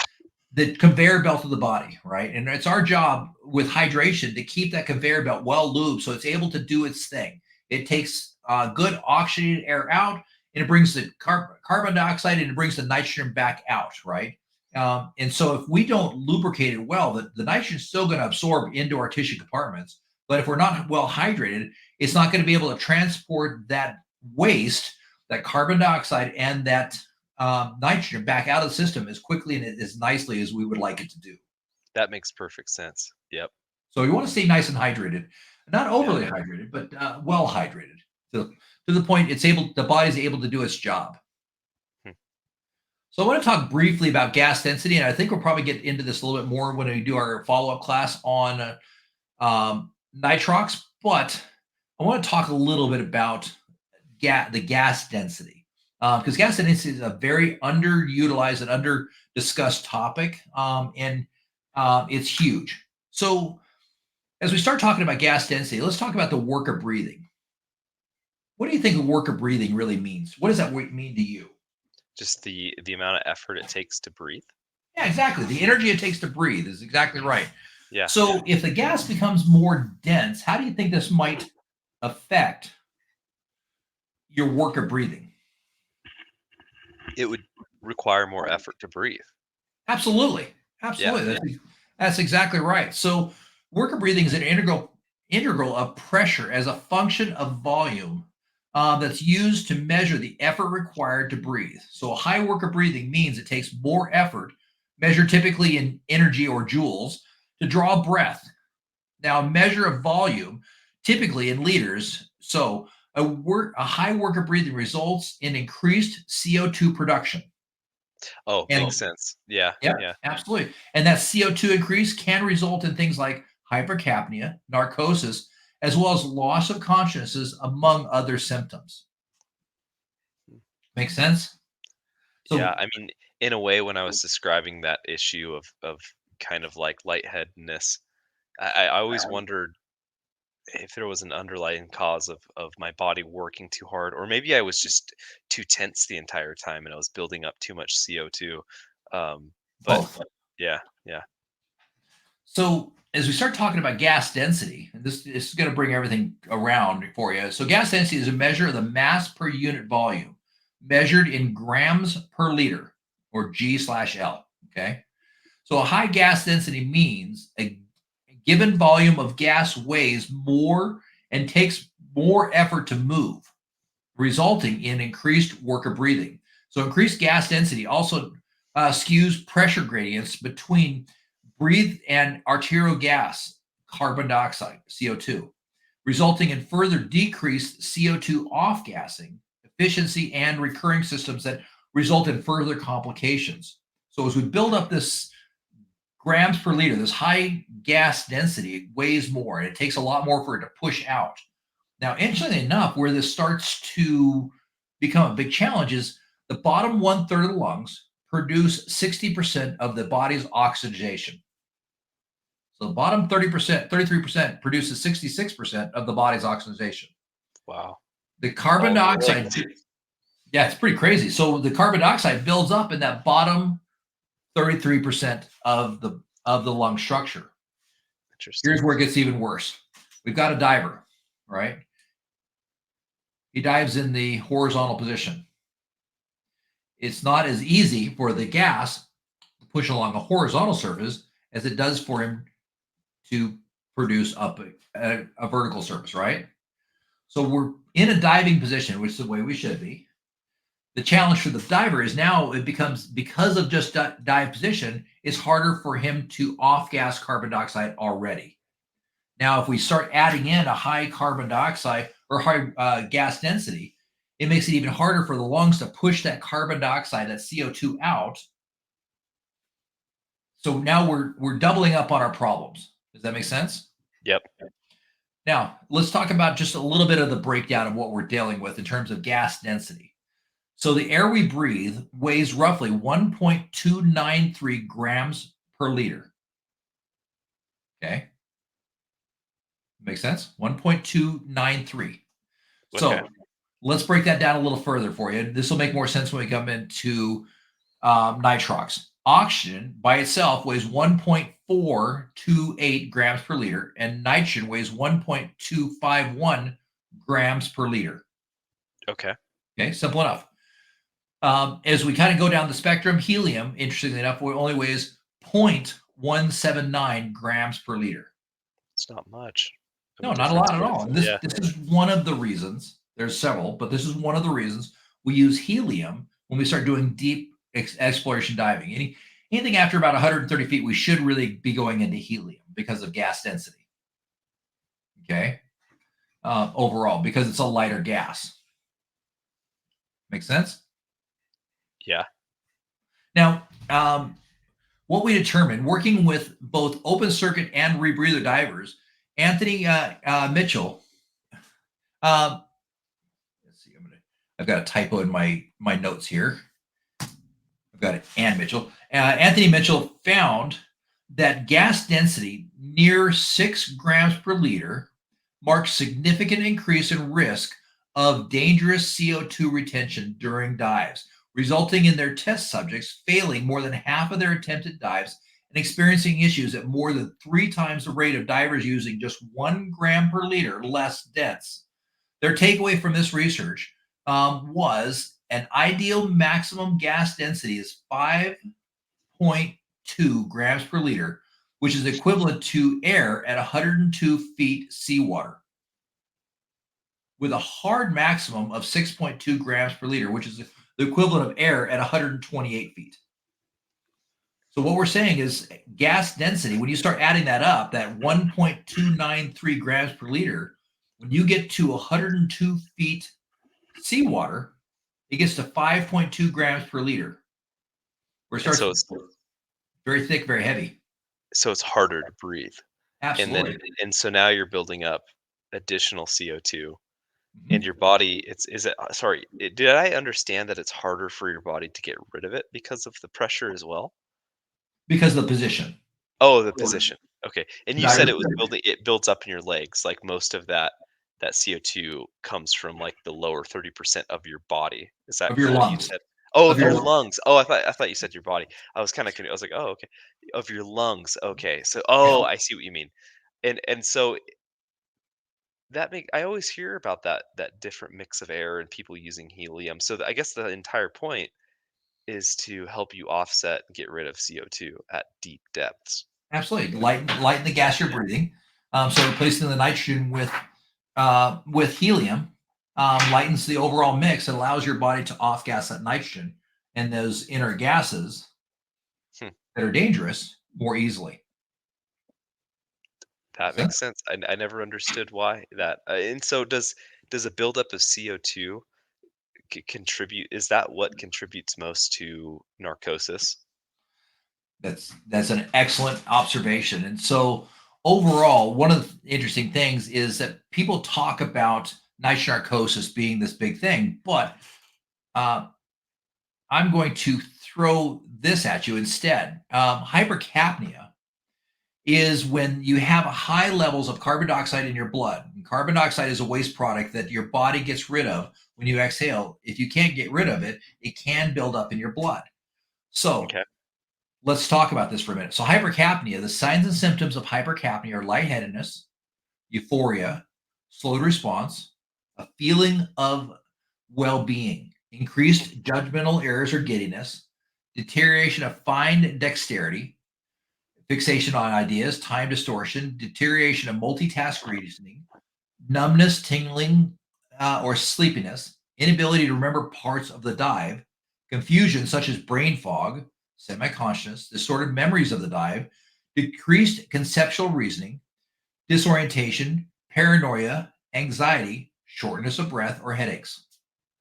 S1: the conveyor belt of the body, right? And it's our job with hydration to keep that conveyor belt well lubed so it's able to do its thing. It takes good oxygenated air out, and it brings the carbon dioxide and it brings the nitrogen back out, right? And so if we don't lubricate it well, the nitrogen is still going to absorb into our tissue compartments. But if we're not well hydrated, it's not going to be able to transport that waste, that carbon dioxide, and that nitrogen back out of the system as quickly and as nicely as we would like it to do.
S2: That makes perfect sense. Yep.
S1: So you want to stay nice and hydrated, not
S2: Yeah.
S1: overly hydrated, but well hydrated to the point the body's able to do its job.
S2: Hmm.
S1: So I want to talk briefly about gas density, and I think we'll probably get into this a little bit more when we do our follow-up class on nitrox. But I want to talk a little bit about the gas density because gas density is a very underutilized and under discussed topic, and it's huge. So as we start talking about gas density, let's talk about the work of breathing. What do you think the work of breathing really means? What does that mean to you?
S2: Just the amount of effort it takes to breathe.
S1: Yeah, exactly. The energy it takes to breathe is exactly right.
S2: Yeah.
S1: So if the gas becomes more dense, how do you think this might affect your work of breathing?
S2: It would require more effort to breathe.
S1: Absolutely.
S2: Yeah.
S1: Absolutely. That's exactly right. So worker breathing is an integral of pressure as a function of volume that's used to measure the effort required to breathe. So a high worker breathing means it takes more effort, measured typically in energy or joules, to draw breath. Now, a measure of volume, typically in liters. So a high worker breathing results in increased CO2 production.
S2: Oh,
S1: And
S2: makes sense. Yeah.
S1: yeah,
S2: Yeah.
S1: absolutely. And that CO2 increase can result in things like hypercapnia, narcosis, as well as loss of consciousness, among other symptoms. Make sense?
S2: Yeah.
S1: So,
S2: I mean, in a way, when I was describing that issue of kind of like lightheadedness. I always wondered if there was an underlying cause of my body working too hard, or maybe I was just too tense the entire time and I was building up too much CO2. But
S1: Both.
S2: yeah, yeah.
S1: So as we start talking about gas density, and this is going to bring everything around for you. So gas density is a measure of the mass per unit volume, measured in grams per liter, or G/L. Okay. So a high gas density means a given volume of gas weighs more and takes more effort to move, resulting in increased work of breathing. So increased gas density also skews pressure gradients between breathed and arterial gas, carbon dioxide, CO2, resulting in further decreased CO2 off gassing, efficiency, and recurring systems that result in further complications. So as we build up this grams per liter, this high gas density, it weighs more and it takes a lot more for it to push out. Now, interestingly enough, where this starts to become a big challenge is the bottom one third of the lungs produce 60% of the body's oxygenation. So the bottom 30%, 33% produces 66% of the body's oxygenation.
S2: Wow.
S1: The carbon
S2: All
S1: dioxide,
S2: linked.
S1: yeah, it's pretty crazy. So the carbon dioxide builds up in that bottom 33% of the lung structure.
S2: Interesting.
S1: Here's where it gets even worse. We've got a diver, right? He dives in the horizontal position. It's not as easy for the gas to push along a horizontal surface as it does for him to produce up a vertical surface, right? So we're in a diving position, which is the way we should be. The challenge for the diver is now it becomes, because of just dive position, it's harder for him to off gas carbon dioxide already. Now, if we start adding in a high carbon dioxide or high gas density, it makes it even harder for the lungs to push that carbon dioxide, that CO2 out. So now we're doubling up on our problems. Does that make sense?
S2: Yep.
S1: Now, let's talk about just a little bit of the breakdown of what we're dealing with in terms of gas density. So the air we breathe weighs roughly 1.293 grams per liter. Okay. Makes sense? 1.293.
S2: Okay.
S1: So let's break that down a little further for you. This will make more sense when we come into nitrox. Oxygen by itself weighs 1.428 grams per liter, and nitrogen weighs 1.251 grams per liter.
S2: Okay.
S1: Okay, simple enough. As we kind of go down the spectrum, helium, interestingly enough, only weighs 0.179 grams per liter.
S2: It's not much of
S1: No,
S2: a
S1: not a
S2: difference,
S1: lot at
S2: but
S1: all. And this
S2: yeah.
S1: this is one of the reasons. There's several, but this is one of the reasons we use helium when we start doing deep exploration diving. Anything after about 130 feet, we should really be going into helium because of gas density. Okay, overall, because it's a lighter gas. Make sense?
S2: Yeah.
S1: Now, what we determined working with both open circuit and rebreather divers, Anthony Mitchell. Let's see, I've got a typo in my notes here. I've got it, and Mitchell. Anthony Mitchell found that gas density near 6 grams per liter marks significant increase in risk of dangerous CO2 retention during dives, resulting in their test subjects failing more than half of their attempted dives and experiencing issues at more than 3 times the rate of divers using just 1 gram per liter less dense. Their takeaway from this research was an ideal maximum gas density is 5.2 grams per liter, which is equivalent to air at 102 feet seawater, with a hard maximum of 6.2 grams per liter, which is the equivalent of air at 128 feet. So what we're saying is gas density, when you start adding that up, that 1.293 grams per liter, when you get to 102 feet seawater, it gets to 5.2 grams per liter, where it
S2: And
S1: starts very thick, very heavy.
S2: so it's harder to breathe. And then
S1: Absolutely.
S2: and so now you're building up additional CO2 and
S1: Mhm.
S2: your body is it sorry, did I understand that it's harder for your body to get rid of it because of the pressure as well?
S1: Because of the position.
S2: Oh, the
S1: So
S2: position. Okay, and you said
S1: divers,
S2: it builds up in your legs, like, most of that CO2 comes from, like, the lower 30% of your body. Is that
S1: of your
S2: what you
S1: lungs,
S2: said? Oh,
S1: of
S2: the
S1: your lungs.
S2: lungs. Oh, I thought you said your body. I was kinda confused. I was like, "Oh, okay." Of your lungs, okay. So
S1: Yeah,
S2: I see what you mean. And so that make I always hear about that different mix of air and people using helium. So, I guess the entire point is to help you offset and get rid of CO2 at deep depths.
S1: absolutely. Lighten the gas you're breathing. So replacing the nitrogen with helium lightens the overall mix. It allows your body to off gas that nitrogen and those inner gases
S2: Hmm.
S1: that are dangerous more easily.
S2: That
S1: Makes sense?
S2: makes sense. I never understood why that. And so does a buildup of CO2 contribute? Is that what contributes most to narcosis?
S1: That's an excellent observation. And so overall, one of the interesting things is that people talk about nitrogen narcosis being this big thing, but uh, I'm going to throw this at you instead. Hypercapnia is when you have high levels of carbon dioxide in your blood. And carbon dioxide is a waste product that your body gets rid of when you exhale. If you can't get rid of it, it can build up in your blood. So
S2: Okay.
S1: let's talk about this for a minute. So, hypercapnia, the signs and symptoms of hypercapnia are lightheadedness, euphoria, slowed response, a feeling of well being, increased judgmental errors or giddiness, deterioration of fine dexterity, fixation on ideas, time distortion, deterioration of multitask reasoning, numbness, tingling, or sleepiness, inability to remember parts of the dive, confusion such as brain fog, semi consciousness, distorted memories of the dive, decreased conceptual reasoning, disorientation, paranoia, anxiety, shortness of breath, or headaches.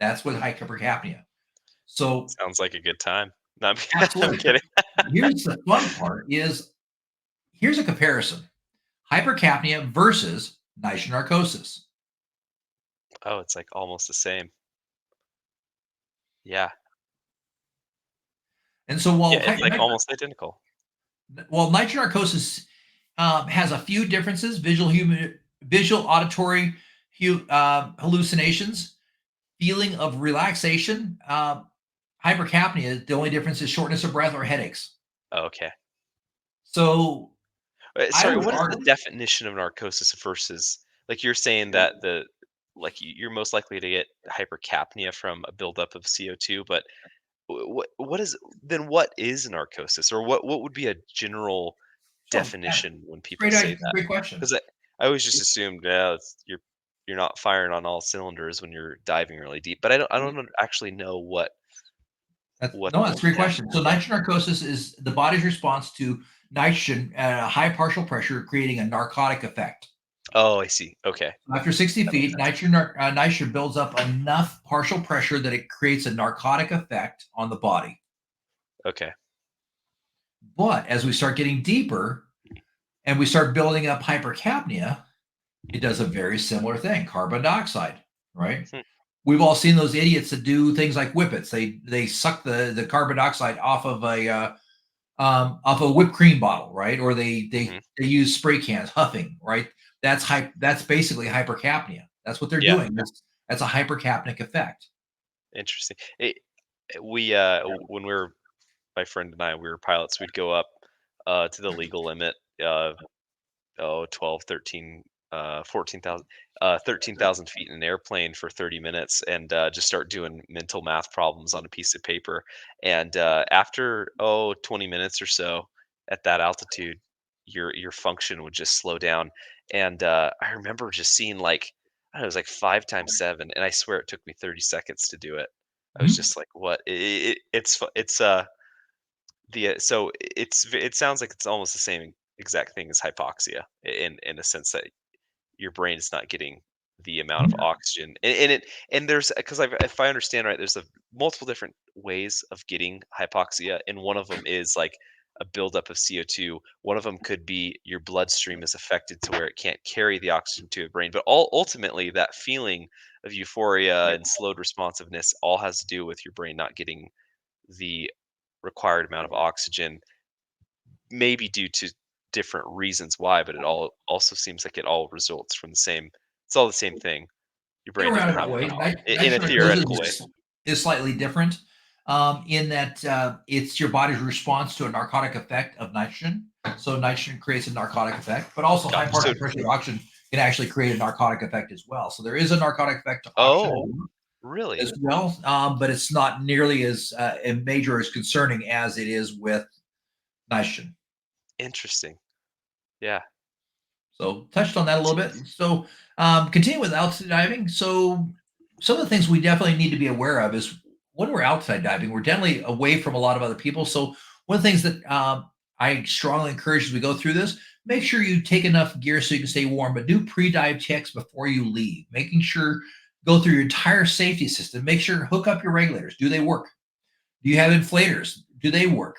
S1: That's what hypercapnia. So,
S2: Sounds like a good time. No, I'm
S1: absolutely.
S2: kidding.
S1: Here's the fun part: is here's a comparison: hypercapnia versus nitrogen narcosis.
S2: Oh, it's like almost the same. Yeah.
S1: And so,
S2: Yeah, it's like almost identical.
S1: while nitrogen narcosis has a few differences: visual, auditory hallucinations, feeling of relaxation. Hypercapnia, the only difference is shortness of breath or headaches.
S2: Oh, okay.
S1: So I
S2: Sorry,
S1: would
S2: what is the
S1: argue
S2: definition of narcosis versus like you're saying that you're most likely to get hypercapnia from a buildup of CO2, but what is then what is narcosis or what would be a general
S1: so. Yeah,
S2: definition when people say that?
S1: great question.
S2: Because I always just assumed, yeah, you're not firing on all cylinders when you're diving really deep, but I don't actually know what
S1: No, that's a great
S2: that
S1: question. So
S2: yeah.
S1: nitrogen narcosis is the body's response to nitrogen at a high partial pressure, creating a narcotic effect.
S2: Oh, I see. Okay,
S1: After 60
S2: that makes
S1: feet,
S2: sense.
S1: nitrogen builds up enough partial pressure that it creates a narcotic effect on the body.
S2: Okay.
S1: But as we start getting deeper and we start building up hypercapnia, it does a very similar thing: carbon dioxide, right?
S2: Hmm,
S1: We've all seen those idiots that do things like whippets. They suck the carbon dioxide off a whipped cream bottle, right? Or
S2: mhm.
S1: they use spray cans, huffing, right? That's basically hypercapnia. That's what they're
S2: Yeah,
S1: doing. That's a hypercapnic effect.
S2: interesting. When we were my friend and I, we were pilots, we'd go up, to the legal limit, uh, 12, 13, 14,000, 13,000 feet in an airplane for 30 minutes and just start doing mental math problems on a piece of paper. And after, 20 minutes or so at that altitude, your function would just slow down. And I remember just seeing like, I don't know, it was like 5 times 7, and I swear it took me 30 seconds to do it. I was
S1: Mhm.
S2: just like, what? It's so it sounds like it's almost the same exact thing as hypoxia in a sense that your brain is not getting the amount of
S1: Yeah.
S2: oxygen and there's because if I understand right, there's multiple different ways of getting hypoxia, and one of them is like a buildup of CO2. One of them could be your bloodstream is affected to where it can't carry the oxygen to your brain, but ultimately that feeling of euphoria and slowed responsiveness all has to do with your brain not getting the required amount of oxygen, maybe due to different reasons why, but it all also seems like it all results from the same. It's all the same thing. Your
S1: In a
S2: brain doesn't have
S1: roundabout way,
S2: in a
S1: nitrogen
S2: theoretical way.
S1: is slightly different in that it's your body's response to a narcotic effect of nitrogen. So nitrogen creates a narcotic effect, but also high
S2: Gotcha. So,
S1: particle pressure oxygen can actually create a narcotic effect as well. So there is a narcotic effect to
S2: oh,
S1: oxygen
S2: really?
S1: as well, but it's not nearly as major or as concerning as it is with nitrogen.
S2: Interesting. Yeah.
S1: So touched on that a little bit. So continue with outside diving. So some of the things we definitely need to be aware of is when we're outside diving, we're definitely away from a lot of other people. So one of the things that I strongly encourage as we go through this, make sure you take enough gear so you can stay warm, but do pre-dive checks before you leave, making sure go through your entire safety system. Make sure hook up your regulators. Do they work? Do you have inflators? Do they work?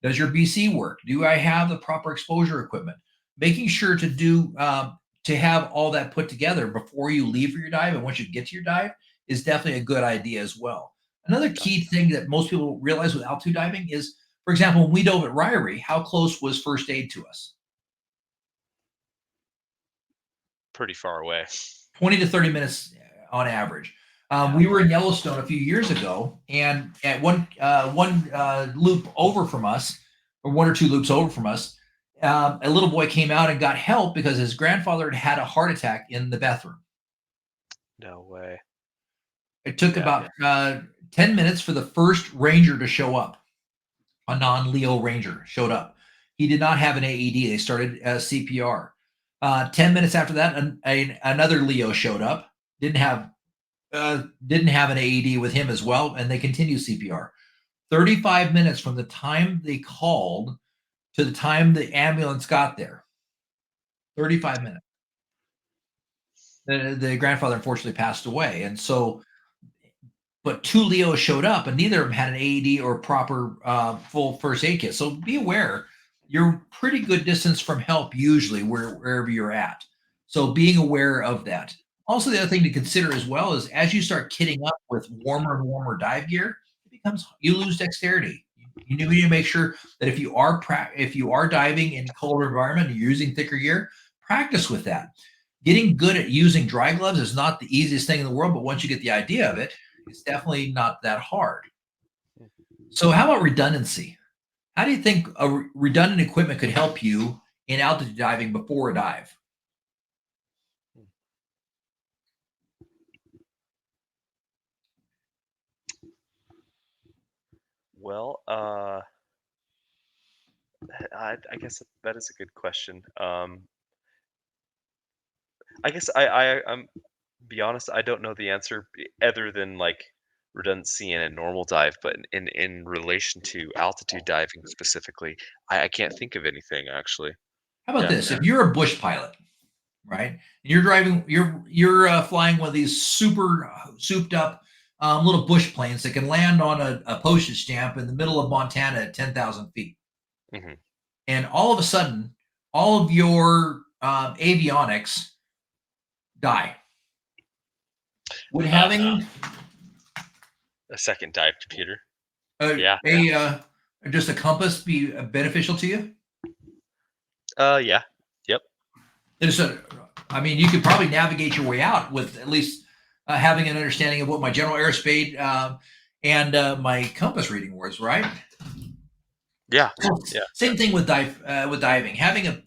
S1: Does your BC work? Do I have the proper exposure equipment? Making sure to have all that put together before you leave for your dive and once you get to your dive is definitely a good idea as well. Another key
S2: Gotcha.
S1: thing that most people realize with altitude diving is, for example, when we dove at Ryrie, how close was first aid to us?
S2: Pretty far away.
S1: 20 to 30 minutes on average.
S2: Yeah.
S1: We were in Yellowstone a few years ago, and at one loop over from us, or one or two loops over from us, a little boy came out and got help because his grandfather had had a heart attack in the bathroom.
S2: No way.
S1: It took
S2: Yeah.
S1: about 10 minutes for the first ranger to show up. A non-Leo ranger showed up. He did not have an AED. They started CPR. 10 minutes after that, another Leo showed up. Didn't have an AED with him as well, and they continue CPR. 35 minutes from the time they called to the time the ambulance got there. 35 minutes. The grandfather unfortunately passed away. And so, but two Leos showed up, and neither of them had an AED or proper full first aid kit. So be aware, you're pretty good distance from help usually wherever you're at. So being aware of that. Also, the other thing to consider as well is as you start kitting up with warmer and warmer dive gear, it becomes you lose dexterity. You need to make sure that if you are diving in colder environment and you're using thicker gear, practice with that. Getting good at using dry gloves is not the easiest thing in the world, but once you get the idea of it, it's definitely not that hard. So, how about redundancy? How do you think redundant equipment could help you in altitude diving before a dive?
S2: Well, I guess that is a good question. I guess I'm be honest, I don't know the answer other than like redundancy in a normal dive, but in relation to altitude diving specifically, I can't think of anything actually.
S1: How about
S2: Yeah.
S1: this? If you're a bush pilot, right, and you're flying one of these super souped up little bush planes that can land on a postage stamp in the middle of Montana at 10,000 feet,
S2: Hmm.
S1: and all of a sudden, all of your avionics die. Would
S2: Uh,
S1: having
S2: a second dive computer.
S1: a,
S2: Yeah.
S1: a just a compass be beneficial to you?
S2: Yeah. Yep.
S1: There's a, I mean, you could probably navigate your way out with at least having an understanding of what my general airspeed and my compass reading was, right?
S2: Yeah.
S1: Well,
S2: Yeah.
S1: same thing with diving. Having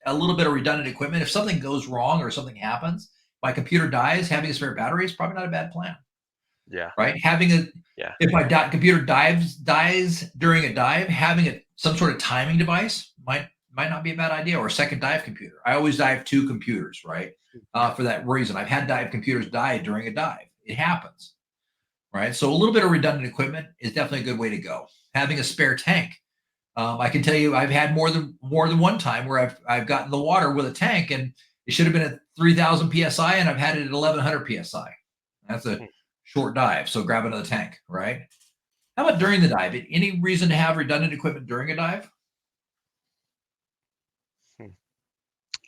S1: a little bit of redundant equipment. If something goes wrong or something happens, my computer dies. Having a spare battery is probably not a bad plan,
S2: Yeah.
S1: right? Having a
S2: Yeah.
S1: if my computer dies during a dive, having some sort of timing device might not be a bad idea, or a second dive computer. I always dive two computers, right? For that reason, I've had dive computers die during a dive. It happens, right? So a little bit of redundant equipment is definitely a good way to go. Having a spare tank. I can tell you, I've had more than one time where I've gotten the water with a tank, and it should have been at 3,000 psi, and I've had it at 1,100 psi. That's a
S2: Hmm.
S1: short dive, so grab another tank, right? How about during the dive? Any reason to have redundant equipment during a dive?
S2: Hmm.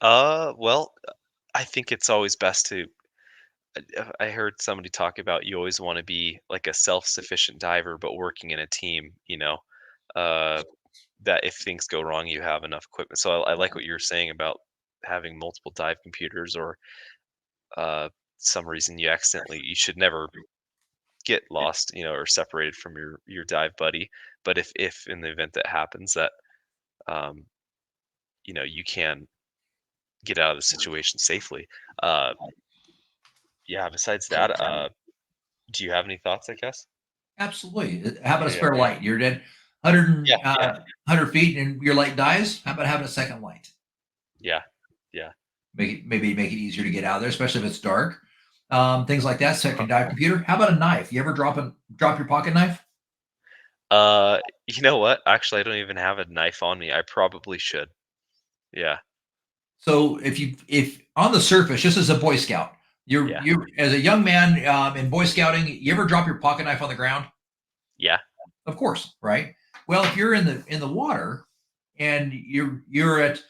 S2: Well, I think it's always best to. I heard somebody talk about you always want to be like a self-sufficient diver, but working in a team. Uh, that if things go wrong, you have enough equipment. So I like what you were saying about having multiple dive computers, or uh, some reason you should never get lost, or separated from your dive buddy. But if in the event that happens, that um, you can get out of the situation safely. Uh, yeah. Besides that, do you have any thoughts? I guess.
S1: Absolutely. How about a
S2: Yeah.
S1: spare light? You're dead 100,
S2: Yeah. Yeah.
S1: 100 feet and your light dies. How about having a second light?
S2: Yeah. Yeah.
S1: Maybe make it easier to get out of there, especially if it's dark. Things like that.
S2: Uh-huh.
S1: Second dive computer. How about a knife? You ever drop your pocket knife?
S2: You know what? Actually, I don't even have a knife on me. I probably should. Yeah.
S1: So if on the surface, just as a Boy Scout,
S2: Yeah.
S1: you as a young man in Boy Scouting, you ever drop your pocket knife on the ground?
S2: Yeah.
S1: Of course, right? Well, if you're in the water and you're at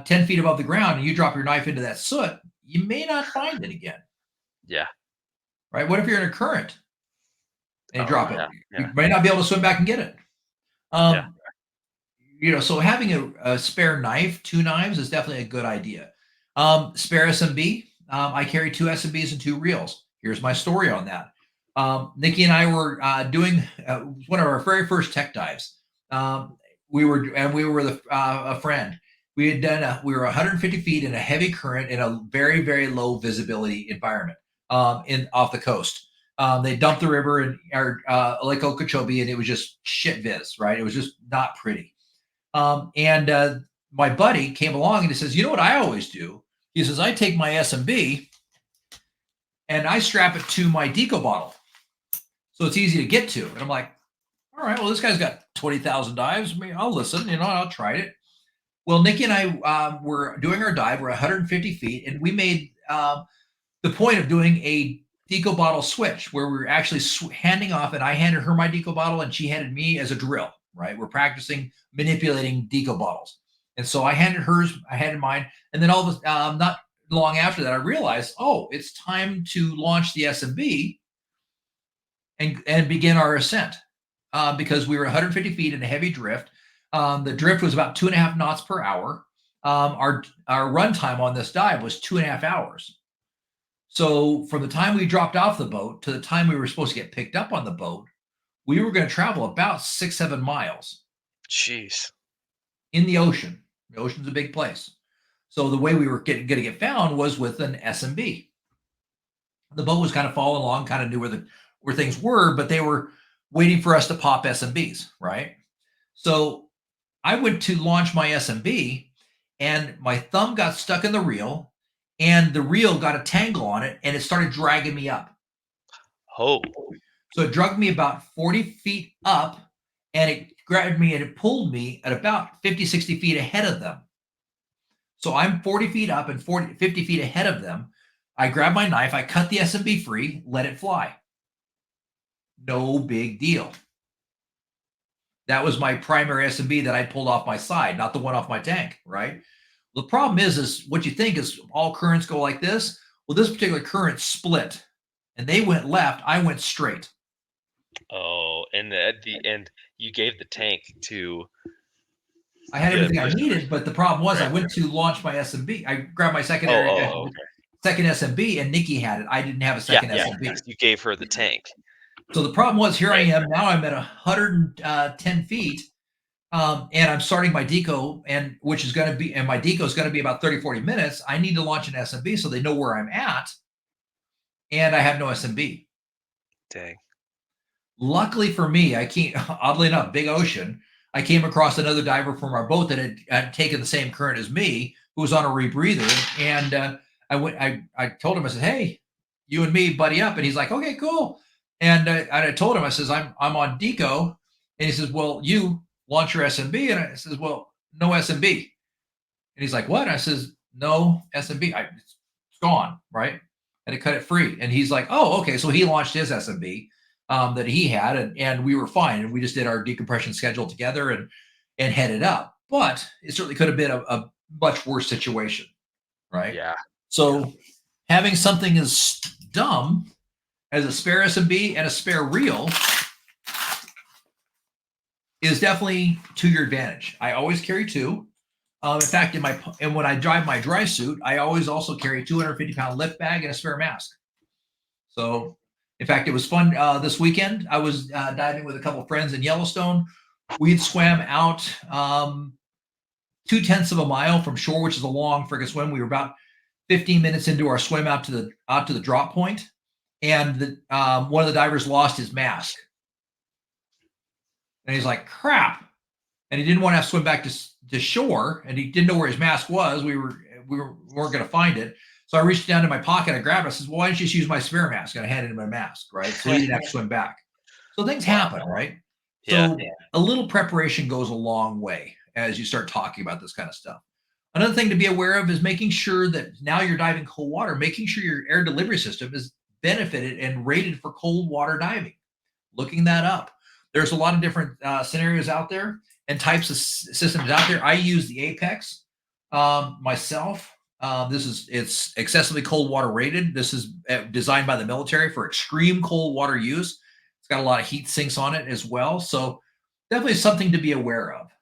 S1: 10 feet above the ground and you drop your knife into that soot, you may not find it again,
S2: Yeah.
S1: right? What if you're in a current and you
S2: Oh,
S1: drop it?
S2: yeah.
S1: You
S2: Yeah.
S1: may not be able to swim back and get it.
S2: Yeah.
S1: Um, so having a spare knife, two knives is definitely a good idea. Spare SMB. I carry two SMBs and two reels. Here's my story on that. Nikki and I were doing one of our very first tech dives. We were with a friend. We were 150 feet in a heavy current in a very, very low visibility environment in off the coast. They dumped the river in Lake Okeechobee, and it was just shit viz, right? It was just not pretty. And my buddy came along and he says, "You know what I always do?" He says, "I take my SMB and I strap it to my deco bottle, so it's easy to get to." And I'm like, "All right, well, this guy's got 20,000 dives. I mean, I'll listen. I'll try it." Well, Nikki and I were doing our dive. We're 150 feet, and we made the point of doing a deco bottle switch where we were actually handing off, and I handed her my deco bottle, and she handed me as a drill. Right, we're practicing manipulating deco bottles, and so I handed hers, I handed mine, and then all of not long after that, I realized, oh, it's time to launch the SMB and begin our ascent because we were 150 feet in a heavy drift. The drift was about 2.5 knots per hour. Our run time on this dive was 2.5 hours. So from the time we dropped off the boat to the time we were supposed to get picked up on the boat, we were going to travel about 6-7 miles
S2: Jeez.
S1: in the ocean. The ocean's a big place. So the way we were going to get found was with an SMB. The boat was kind of following along, kind of knew where things were, but they were waiting for us to pop SMBs, right? So I went to launch my SMB, and my thumb got stuck in the reel, and the reel got a tangle on it, and it started dragging me up.
S2: Oh.
S1: So it dragged me about 40 feet up, and it grabbed me and it pulled me at about 50, 60 feet ahead of them. So I'm 40 feet up and 50 feet ahead of them. I grab my knife, I cut the SMB free, let it fly. No big deal. That was my primary SMB that I pulled off my side, not the one off my tank, right? The problem is what you think is all currents go like this. Well, this particular current split, and they went left, I went straight.
S2: Oh, and at the end, you gave the tank to
S1: I had
S2: the
S1: everything I
S2: person.
S1: needed, but the problem was I
S2: Right.
S1: went to launch my SMB. I grabbed my
S2: Oh, okay.
S1: second SMB, and Nikki had it. I didn't have a
S2: Yeah,
S1: second
S2: yeah.
S1: SMB.
S2: You gave her the tank.
S1: So the problem was here I
S2: Right.
S1: am. Now I'm at 110 feet, and I'm starting my deco, and my deco is going to be about 30, 40 minutes. I need to launch an SMB so they know where I'm at, and I have no SMB.
S2: Dang.
S1: Luckily for me, oddly enough, big ocean. I came across another diver from our boat that had taken the same current as me, who was on a rebreather. And I told him, I said, "Hey, you and me buddy up." And he's like, "Okay, cool." And I told him, I says, I'm on deco. And he says, "Well, you launch your SMB." And I says, "Well, no SMB." And he's like, "What?" And I says, "No SMB. It's gone, right?" And to cut it free. And he's like, "Oh, okay." So he launched his SMB that he had, and we were fine. And we just did our decompression schedule together and headed up. But it certainly could have been a much worse situation, right?
S2: Yeah.
S1: So having something as dumb as a spare SMB and a spare reel is definitely to your advantage. I always carry two. In fact, when I drive my dry suit, I always also carry a 250-pound lift bag and a spare mask. So, in fact, it was fun this weekend. I was diving with a couple of friends in Yellowstone. We'd swam out 2/10 of a mile from shore, which is a long friggin' swim. We were about 15 minutes into our swim out to the drop point, and one of the divers lost his mask, and he's like, "Crap!" And he didn't want to have to swim back to shore, and he didn't know where his mask was. We weren't going to find it. So I reached down to my pocket, I grabbed it. I says, "Well, why don't you just use my spare mask?" And I handed him my mask, right? So he didn't have to swim back. So things happen, right?
S2: Yeah.
S1: So a little preparation goes a long way as you start talking about this kind of stuff. Another thing to be aware of is making sure that now you're diving cold water, making sure your air delivery system is benefited and rated for cold water diving. Looking that up. There's a lot of different scenarios out there and types of systems out there. I use the Apex myself. It's excessively cold water rated. This is designed by the military for extreme cold water use. It's got a lot of heat sinks on it as well. So definitely something to be aware of,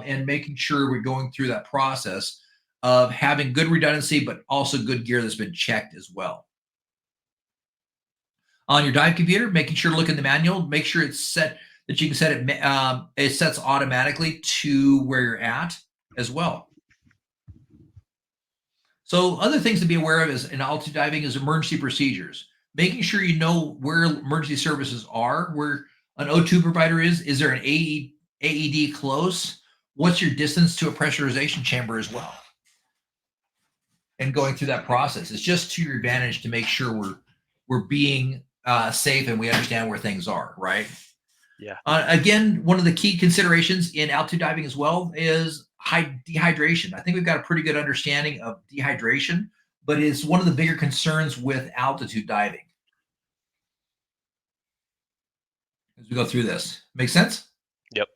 S1: and making sure we're going through that process of having good redundancy, but also good gear that's been checked as well. On your dive computer, making sure to look in the manual, make sure it's set that you can set it. It sets automatically to where you're at as well. So other things to be aware of is in altitude diving is emergency procedures. Making sure you know where emergency services are, where an O2 provider is. Is there an AED close? What's your distance to a pressurization chamber as well? And going through that process, it's just to your advantage to make sure we're being safe and we understand where things are, right?
S2: Yeah.
S1: Again, one of the key considerations in altitude diving as well is high dehydration. I think we've got a pretty good understanding of dehydration, but it's one of the bigger concerns with altitude diving as we go through this. Make sense?
S2: Yep.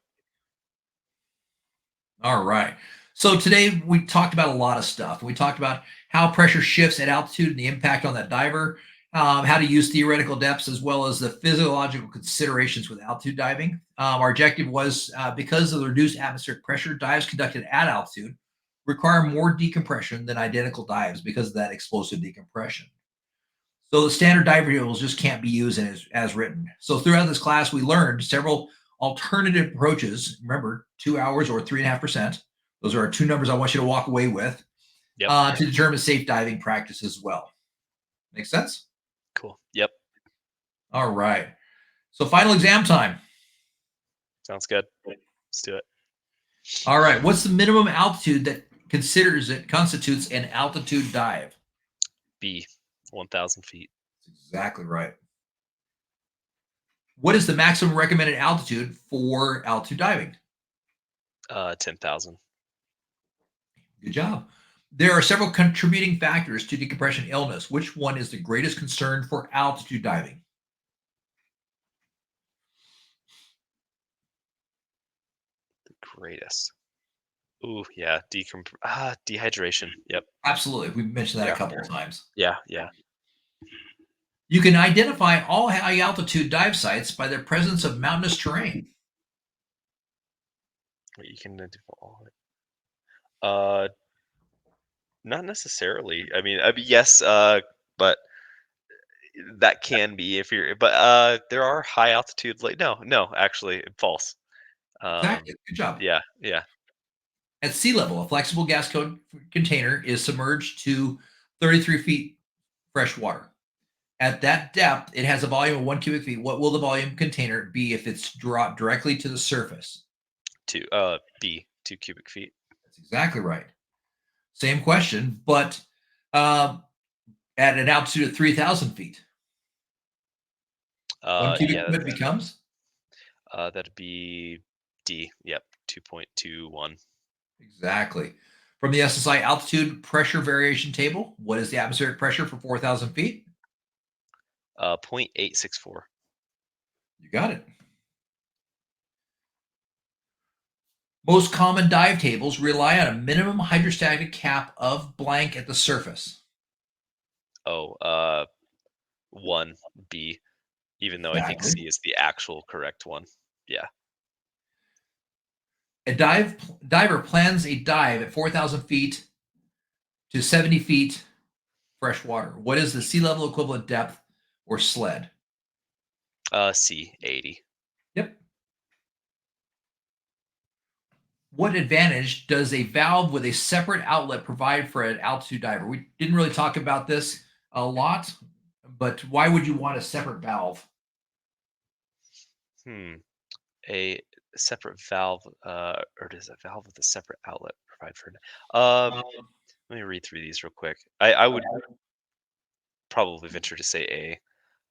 S1: All right. So today we talked about a lot of stuff. We talked about how pressure shifts at altitude and the impact on that diver, how to use theoretical depths, as well as the physiological considerations with altitude diving. Our objective was because of the reduced atmospheric pressure, dives conducted at altitude require more decompression than identical dives because of that explosive decompression. So the standard dive rules just can't be used as written. So throughout this class, we learned several alternative approaches. Remember, 2 hours or 3.5%. Those are our two numbers I want you to walk away with,
S2: Yep.
S1: to determine safe diving practice as well. Make sense?
S2: Cool. Yep.
S1: All right. So final exam time.
S2: Sounds good. Let's do it.
S1: All right. What's the minimum altitude that constitutes an altitude dive?
S2: B, 1,000 feet.
S1: That's exactly right. What is the maximum recommended altitude for altitude diving?
S2: 10,000.
S1: Good job. There are several contributing factors to decompression illness. Which one is the greatest concern for altitude diving?
S2: The greatest. Ooh, yeah. Dehydration. Yep.
S1: Absolutely. We've mentioned that a
S2: Yeah.
S1: couple of times.
S2: Yeah. Yeah.
S1: You can identify all high altitude dive sites by their presence of mountainous terrain.
S2: What you can do all of it. Uh, Not necessarily. I mean, yes. But that can be if you're. But there are high altitude. Like no, actually, false.
S1: Exactly. Good job.
S2: Yeah. Yeah.
S1: At sea level, a flexible gas container is submerged to 33 feet fresh water. At that depth, it has a volume of 1 cubic feet. What will the volume container be if it's dropped directly to the surface?
S2: B, 2 cubic feet.
S1: That's exactly right. Same question, but at an altitude of 3,000 feet. 1 cubic
S2: Yeah.
S1: foot becomes?
S2: That'd be D. Yep. 2.21.
S1: Exactly. From the SSI altitude pressure variation table, what is the atmospheric pressure for 4,000 feet?
S2: 0.864.
S1: You got it. Most common dive tables rely on a minimum hydrostatic cap of blank at the surface.
S2: Oh, 1B. Even though I think
S1: Exactly.
S2: C is the actual correct one. Yeah.
S1: A diver plans a dive at 4,000 feet to 70 feet fresh water. What is the sea level equivalent depth or sled?
S2: C 80.
S1: Yep. What advantage does a valve with a separate outlet provide for an altitude diver? We didn't really talk about this a lot, but why would you want a separate valve?
S2: Hmm. A separate valve, or does a valve with a separate outlet provide for? Let me read through these real quick. I would probably venture to say A,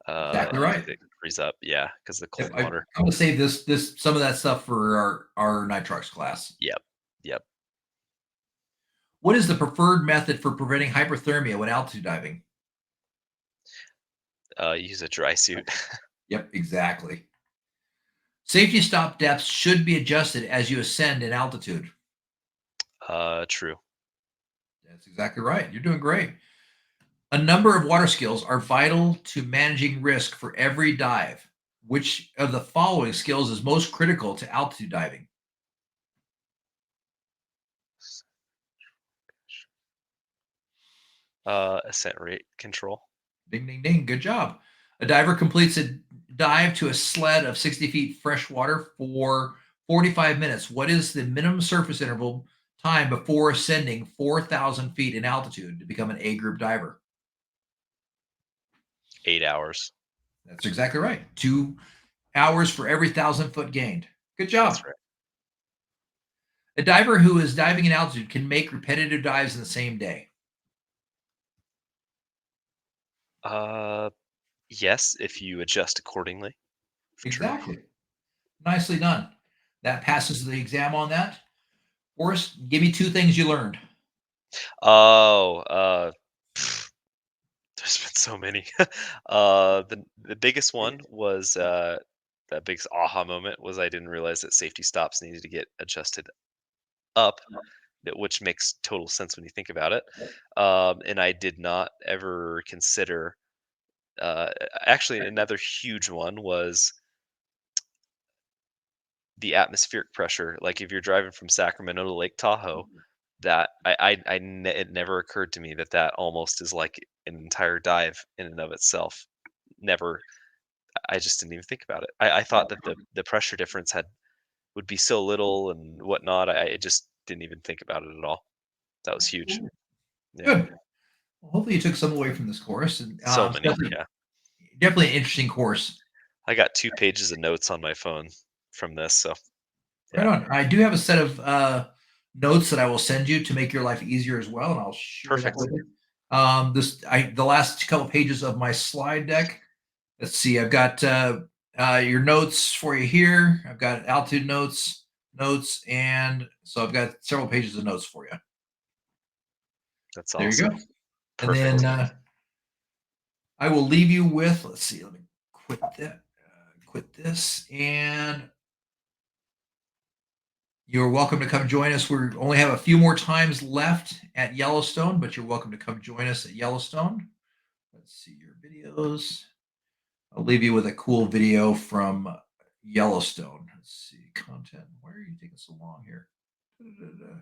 S1: Exactly
S2: because
S1: right.
S2: it frees up. Yeah, because the
S1: Yep,
S2: cold
S1: I'm
S2: water.
S1: gonna save this some of that stuff for our nitrox class.
S2: Yep. Yep.
S1: What is the preferred method for preventing hyperthermia when altitude diving?
S2: Use a dry suit.
S1: Yep, exactly. Safety stop depths should be adjusted as you ascend in altitude.
S2: True.
S1: That's exactly right. You're doing great. A number of water skills are vital to managing risk for every dive. Which of the following skills is most critical to altitude diving?
S2: Ascent rate control.
S1: Ding, ding, ding. Good job. A diver completes a dive to a sled of 60 feet fresh water for 45 minutes. What is the minimum surface interval time before ascending 4,000 feet in altitude to become an A group diver?
S2: 8 hours.
S1: That's exactly right. 2 hours for every 1,000 foot gained. Good
S2: That's
S1: job.
S2: right.
S1: A diver who is diving in altitude can make repetitive dives in the same day.
S2: Uh, yes, if you adjust accordingly. True.
S1: Exactly. Nicely done. That passes the exam on that. Forrest, give me two things you learned.
S2: Oh, there's been so many. The biggest one was that biggest aha moment was I didn't realize that safety stops needed to get adjusted up, which makes total sense when you think about it. And I did not ever consider. Uh, Actually, another huge one was the atmospheric pressure. Like if you're driving from Sacramento to Lake Tahoe, that it never occurred to me that that almost is like an entire dive in and of itself. Never, I just didn't even think about it. I thought that the pressure difference would be so little and whatnot. I just didn't even think about it at all. That was huge. Yeah,
S1: Good. Well, hopefully you took some away from this course, and
S2: so
S1: it's
S2: many.
S1: definitely
S2: Yeah,
S1: definitely an interesting course.
S2: I got 2 pages of notes on my phone from this. So
S1: Right
S2: yeah,
S1: on. I do have a set of notes that I will send you to make your life easier as well, and I'll share that
S2: perfect.
S1: with you. The last couple pages of my slide deck. Let's see. I've got your notes for you here. I've got altitude notes, and so I've got several pages of notes for you.
S2: That's
S1: There you
S2: awesome.
S1: go. And then
S2: Perfect.
S1: I will leave you with. Let's see. Let me quit that. Quit this, and you're welcome to come join us. We only have a few more times left at Yellowstone, but you're welcome to come join us at Yellowstone. Let's see your videos. I'll leave you with a cool video from Yellowstone. Let's see content. Why are you taking so long here? Da-da-da-da.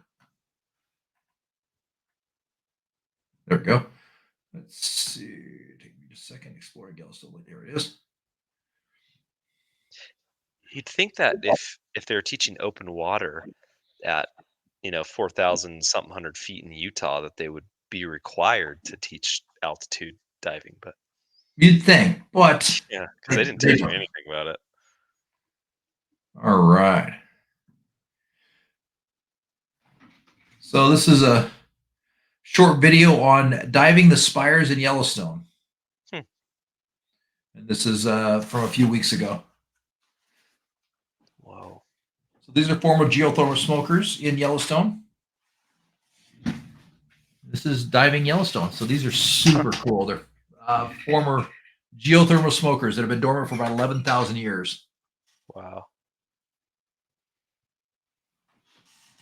S1: There we go. Let's see. Take me just a second. Exploring Yellowstone. There it is.
S2: You'd think that if they're teaching open water at 4,000 something hundred feet in Utah, that they would be required to teach altitude diving, but
S1: You'd think, but
S2: yeah, because they didn't
S1: they
S2: teach me
S1: don't.
S2: anything about it.
S1: All right. So this is a short video on diving the spires in Yellowstone.
S2: Hmm.
S1: And this is from a few weeks ago.
S2: Whoa.
S1: So these are former geothermal smokers in Yellowstone. This is diving Yellowstone. So these are super cool. They're former geothermal smokers that have been dormant for about 11,000 years.
S2: Wow.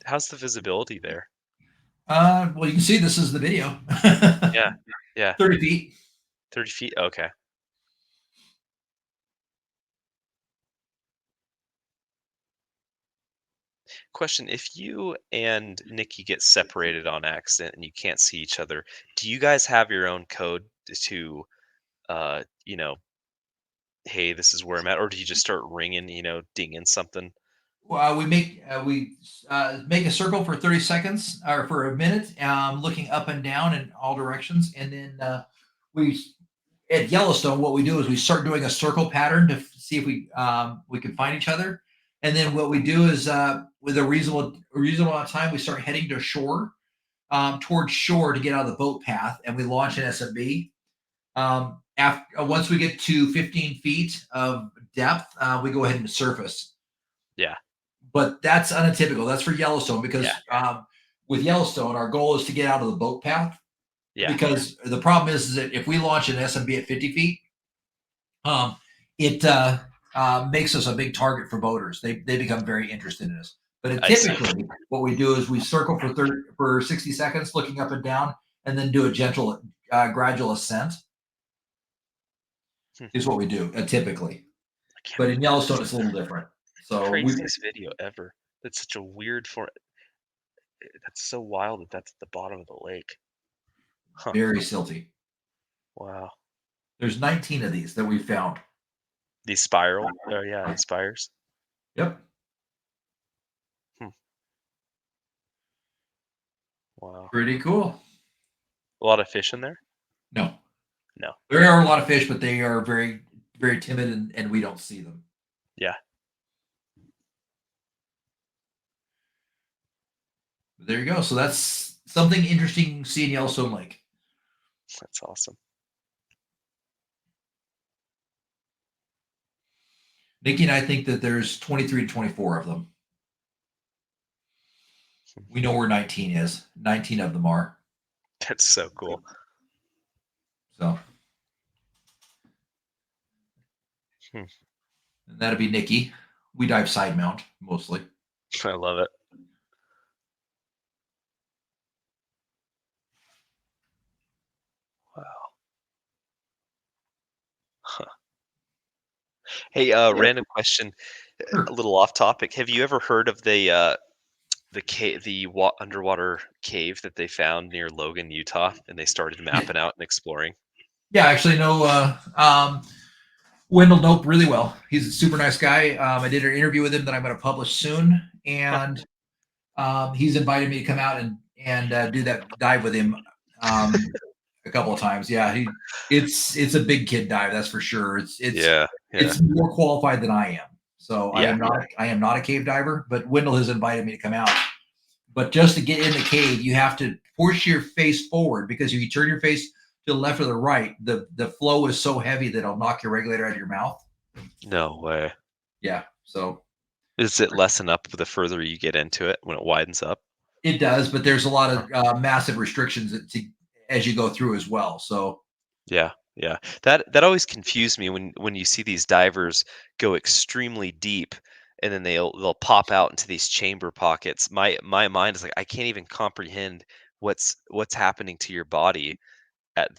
S2: How's the visibility there?
S1: Well, you can see this is the video.
S2: Yeah. Yeah.
S1: 30 feet.
S2: 30 feet. Okay. Question: if you and Nikki get separated on accident and you can't see each other, do you guys have your own code to, you know, hey, this is where I'm at, or do you just start ringing, dinging something?
S1: We make a circle for 30 seconds or for a minute, looking up and down in all directions, and then we at Yellowstone, what we do is we start doing a circle pattern to see if we can find each other. And then what we do is with a reasonable amount of time, we start heading to shore, towards shore to get out of the boat path, and we launch an SMB. After once we get to 15 feet of depth, we go ahead and surface.
S2: Yeah,
S1: But that's untypical. That's for Yellowstone
S2: yeah,
S1: because with Yellowstone, our goal is to get out of the boat path.
S2: yeah.
S1: Because the problem is that if we launch an SMB at 50 feet, um, it makes us a big target for boaters. They become very interested in us. But
S2: I see.
S1: typically, what we do is we circle for 60 seconds, looking up and down, and then do a gentle, gradual ascent.
S2: Hmm,
S1: Is what we do typically.
S2: I can't
S1: But in
S2: believe
S1: Yellowstone,
S2: that's
S1: it's a little different.
S2: the
S1: So we
S2: craziest video ever. That's such a weird for. That's so wild that that's at the bottom of the lake. Huh.
S1: very silty.
S2: Wow.
S1: There's 19 of these that we found.
S2: These spiral. Oh yeah, these spires.
S1: Yep.
S2: Hmm. Wow.
S1: Pretty cool.
S2: A lot of fish in there.
S1: No,
S2: No.
S1: there are a lot of fish, but they are very, very timid, and we don't see them.
S2: Yeah.
S1: But there you go. So that's something interesting seeing Yellowstone Lake.
S2: That's awesome.
S1: Nikki and I think that there's 23 to 24 of them. We know where 19 is. 19 of them are.
S2: That's so cool.
S1: So
S2: Hmm.
S1: and that'd be Nikki. We dive side mount mostly.
S2: I love it. Wow. Huh. Hey,
S1: Yeah.
S2: random question, a
S1: Sure.
S2: little off topic. Have you ever heard of the underwater cave that they found near Logan, Utah, and they started
S1: Yeah.
S2: mapping out and exploring?
S1: Yeah, actually, no. Wendell Nope really well. He's a super nice guy. I did an interview with him that I'm going to publish soon,
S2: Huh.
S1: and he's invited me to come out and do that dive with him a couple of times. Yeah, it's a big kid dive, that's for sure. It's it's
S2: Yeah, yeah,
S1: it's more qualified than I am. So I
S2: yeah.
S1: am not a cave diver, but Wendell has invited me to come out. But just to get in the cave, you have to push your face forward because if you turn your face to the left or the right, the flow is so heavy that it'll knock your regulator out of your mouth.
S2: No way.
S1: Yeah, so
S2: Does it lessen up the further you get into it when it widens up?
S1: it does, but there's a lot
S2: Huh.
S1: of massive restrictions as you go through as well. So
S2: Yeah, yeah. That always confused me when you see these divers go extremely deep and then they'll pop out into these chamber pockets. My mind is like I can't even comprehend what's happening to your body at